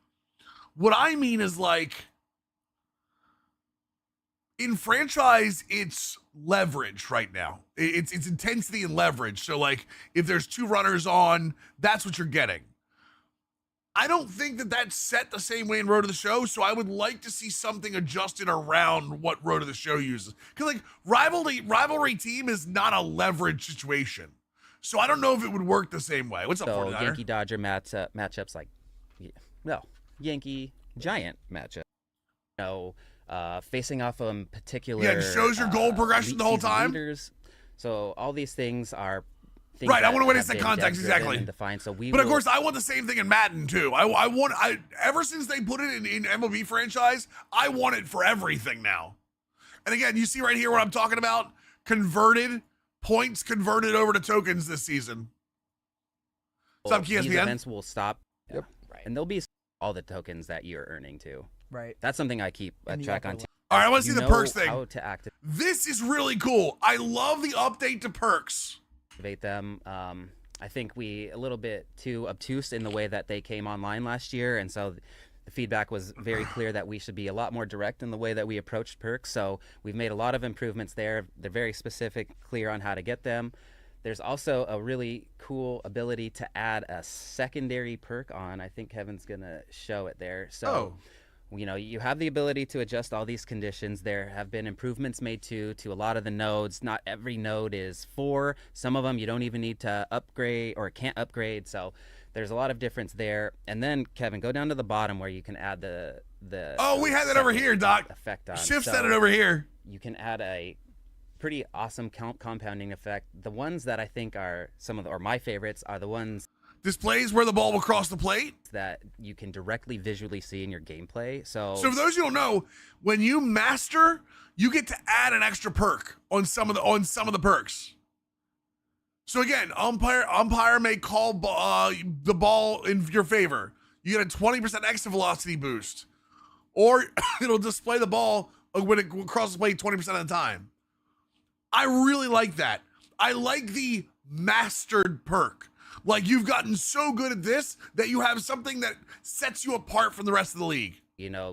in franchise, it's leverage right now. It's intensity and leverage. So like if there's two runners on, that's what you're getting. I don't think that that's set the same way in Road to the Show, so I would like to see something adjusted around what Road to the Show uses. Because like rivalry team is not a leverage situation. So I don't know if it would work the same way. What's up, 49er? Yankee Dodger matchups like Yankee Giant matchup. Facing off a particular it shows your goal progression the whole time. Leaders. So all these things are things right. I want to win have that been context exactly. Defined. So of course, I want the same thing in Madden too. I ever since they put it in MLB franchise, I want it for everything now. And again, you see right here what I'm talking about: points converted over to tokens this season. What's up, ESPN? These events will stop. Yep. Right. And there'll be all the tokens that you're earning too. Right. That's something I keep track on. All right, I want to see the perks thing. How to activate. This is really cool. I love the update to perks. Activate them. I think we a little bit too obtuse in the way that they came online last year, and so the feedback was very clear that we should be a lot more direct in the way that we approached perks. So we've made a lot of improvements there. They're very specific, clear on how to get them. There's also a really cool ability to add a secondary perk on. I think Kevin's gonna show it there. So. You have the ability to adjust all these conditions. There have been improvements made to a lot of the nodes. Not every node is 4. Some of them you don't even need to upgrade or can't upgrade. So there's a lot of difference there. And then, Kevin, go down to the bottom where you can add the we had that over here, Doc. Effect on. Shift set it over here. You can add a pretty awesome compounding effect. The ones that I think are or my favorites are the ones Displays where the ball will cross the plate. that you can directly visually see in your gameplay. So So for those who don't know, when you master, you get to add an extra perk on some of the perks. So again, umpire may call the ball in your favor. You get a 20% extra velocity boost, or it'll display the ball when it crosses the plate 20% of the time. I really like that. I like the mastered perk. Like, you've gotten so good at this that you have something that sets you apart from the rest of the league.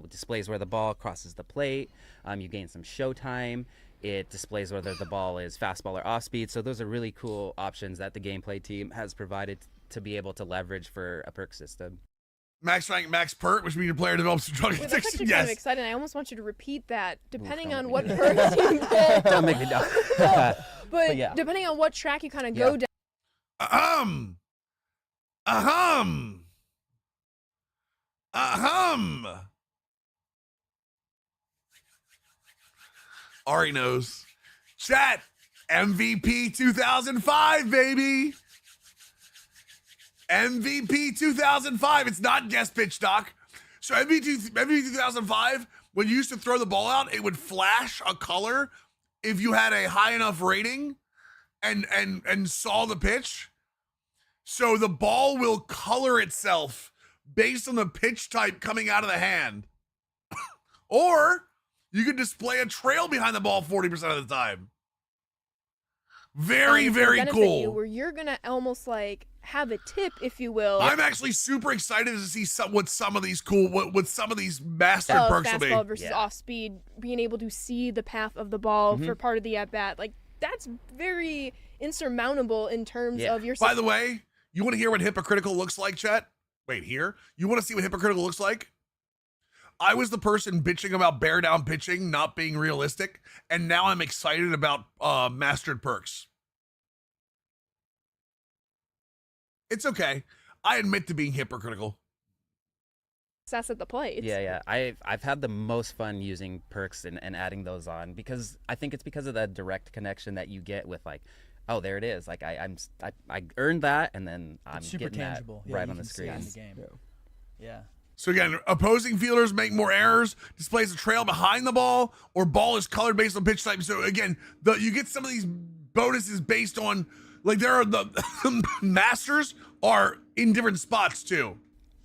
Displays where the ball crosses the plate. You gain some show time. It displays whether the ball is fastball or off speed. So those are really cool options that the gameplay team has provided to be able to leverage for a perk system. Max rank, max perk, which means your player develops a drug Wait, that's addiction. actually Yes. kind of exciting. I almost want you to repeat that, depending don't on make what me do perks you get. Don't make me do But yeah. depending on what track you kind of go down. Ari knows. Chat, MVP 2005, baby. MVP 2005. It's not guest pitch, Doc. So MVP 2005, when you used to throw the ball out, it would flash a color if you had a high enough rating and saw the pitch. So the ball will color itself based on the pitch type coming out of the hand. Or you could display a trail behind the ball 40% of the time. Very, to very benefit cool. You, where you're gonna almost like have a tip, if you will. I'm actually super excited to see what some of these mastered perks will be. Fastball versus off speed, being able to see the path of the ball Mm-hmm. for part of the at bat, like that's very insurmountable in terms of your. By the way, you want to hear what hypocritical looks like, Chet? Wait, here? You want to see what hypocritical looks like? I was the person bitching about bear down pitching not being realistic, and now I'm excited about mastered perks. It's okay. I admit to being hypocritical. Success at the plate. Yeah. I've had the most fun using perks and adding those on, because I think it's because of the direct connection that you get with, like, oh, there it is. Like I earned that, and then I'm It's super getting tangible. that Yeah, right you on the can see it screen. in the game. Yeah. So again, opposing fielders make more errors, displays a trail behind the ball, or ball is colored based on pitch type. So again, you get some of these bonuses based on, like, there are the masters are in different spots too.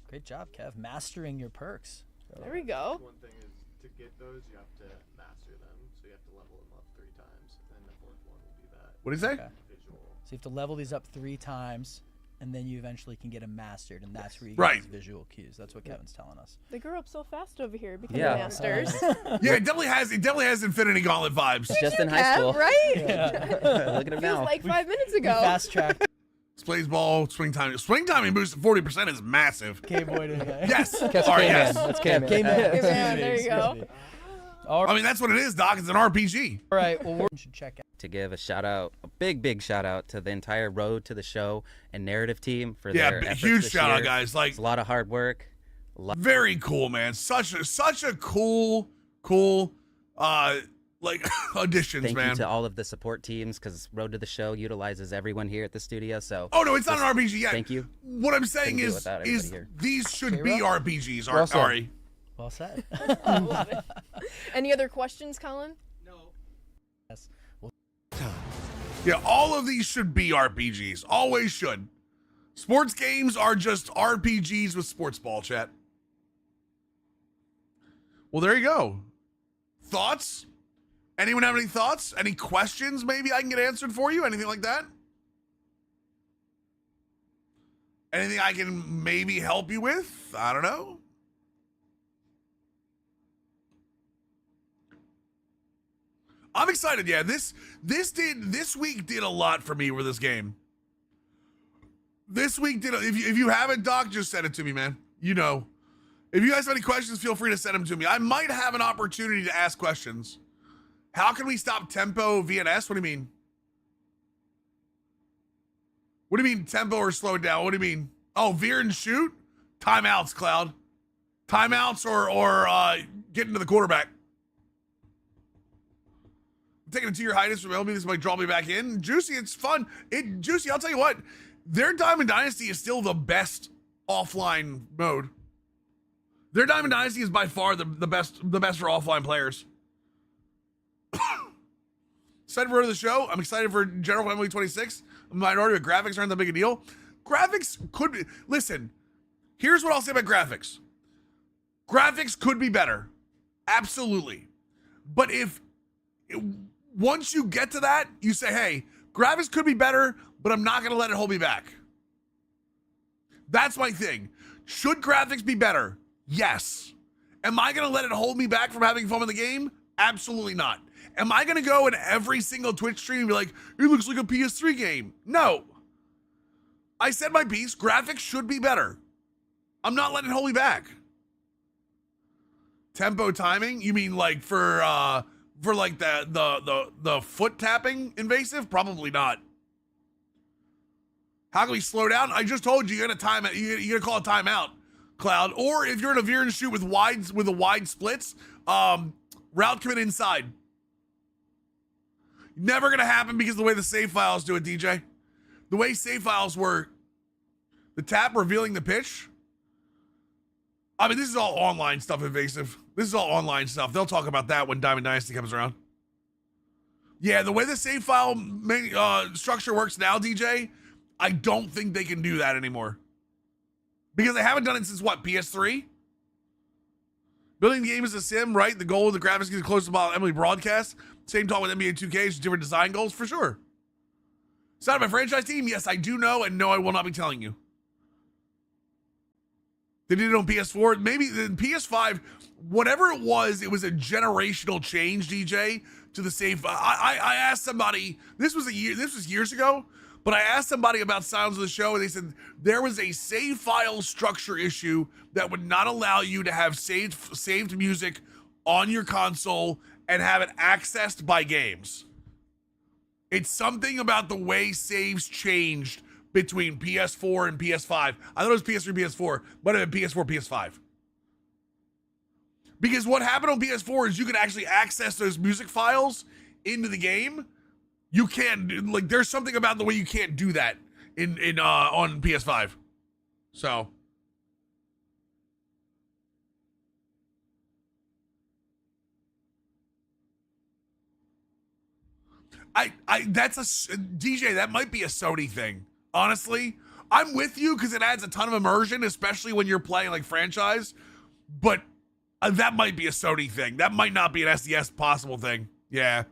Great job, Kev. Mastering your perks. There we go. One thing is, to get those, you have to master them. So you have to level them up 3 times, and the 4th one will be that What do you say? Okay. visual. So you have to level these up 3 times, and then you eventually can get them mastered, and that's where you Right. get these visual cues. That's what Kevin's telling us. They grew up so fast over here, becoming Yeah. masters. Yeah, it definitely has Infinity Gauntlet vibes. Just in high Kev, school. right? Look at him Feels now. like 5 minutes ago. Fast track Displays ball, swing timing boost to 40% is massive. K-Boy today. Yes. That's All right, K-Man. yes. That's K-Man. K-Man. K-Man, there you go. All I mean, that's what it is, Doc. It's an RPG. right. Well, we should check out. To give a big shout out to the entire Road to the Show and narrative team for Yeah, their efforts huge this shout out, year. guys. Like, It's a lot of hard work. very cool, man. Such a cool like additions, Thank man. you to all of the support teams, because Road to the Show utilizes everyone here at the studio. So Oh no, it's not an RPG yet. thank you. What I'm saying Couldn't do it is without everybody is here. these should be K-Rock? RPGs. Well said. Ari. Well said. I love it. Any other questions, Colin? Yes. Yeah, all of these should be RPGs. Always should. Sports games are just RPGs with sports ball, chat. Well, there you go. Thoughts? Anyone have any thoughts? Any questions maybe I can get answered for you? Anything like that? Anything I can maybe help you with? I don't know. I'm excited. Yeah, this week did a lot for me with this game. This week did. If you haven't, Doc, just send it to me, man. You know, if you guys have any questions, feel free to send them to me. I might have an opportunity to ask questions. How can we stop tempo VNS? What do you mean? What do you mean tempo or slow it down? What do you mean? Oh, veer and shoot? Timeouts, Cloud. Timeouts or getting to the quarterback. taking it to your highness from LB. This might draw me back in. Juicy, it's fun. Juicy, I'll tell you what. Their Diamond Dynasty is still the best offline mode. Their Diamond Dynasty is by far the best for offline players. Excited for the show. I'm excited for General Family 26. Minority, but graphics aren't that big a deal. Graphics could be. Listen, here's what I'll say about graphics. Graphics could be better. Absolutely. But once you get to that, you say, hey, graphics could be better, but I'm not going to let it hold me back. That's my thing. Should graphics be better? Yes. Am I going to let it hold me back from having fun in the game? Absolutely not. Am I going to go in every single Twitch stream and be like, it looks like a PS3 game? No. I said my piece. Graphics should be better. I'm not letting it hold me back. Tempo timing? You mean like for like the foot tapping invasive? Probably not. How can we slow down? I just told you, you gotta time it. You gotta call a timeout, Cloud. Or if you're in a veer and shoot with the wide splits, route commit inside. Never gonna happen because of the way the save files do it, DJ. The way save files work, the tap revealing the pitch. I mean, this is all online stuff, invasive. This is all online stuff. They'll talk about that when Diamond Dynasty comes around. Yeah, the way the save file structure works now, DJ, I don't think they can do that anymore. Because they haven't done it since, what, PS3? Building the game is a sim, right? The goal of the graphics is close to Emily broadcast. Same talk with NBA 2K, just different design goals, for sure. It's not my franchise team? Yes, I do know, and no, I will not be telling you. They did it on PS4. Maybe the PS5, whatever it was a generational change, DJ, to the save. I asked somebody, this was years ago, but I asked somebody about Sounds of the Show, and they said there was a save file structure issue that would not allow you to have saved music on your console and have it accessed by games. It's something about the way saves changed between PS4 and PS5. I thought it was PS3, PS4, but it was PS4, PS5. Because what happened on PS4 is you could actually access those music files into the game. You can't, like, there's something about the way you can't do that on PS5. So. DJ, that might be a Sony thing. Honestly, I'm with you because it adds a ton of immersion, especially when you're playing like franchise, but that might be a Sony thing. That might not be an SDS possible thing. Yeah.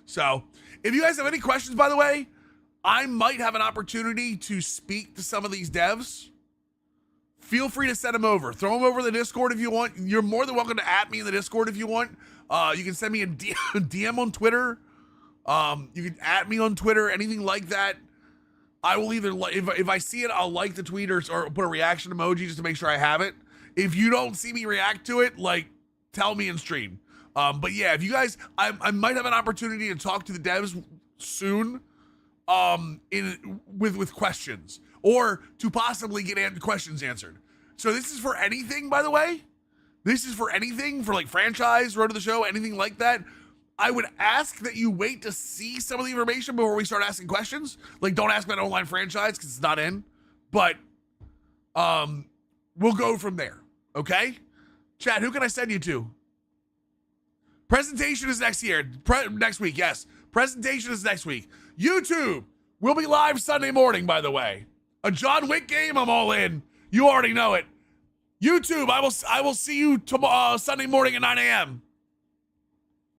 So if you guys have any questions, by the way, I might have an opportunity to speak to some of these devs. Feel free to send them over. Throw them over the Discord if you want. You're more than welcome to @me in the Discord if you want. You can send me a DM on Twitter. You can @me on Twitter, anything like that. I will either, if I see it, I'll like the tweet or put a reaction emoji just to make sure I have it. If you don't see me react to it, like, tell me in stream. But yeah, if you guys, I might have an opportunity to talk to the devs soon, with questions or to possibly get questions answered. So this is for anything, by the way. This is for anything, for like franchise, road to the show, anything like that. I would ask that you wait to see some of the information before we start asking questions. Like, don't ask about online franchise because it's not in. But we'll go from there, okay? Chat, who can I send you to? Presentation is next week, yes. Presentation is next week. YouTube will be live Sunday morning, by the way. A John Wick game, I'm all in. You already know it. YouTube, I will see you tomorrow, Sunday morning at 9 a.m.